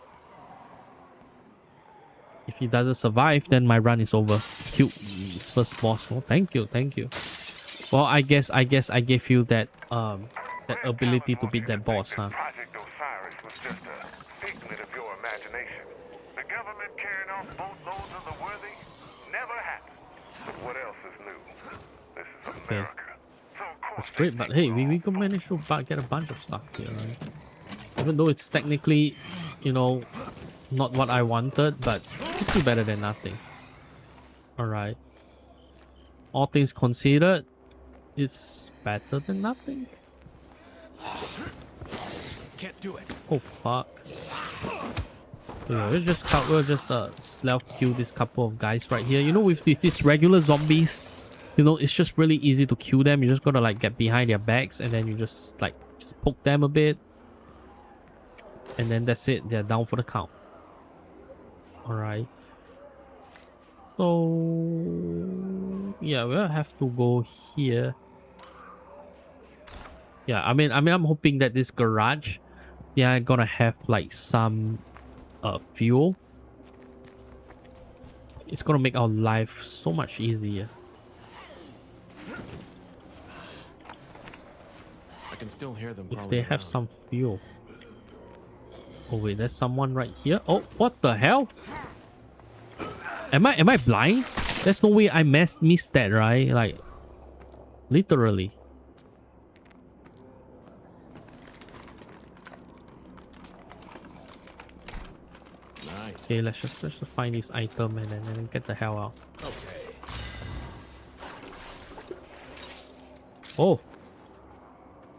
If he doesn't survive, then my run is over. Killed his first boss. Oh, thank you. Well, I guess I gave you that ability to beat that boss, huh? Project Osiris was just a figment of your imagination. The government carrying off boatloads of the worthy never happened. But what else is new? This is America. So of course That's great, but hey, we can manage to get a bunch of stuff here, right? Even though it's technically, you know, not what I wanted, but it's still better than nothing. Alright. All things considered, it's better than nothing. Can't do it. Oh fuck. Yeah, we'll just stealth kill this couple of guys right here. You know, with these regular zombies, You know, it's just really easy to kill them. You just gotta like get behind their backs and then you just like just poke them a bit. And then that's it. They're down for the count. Alright. So yeah, we'll have to go here. Yeah, I mean I'm hoping that this garage, they're gonna have like some fuel. It's gonna make our life so much easier. I can still hear them. If they have some fuel. Oh wait, there's someone right here. Oh, what the hell? Am I blind? There's no way I missed that, right? Like literally. Nice. Okay, let's just find this item and then get the hell out. Okay. Oh,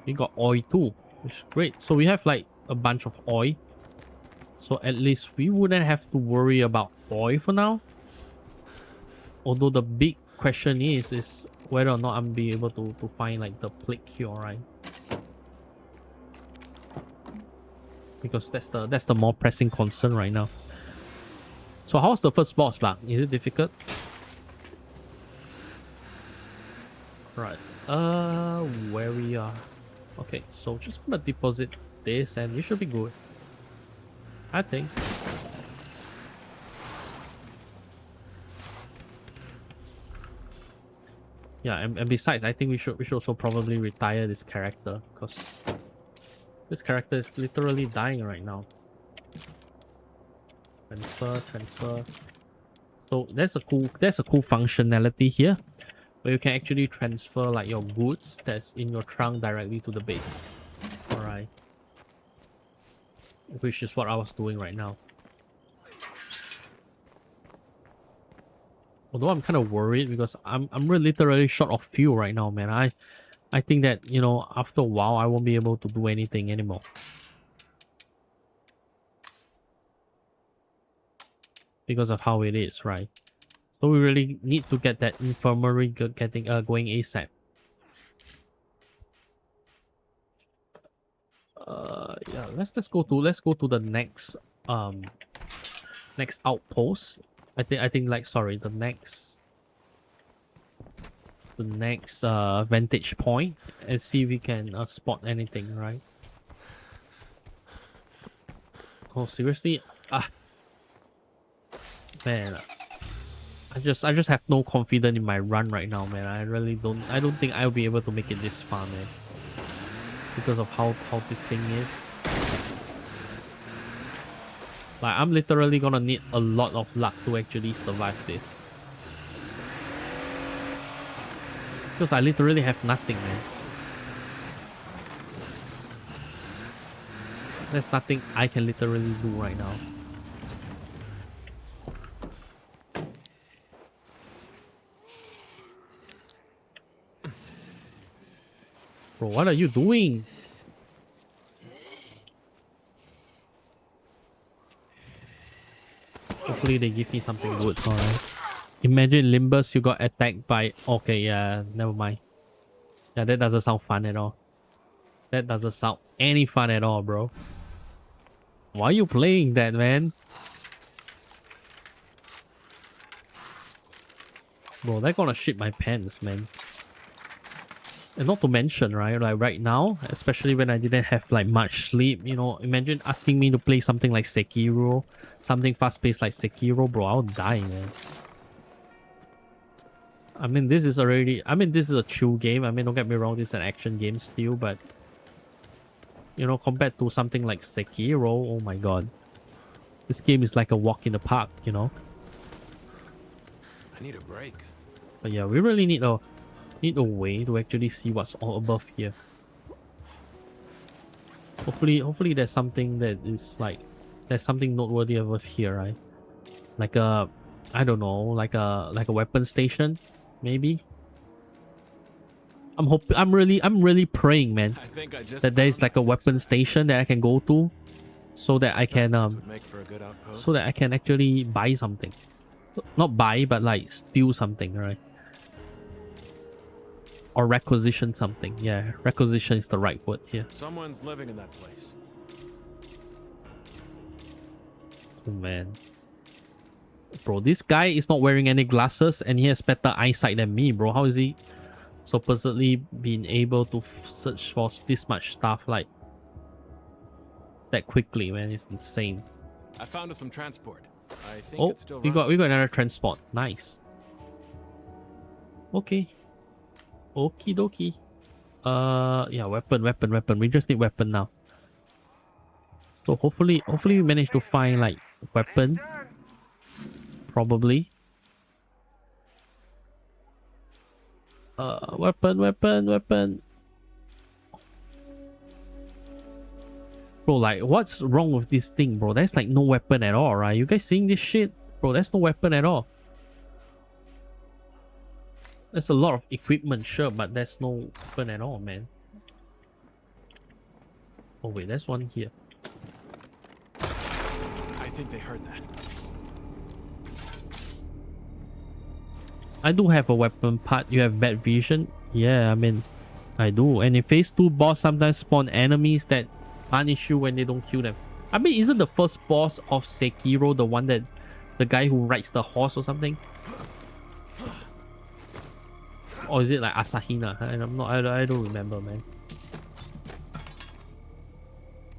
we got oil too, which is great. So we have like a bunch of oil. So at least we wouldn't have to worry about oil for now. Although the big question is whether or not I'm be able to find like the plague cure, right? Because that's the more pressing concern right now. So how's the first boss back? Is it difficult? Right. Where we are. Okay, so just gonna deposit this and we should be good, I think. Yeah, and besides, I think we should also probably retire this character because this character is literally dying right now. Transfer. So there's a cool functionality here where you can actually transfer like your goods that's in your trunk directly to the base. Alright. Which is what I was doing right now. Although I'm kind of worried because I'm really literally short of fuel right now, man. I think that, you know, after a while I won't be able to do anything anymore. Because of how it is, right? So we really need to get that infirmary going ASAP. Yeah, let's go to the next outpost. I think like sorry, the next vantage point and see if we can spot anything, right? Oh seriously? Man, I just have no confidence in my run right now, man. I don't think I'll be able to make it this far, man. Because of how this thing is. Like I'm literally gonna need a lot of luck to actually survive this. Because I literally have nothing, man. There's nothing I can literally do right now. Bro, what are you doing? Hopefully they give me something good. Alright. Imagine Limbus, you got attacked by... Okay, yeah, never mind. Yeah, that doesn't sound fun at all. That doesn't sound any fun at all, bro. Why are you playing that, man? Bro, they're gonna shit my pants, man. And not to mention, right, like right now, especially when I didn't have like much sleep, you know, imagine asking me to play something like Sekiro, something fast-paced like Sekiro, bro, I'll die, man. I mean, this is a chill game. I mean, don't get me wrong, this is an action game still, but you know, compared to something like Sekiro, oh my god. This game is like a walk in the park, you know. I need a break. But yeah, we really need a way to actually see what's all above here. Hopefully there's something that is like there's something noteworthy above here, right? Like a I don't know, like a weapon station, maybe. I'm really praying, man, that there's like a weapon station that I can go to so that I can actually buy something. Not buy, but like steal something, right? or requisition something. Yeah, requisition is the right word here. Someone's living in that place. Oh man. Bro, this guy is not wearing any glasses and he has better eyesight than me, bro. How is he supposedly being able to search for this much stuff like that quickly, man? It's insane. I found us some transport. I think Oh, it still we got runs. another transport. Nice. Okay. Okie dokie. Yeah, weapon. We just need weapon now. So hopefully we manage to find like weapon. Probably. Weapon. Bro, like, what's wrong with this thing, bro? There's like no weapon at all, right? You guys seeing this shit? Bro, there's no weapon at all. There's a lot of equipment, sure, but there's no weapon at all, man. Oh wait, there's one here. I think they heard that. I do have a weapon part. You have bad vision? Yeah, I mean, I do. And in phase 2, boss sometimes spawn enemies that punish you when they don't kill them. I mean, isn't the first boss of Sekiro the one that the guy who rides the horse or something? Or is it like Asahina? I don't remember, man.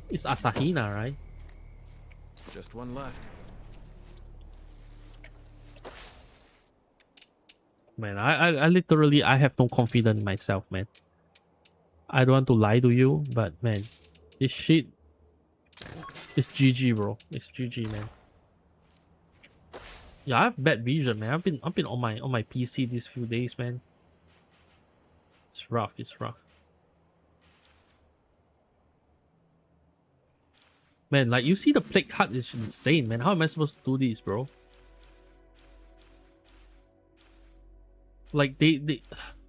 It's Asahina, right? Just one left. Man, I literally have no confidence in myself, man. I don't want to lie to you, but man, this shit is GG, bro. It's GG, man. Yeah, I have bad vision, man. I've been on my PC these few days, man. It's rough. Man, like, you see the plague hut is insane, man. How am I supposed to do this, bro? Like, they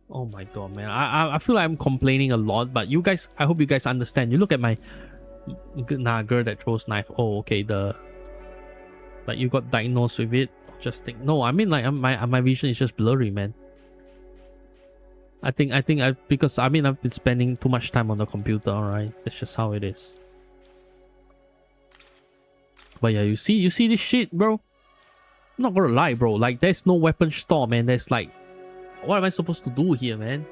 oh my god, man. I feel like I'm complaining a lot, but you guys, I hope you guys understand. You look at my girl that throws knife. Oh, okay, like, you got diagnosed with it. Just think, no, I mean, like, my vision is just blurry, man. I think because I've been spending too much time on the computer, alright? That's just how it is. But yeah, you see this shit, bro? I'm not gonna lie, bro. Like, there's no weapon store, man. There's like, what am I supposed to do here, man?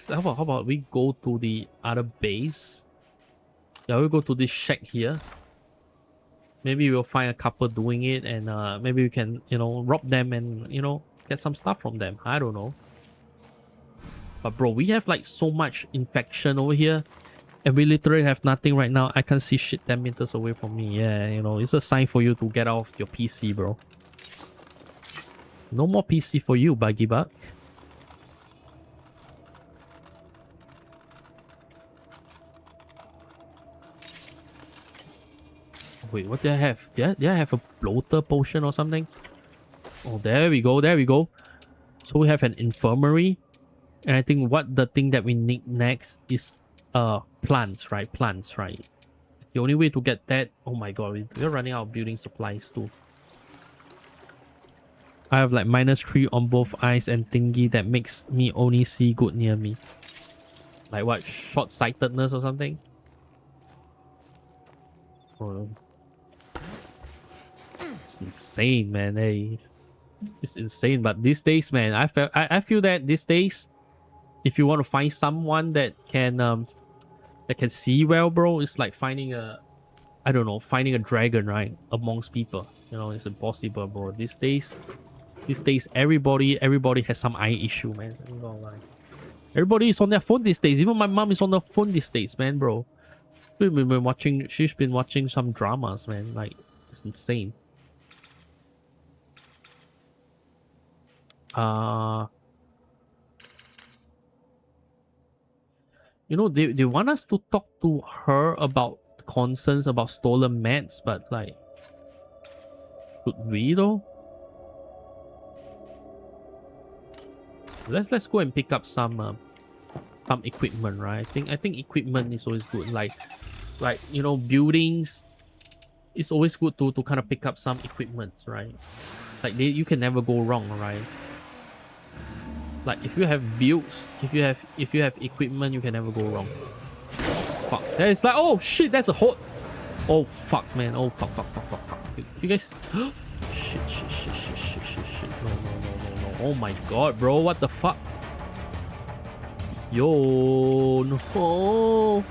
How about we go to the other base? Yeah, we'll go to this shack here. Maybe we'll find a couple doing it, and maybe we can, rob them and, get some stuff from them. I don't know. But bro, we have like so much infection over here, and we literally have nothing right now. I can't see shit 10 meters away from me. Yeah, it's a sign for you to get off your PC, bro. No more PC for you, Buggy Bug. Wait, what do I have? Did I have a bloater potion or something? Oh, there we go. So we have an infirmary. And I think the thing that we need next is plants, right? The only way to get that... Oh my god, we're running out of building supplies too. I have like -3 on both eyes and thingy that makes me only see good near me. Like what? Short-sightedness or something? Oh. It's insane, man. Hey, it's insane. But these days, man, I feel that these days, if you want to find someone that can see well, bro, it's like finding a dragon, right? Amongst people, it's impossible, bro. These days, everybody has some eye issue, man. I'm not lying. Everybody is on their phone these days. Even my mom is on the phone these days, man, bro. She's been watching some dramas, man. Like, it's insane. They want us to talk to her about concerns about stolen meds, but like, should we though? Let's go and pick up some equipment, right? I think equipment is always good. Like buildings. It's always good to kind of pick up some equipment, right? Like you can never go wrong, right? Like if you have builds, if you have equipment, you can never go wrong. Fuck. That is like, oh shit, that's a horde. Oh fuck, man. Oh fuck. You guys. Shit. No. Oh my god, bro. What the fuck? Yo, no.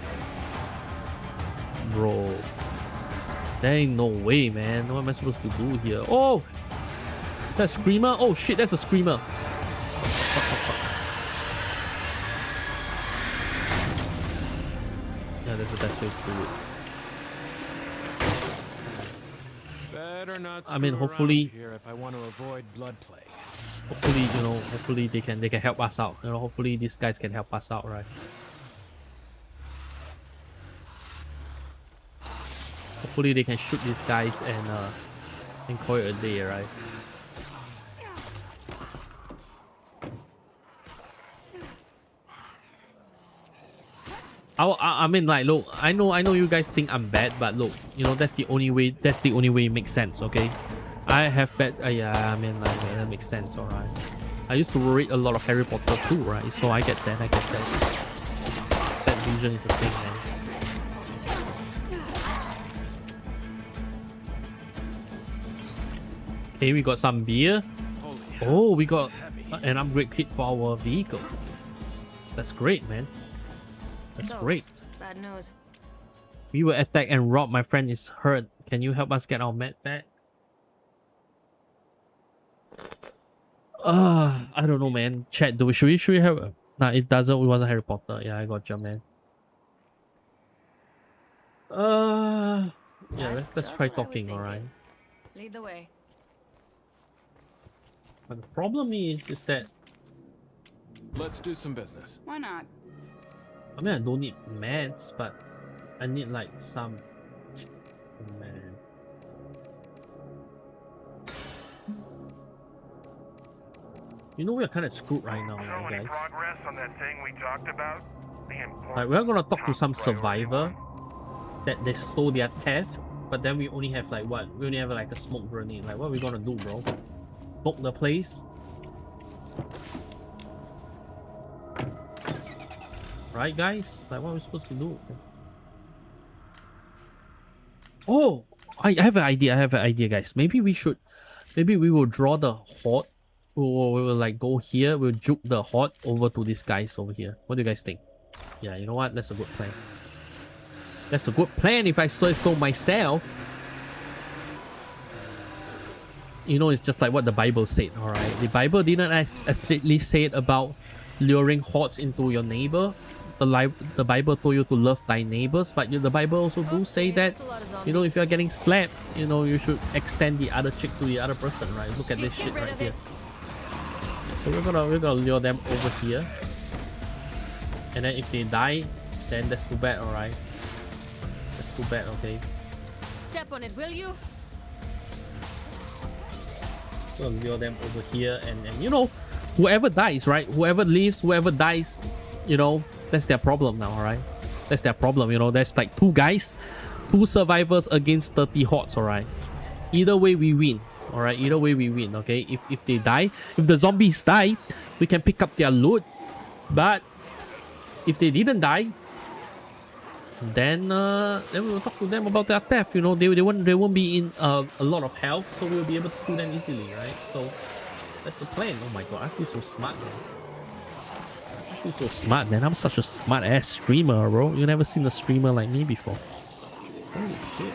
Bro. There ain't no way, man. What am I supposed to do here? Oh! That's a screamer? Oh shit, that's a screamer. Fuck. Yeah, that's the best way to do it. Better not I mean, screw hopefully- around here if I want to avoid blood plague. Hopefully, you know, hopefully they can help us out. You know, hopefully these guys can help us out, right? Hopefully they can shoot these guys and call it a day, right? I mean, like, look, I know you guys think I'm bad, but look, you know, that's the only way it makes sense, okay? I have bad, yeah, I mean, like, yeah, that makes sense, alright. I used to read a lot of Harry Potter too, right? So I get that. That vision is a thing, man. Okay, we got some beer. Oh, we got an upgrade kit for our vehicle. That's great, man. That's great. Bad news. We were attacked and robbed. My friend is hurt. Can you help us get our med back? I don't know, man. Chat, should we have? Nah, it doesn't. It wasn't Harry Potter. Yeah, I got you, man. Yeah, let's try talking, alright. Lead the way. But the problem is that Let's do some business. Why not? I mean, I don't need meds, but I need like some. Oh, man. You know, we're kind of screwed right now, Show any guys. progress on that thing we talked about? The important Like, we're gonna talk to top some priority survivor one. that they stole their theft, but then we only have like what? We only have like a smoke grenade. Like, what are we gonna do, bro? Smoke the place? Right, guys? Like, what are we supposed to do? Oh! I have an idea, guys. Maybe we will draw the horde. Or we will like go here. We'll juke the horde over to these guys over here. What do you guys think? Yeah, you know what? That's a good plan. That's a good plan if I say so myself. You know, it's just like what the Bible said, alright? The Bible didn't explicitly say it about luring hordes into your neighbor. The Bible told you to love thy neighbors, but the Bible also do say that, you know, if you're getting slapped, you know, you should extend the other cheek to the other person, right? Look at this shit right here. So we're gonna lure them over here. And then if they die, then that's too bad, alright? That's too bad, okay? Step on it, will you? We'll lure them over here and you know, whoever dies, right? Whoever lives, whoever dies, you know, that's their problem now, alright? That's their problem, you know. There's like two survivors against 30 hordes, alright? Either way we win. Alright, either way we win, okay? If they die, if the zombies die, we can pick up their loot. But if they didn't die, then we will talk to them about their theft. You know, they won't be in a lot of health, so we'll be able to kill them easily, right? So that's the plan. Oh my god, I feel so smart, man. I feel so smart, man. I'm such a smart ass streamer, bro. You never seen a streamer like me before. Holy shit.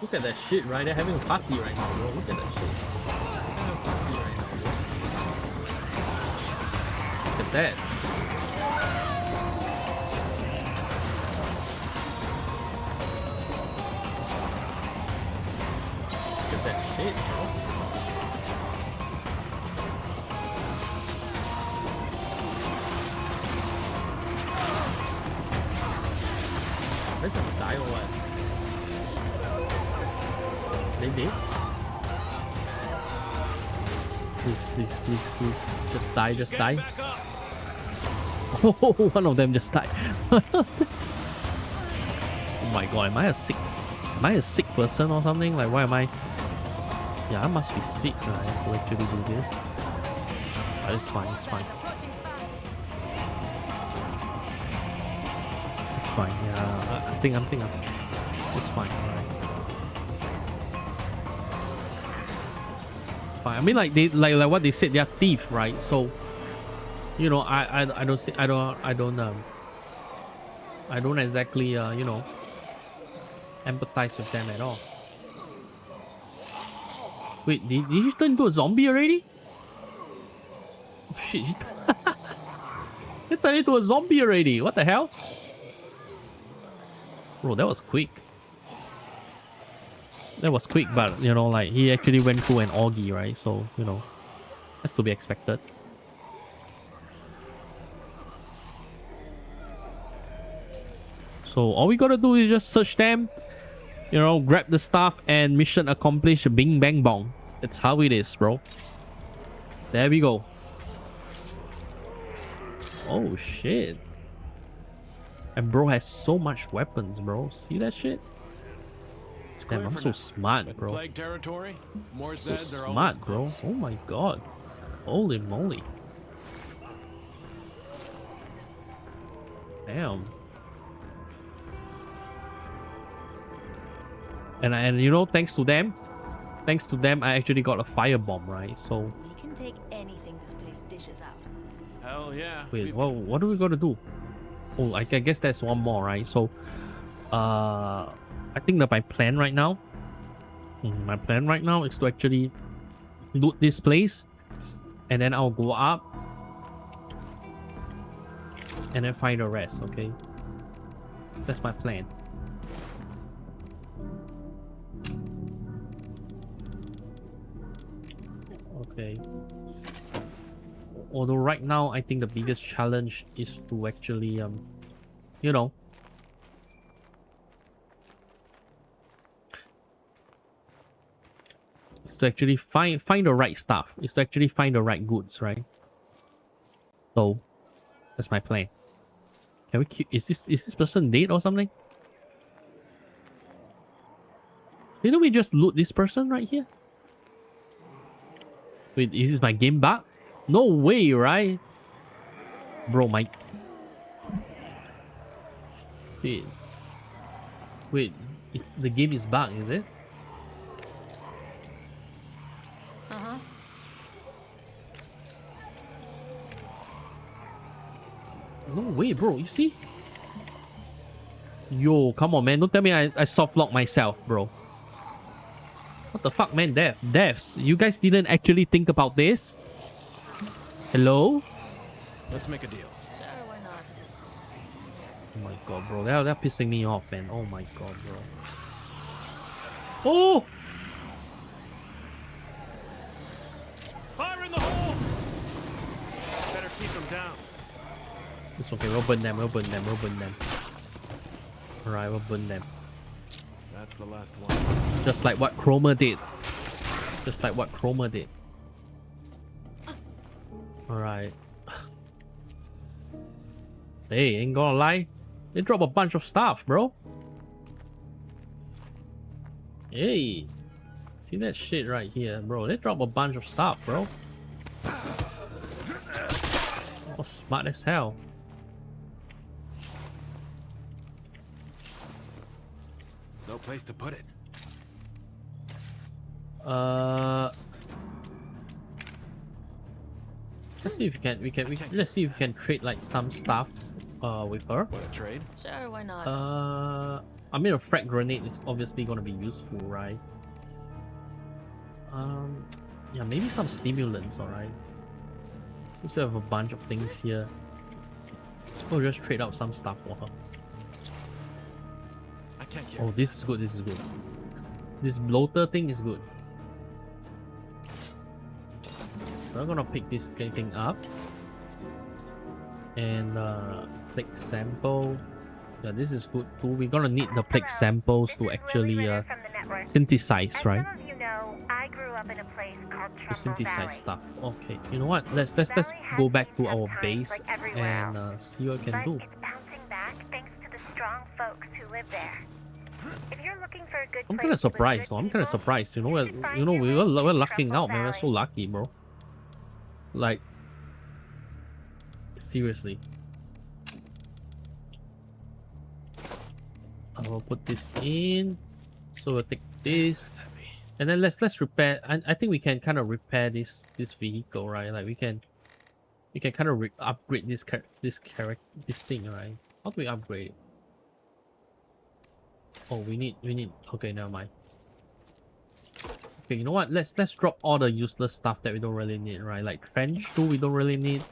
Look at that shit, right? They're having a party right now, bro. Look at that shit. They're having a party right now, bro. Look at that. Look at that shit, bro. They're gonna die or what? They did? Please. Just die. Oh, one of them just died. Oh my god, am I a sick person or something? Like, why am I Yeah, I must be sick, right, to actually do this. But it's fine, it's fine. It's fine, yeah. I think it's fine, alright. Fine. I mean, like they like what they said, they're thief, right? So, you know, I don't see, I don't exactly you know, empathize with them at all. Wait, did he turn into a zombie already? Oh shit, he turned into a zombie already. What the hell? Bro, that was quick. That was quick, but you know, like he actually went through an orgy, right? So, you know, that's to be expected. So all we gotta do is just search them, you know, grab the stuff, and mission accomplished. Bing bang bong. That's how it is, bro. There we go. Oh shit. And bro has so much weapons, bro. See that shit? Damn, I'm so smart, bro. Plague territory. More So Zeds are smart, bro. Oh my god. Holy moly. Damn. And you know, thanks to them, I actually got a firebomb, right? So We can take anything this place dishes out. Hell yeah. wait, what do we gotta do? Oh, I guess there's one more, right? So I think that my plan right now is to actually loot this place, and then I'll go up and then find the rest. Okay, that's my plan. Okay. Although right now I think the biggest challenge is to actually you know, is to actually find the right stuff. Is to actually find the right goods, right? So that's my plan. Can we keep, is this person dead or something? Didn't we just loot this person right here? Wait, is this my game bug? No way, right? Bro, my... Wait, the game is bugged, is it? Uh-huh. No way, bro. You see? Yo, come on, man. Don't tell me I soft lock myself, bro. What the fuck, man? Devs. You guys didn't actually think about this? Hello? Let's make a deal. Sure, why not? Oh my god, bro. They're pissing me off, man. Oh my god, bro. Oh! Fire in the hole! Better keep them down. It's okay. We'll burn them. Alright, we'll burn them. That's the last one. Just like what Chroma did. Alright. Hey, ain't gonna lie. They drop a bunch of stuff, bro. Hey. See that shit right here, bro. They drop a bunch of stuff, bro. Oh, smart as hell. No place to put it. Let's see if we can let's see if we can trade like some stuff with her. What a trade? Sure, why not? I mean, a frag grenade is obviously gonna be useful, right? Yeah, maybe some stimulants, alright. Since we have a bunch of things here, we'll just trade out some stuff for her. I can't carry Oh, this is good. This bloater thing is good. So I'm gonna pick this thing up and plague sample. Yeah, this is good too. We're gonna need the plague samples to actually synthesize, right? Some of you know, I grew up in a place called To Trumbull synthesize Valley. stuff. Okay, you know what? Let's go back to our base and see what we can do. But it's bouncing back thanks to the strong folks who live there. If you're looking for a good I'm place kind of with surprised. good though. I'm kind of people, surprised. You know, you should find we're your way to lucking Truffle out, man. We're so Valley. lucky, bro. Like, seriously. I will put this in. So we'll take this, and then let's repair. I think we can kind of repair this vehicle, right? Like we can kind of upgrade this thing, right? How do we upgrade it? Oh, we need. Okay, never mind. Okay, you know what? Let's drop all the useless stuff that we don't really need, right? Like trench tool, we don't really need.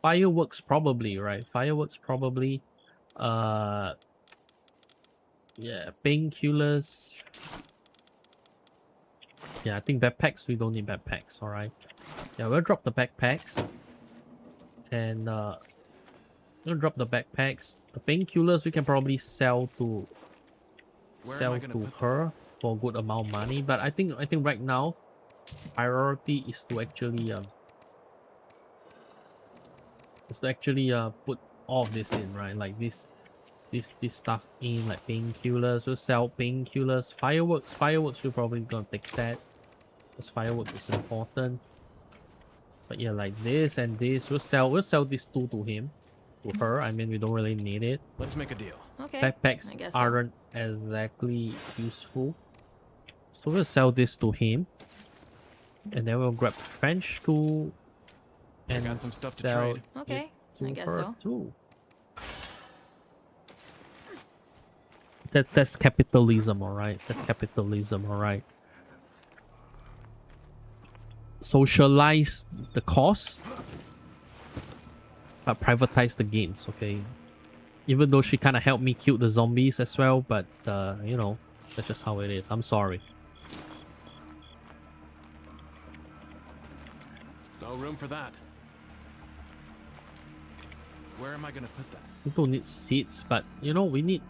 Fireworks probably, right? Fireworks probably. Yeah, painkillers. Yeah, I think backpacks, we don't need backpacks, alright. Yeah, we'll drop the backpacks. And we'll drop the backpacks. The painkillers we can probably sell to her for a good amount of money. But I think right now priority is to actually put all of this in, right? Like this stuff in, like painkillers. We'll sell painkillers. Fireworks we're probably gonna take that, because fireworks is important. But yeah, like this and this, we'll sell these two to her. I mean, we don't really need it. Let's make a deal. Okay. Backpacks I guess so. aren't exactly useful, so we'll sell this to him, and then we'll grab trench tool and got some stuff to sell trade. Okay. it I to guess her so. too. That's capitalism, alright? That's capitalism, alright? Socialize the cost, but privatize the gains, okay? Even though she kind of helped me kill the zombies as well, but you know, that's just how it is. I'm sorry. No room for that. Where am I gonna put that? We don't need seats, but you know, we need.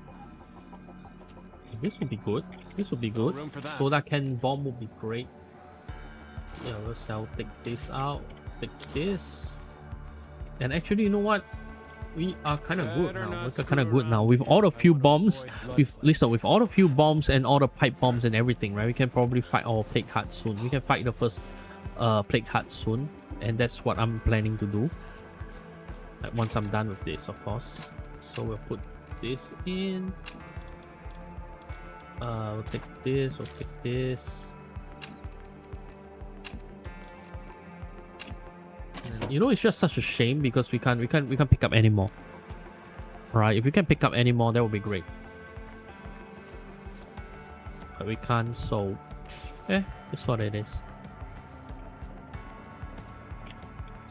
This would be good. This would be good. room for that. Soda can bomb would be great. Yeah, we'll sell. Take this out. Take this. And actually, you know what? We are kind of good now. We're kind of good now. With all the few bombs, with all the few bombs and all the pipe bombs and everything, right? We can probably fight our plague heart soon. We can fight the first plague heart soon, and that's what I'm planning to do. Like once I'm done with this, of course. So we'll put this in. We'll take this. We'll take this. And, you know, it's just such a shame because we can't pick up anymore. Right? If we can pick up any more, that would be great. But we can't, so it's what it is.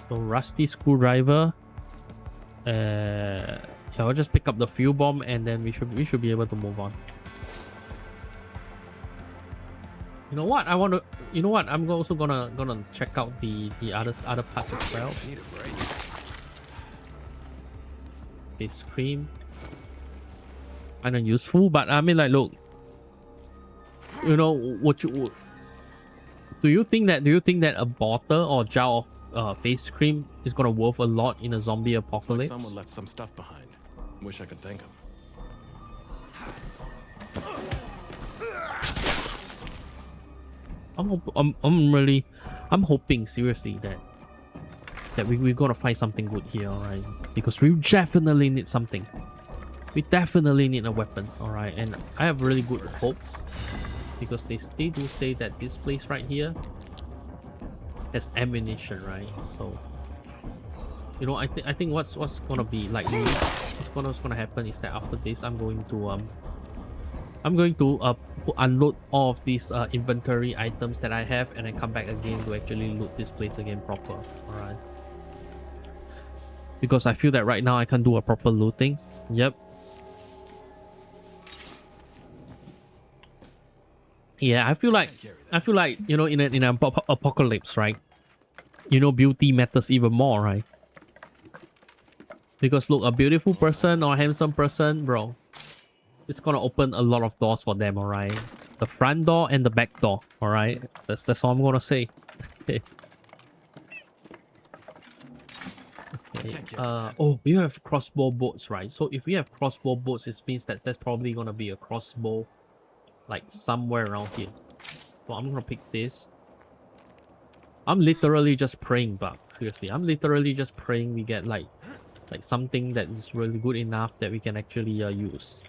So rusty screwdriver. Yeah, I'll just pick up the fuel bomb and then we should be able to move on. You know what? You know what? I'm also gonna check out the other parts as well. Need a break. Ice cream. Kind of useful, but I mean, like, look. You know what you do you think that a bottle or jar of face cream is gonna worth a lot in a zombie Like apocalypse? someone left some stuff behind. Wish I could thank him. I'm hoping seriously that we're gonna find something good here, alright? Because we definitely need something. We definitely need a weapon, alright? And I have really good hopes because they do say that this place right here has ammunition, right? So you know, I think what's gonna be like what's gonna happen is that after this I'm going to unload all of these inventory items that I have and then come back again to actually loot this place again proper. Alright. Because I feel that right now I can't do a proper looting. Yep. Yeah, I feel like you know, in an apocalypse, right? You know, beauty matters even more, right? Because look, a beautiful person or a handsome person, bro, it's gonna open a lot of doors for them, alright? The front door and the back door, alright? That's all I'm gonna say. Okay. Oh, we have crossbow bolts, right? So if we have crossbow bolts, it means that there's probably gonna be a crossbow like somewhere around here. So I'm gonna pick this. I'm literally just praying, but seriously, I'm literally just praying we get like something that is really good enough that we can actually use.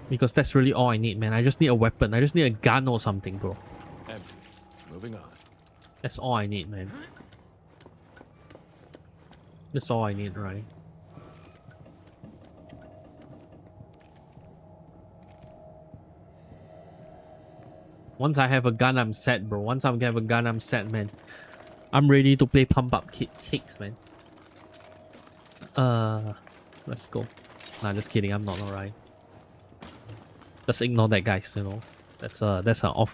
Because that's really all I need, man. I just need a weapon. I just need a gun or something, bro. Empty. Moving on. That's all I need, man. That's all I need, right? Once I have a gun, I'm set, bro. Once I have a gun, I'm set, man. I'm ready to play pump up kicks, man. Let's go. Nah, just kidding. I'm not alright. Just ignore that, guys. You know, that's an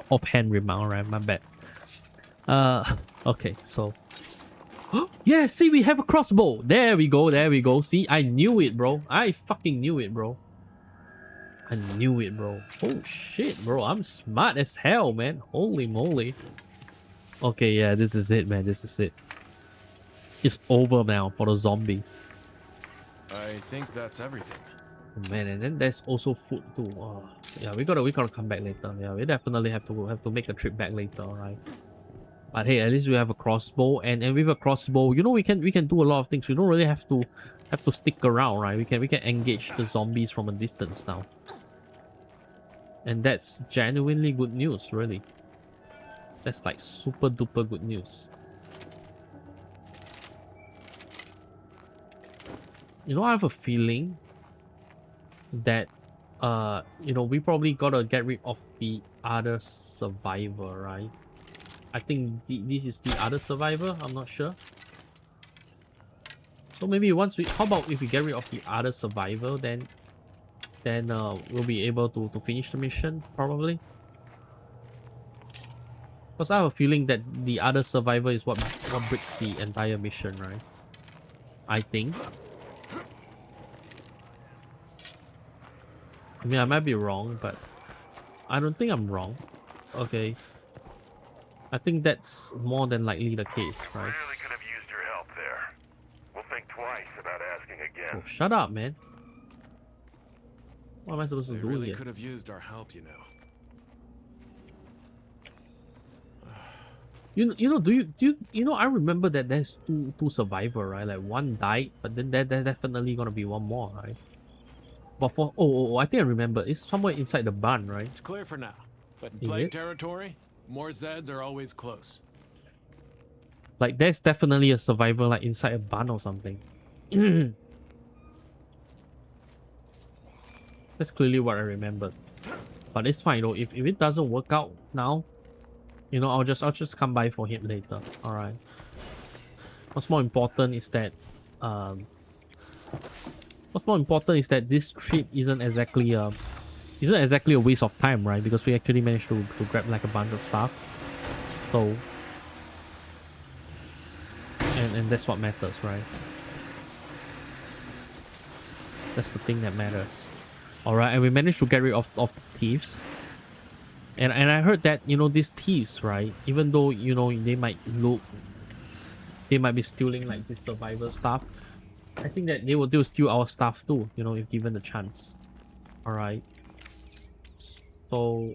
offhand remark, right? My bad. Okay, so. Yeah, see, we have a crossbow. There we go. There we go. See, I knew it, bro. I fucking knew it, bro. I knew it, bro. Oh shit, bro. I'm smart as hell, man. Holy moly. Okay, yeah, this is it, man. This is it. It's over now for the zombies. I think that's everything. Oh, man, and then there's also food too. Oh, yeah, we gotta come back later. Yeah, we definitely have to make a trip back later, right? But hey, at least we have a crossbow, and with a crossbow, you know, we can do a lot of things. We don't really have to stick around, right? We can engage the zombies from a distance now. And that's genuinely good news, really. That's like super duper good news. You know, I have a feeling that you know, we probably gotta get rid of the other survivor, right? I think this is the other survivor. I'm not sure. So maybe once we, how about if we get rid of the other survivor, then we'll be able to finish the mission, probably. Because I have a feeling that the other survivor is what breaks the entire mission, right? I think. I mean, I might be wrong, but I don't think I'm wrong. Okay. I think that's more than likely the case, right? Really could have used your help there. We'll think twice about asking again. Oh, shut up, man. What am I supposed to They do really here? could have used our help, you know. You know, do you know, I remember that there's two survivor, right? Like one died, but then there's definitely gonna be one more, right? But for I think I remember, it's somewhere inside the barn, right? It's clear for now. But in Is plague it? territory, more Zeds are always close. Like there's definitely a survivor like inside a barn or something. That's clearly what I remembered. But it's fine though. If it doesn't work out now, you know, I'll just come by for him later. Alright. What's more important is that this trip isn't exactly a waste of time, right? Because we actually managed to grab like a bunch of stuff. So and that's what matters, right? That's the thing that matters. Alright, and we managed to get rid of the thieves. And I heard that, you know, these thieves, right? Even though, you know, they might be stealing like this survivor stuff, I think that they will steal our stuff too, you know, if given the chance. Alright. So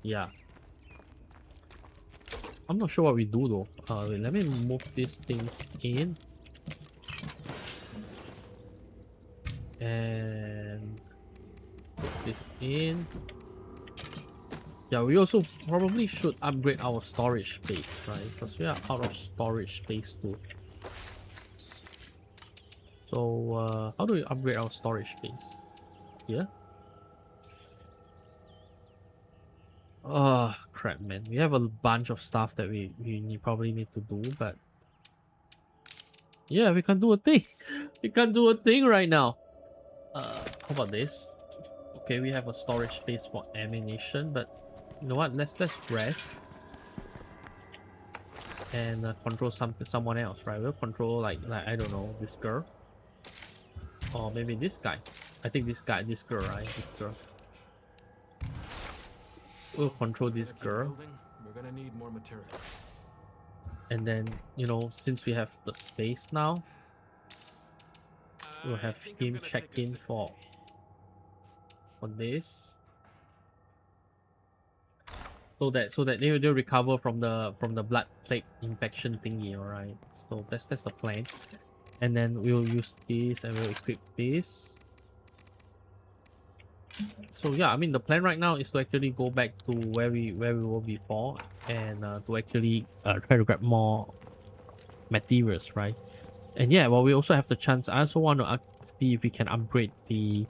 yeah. I'm not sure what we do though. Wait, let me move these things in. And put this in. Yeah, we also probably should upgrade our storage space, right? Because we are out of storage space too. So how do we upgrade our storage space? Here? Oh crap, man. We have a bunch of stuff that we probably need to do, but yeah, we can't do a thing. We can't do a thing right now. How about this? Okay, we have a storage space for ammunition, but you know what? Let's rest and control someone else, right? We'll control like I don't know, this girl, or maybe this guy. I think this girl, right? This girl. We'll control this girl. We're gonna need more material. And then, you know, since we have the space now, we'll have him check in for this. So that they'll recover from the blood plague infection thingy, alright. So that's the plan. And then we'll use this and we'll equip this. So yeah, I mean the plan right now is to actually go back to where we were before and to actually try to grab more materials, right? And yeah, well, we also have the chance. I also want to see if we can upgrade the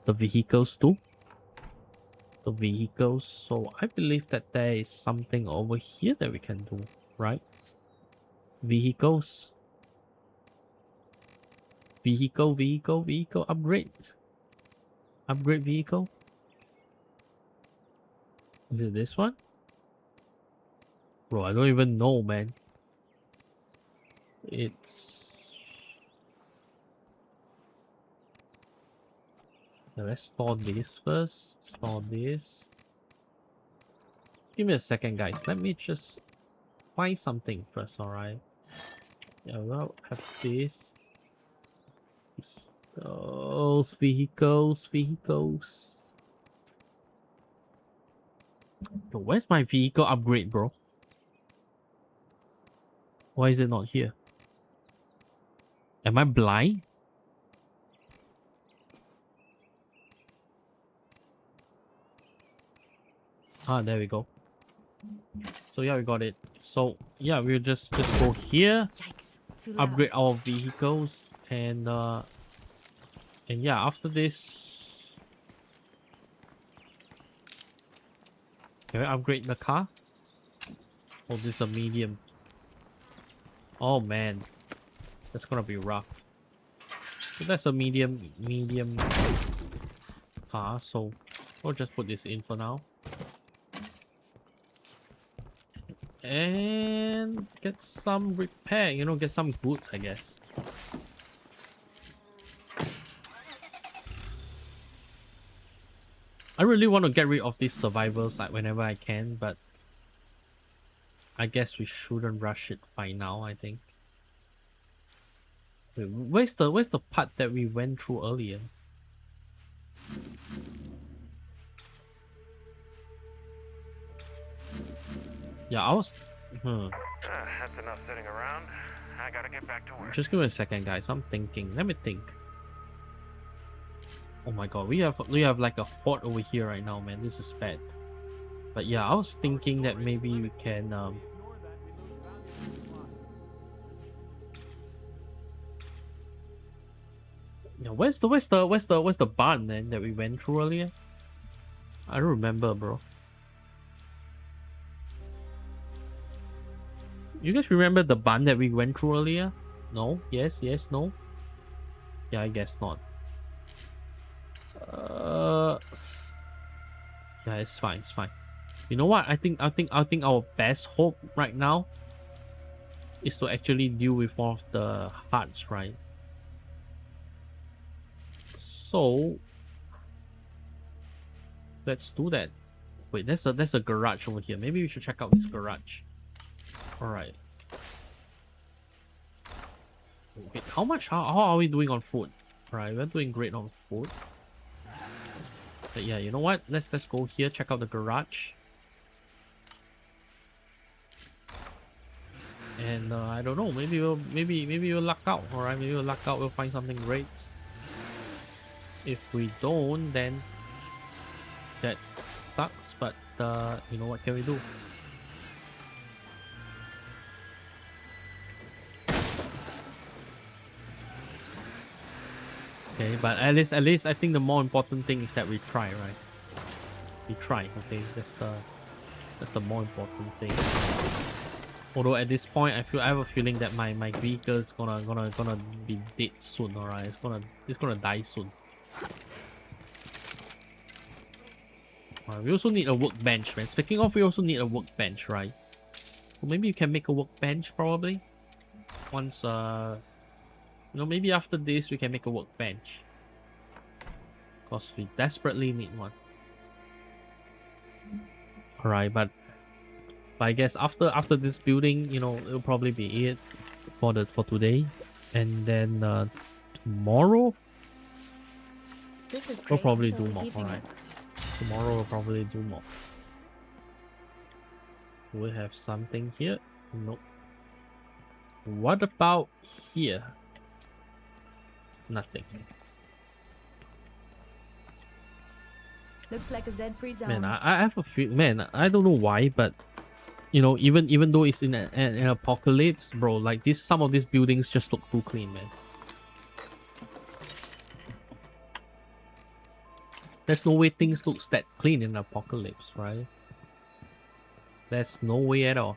vehicles too. The vehicles. So I believe that there is something over here that we can do, right? Vehicles. Vehicle upgrade. Upgrade vehicle. Is it this one? Bro, I don't even know, man. It's... Yeah, let's store this first. Store this. Give me a second, guys. Let me just find something first, alright? Yeah, we'll have this. Vehicles. Yo, where's my vehicle upgrade, bro? Why is it not here? Am I blind? Ah, there we go. So yeah, we got it. So yeah, we'll just go here, Yikes. Too upgrade loud. our vehicles, and yeah, after this, can we upgrade the car? Oh, this is a medium. Oh man, that's gonna be rough. So that's a medium car. So we'll just put this in for now. And get some repair, you know, get some goods, I guess. I really want to get rid of these survivors like whenever I can, but I guess we shouldn't rush it by now, I think. Wait, where's the part that we went through earlier? Yeah, I was... That's enough sitting around. I gotta get back to work. Just give me a second, guys. I'm thinking. Let me think. Oh my god, we have like a fort over here right now, man. This is bad. But yeah, I was thinking that maybe we can yeah, where's the barn then that we went through earlier? I don't remember, bro. You guys remember the barn that we went through earlier? No? Yes, no? Yeah, I guess not. Yeah, it's fine. You know what? I think our best hope right now is to actually deal with one of the hearts, right? So let's do that. Wait, there's a garage over here. Maybe we should check out this garage. Alright. Wait, how are we doing on food? Alright, we're doing great on food. But yeah, you know what? Let's go here, check out the garage. And I don't know, maybe we'll luck out. Alright, maybe we'll luck out, we'll find something great. If we don't, then that sucks, but you know what can we do? Okay, but at least I think the more important thing is that we try, right? We try, okay? That's the more important thing. Although at this point I have a feeling that my vehicle is gonna be dead soon, alright? It's gonna die soon. We also need a workbench, man. Speaking of, we also need a workbench, right? So maybe you can make a workbench probably. Once you know, maybe after this we can make a workbench. Because we desperately need one. Alright, but But I guess after this building, you know, it'll probably be it for today, and then tomorrow This is we'll great. probably do Totally more. keeping Alright, it. tomorrow we'll probably do more. Do we have something here? Nope. What about here? Nothing. Looks like a Z-free zone. Man, I have a feel. Man, I don't know why, but you know, even though it's in an apocalypse, bro, like some of these buildings just look too clean, man. There's no way things looks that clean in an apocalypse, right? There's no way at all.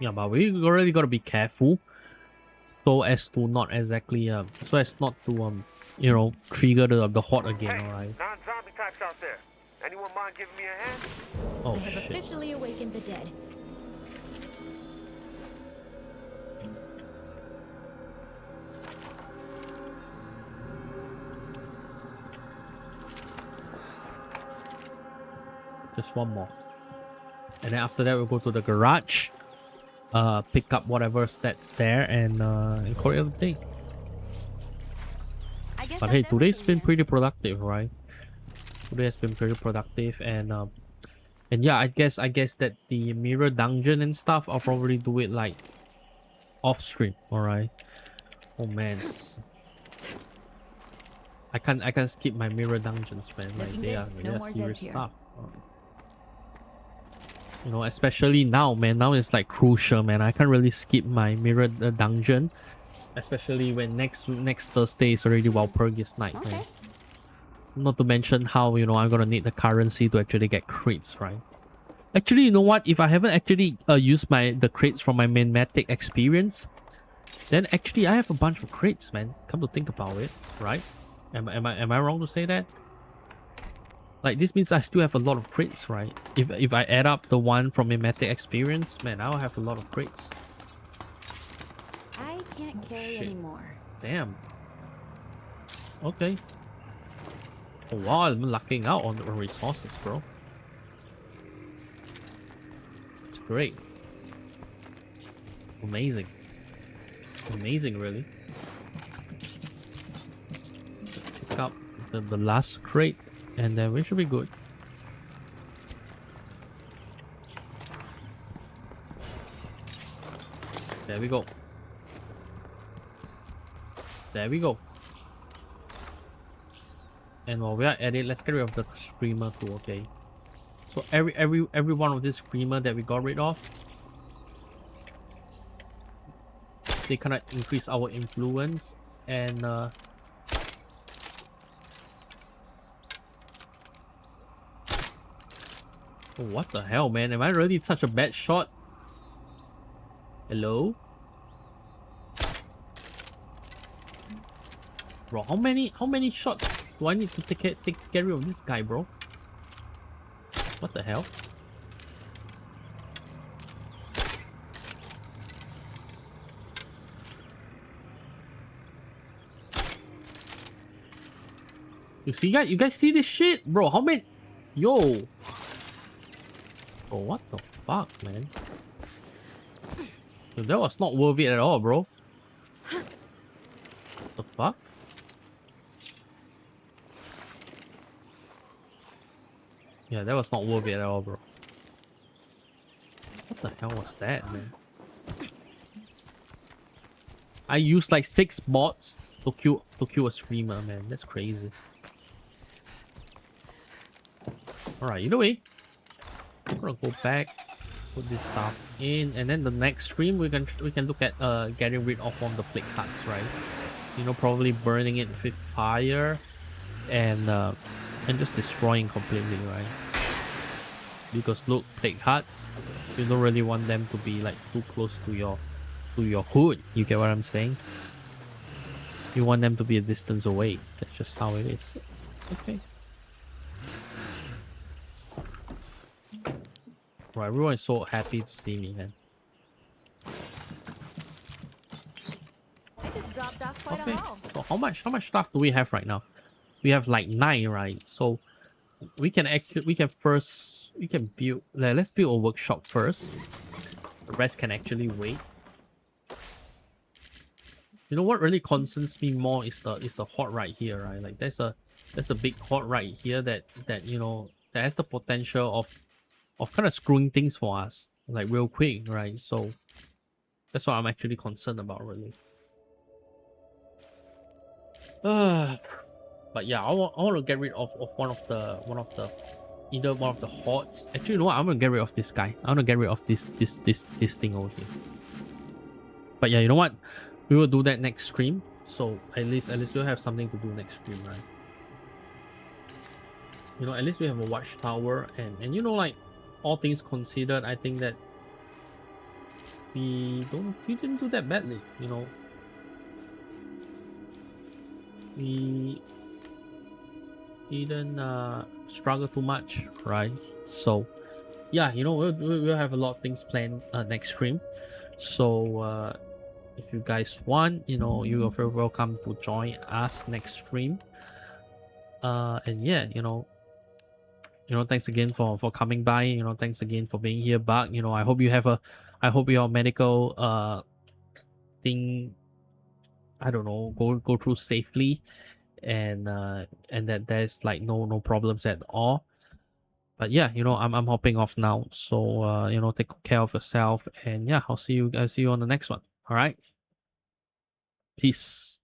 Yeah, but we already gotta be careful, so as to not exactly so as not to you know, trigger the horde again. All right. Non-zombie types out there. Anyone mind giving me a hand? Oh I have shit. officially awakened the dead. Just one more, and then after that we'll go to the garage, pick up whatever's there, and call it a day. But hey, today's been pretty productive, right? Today has been pretty productive, and yeah, I guess that the mirror dungeon and stuff, I'll probably do it like off stream. All right. Oh man, I can't skip my mirror dungeons, man. Like Looking they good. are No more serious Zeds here. stuff. You know, especially now, man. Now it's like crucial, man. I can't really skip my mirror dungeon, especially when next Thursday is already Walpurgis night, Okay. man. Not to mention how, you know, I'm gonna need the currency to actually get crates, right? Actually, you know what? If I haven't actually used the crates from my Manmatic experience, then actually I have a bunch of crates, man. Come to think about it, right? Am I wrong to say that? Like, this means I still have a lot of crates, right? If I add up the one from Manmatic experience, man, I'll have a lot of crates. I can't carry Shit. anymore. Damn. Okay. Oh, wow, I'm lucking out on the resources, bro. It's great. Amazing. Amazing, really. Just pick up the last crate, and then we should be good. There we go. There we go. And while we are at it, let's get rid of the screamer too, okay? So every one of this screamer that we got rid of, they kind of increase our influence, and oh, what the hell, man? Am I really such a bad shot? Hello? Bro, how many shots do I need to get rid of this guy, bro? What the hell? You guys see this shit? Bro, how many? Yo. Oh, what the fuck, man? Dude, that was not worth it at all, bro. What the fuck? Yeah, that was not worth it at all, bro. What the hell was that, man? I used like 6 bots to kill a screamer, man. That's crazy. Alright, either way, I'm gonna go back, put this stuff in, and then the next stream we can look at getting rid of one of the plague huts, right? You know, probably burning it with fire and just destroying completely, right? Because look, plague huts, you don't really want them to be like too close to your hood. You get what I'm saying? You want them to be a distance away. That's just how it is. Okay. Right, everyone is so happy to see me, man. staff quite Okay. a haul. So how much stuff do we have right now? We have like 9, right? So we can build, let's build a workshop first. The rest can actually wait. You know what really concerns me more is the horde right here, right? Like there's a big horde right here that you know, that has the potential of kind of screwing things for us like real quick, right? So that's what I'm actually concerned about, really. But yeah, I want to get rid of either one of the hordes. Actually, you know what? I'm gonna get rid of this guy. I want to get rid of this thing over here. But yeah, you know what? We will do that next stream. So at least we'll have something to do next stream, right? You know, at least we have a watchtower, and you know, like all things considered, I think that we didn't do that badly. You know, we didn't struggle too much, right? So yeah, you know, we'll have a lot of things planned next stream. So if you guys want, you know, you are very welcome to join us next stream. And yeah, you know, thanks again for coming by. You know, thanks again for being here, Bug. You know, I hope your medical thing, I don't know, go through safely, and that there's like no problems at all. But yeah, you know, I'm hopping off now. So you know, take care of yourself, and yeah, I'll see you on the next one. All right, peace.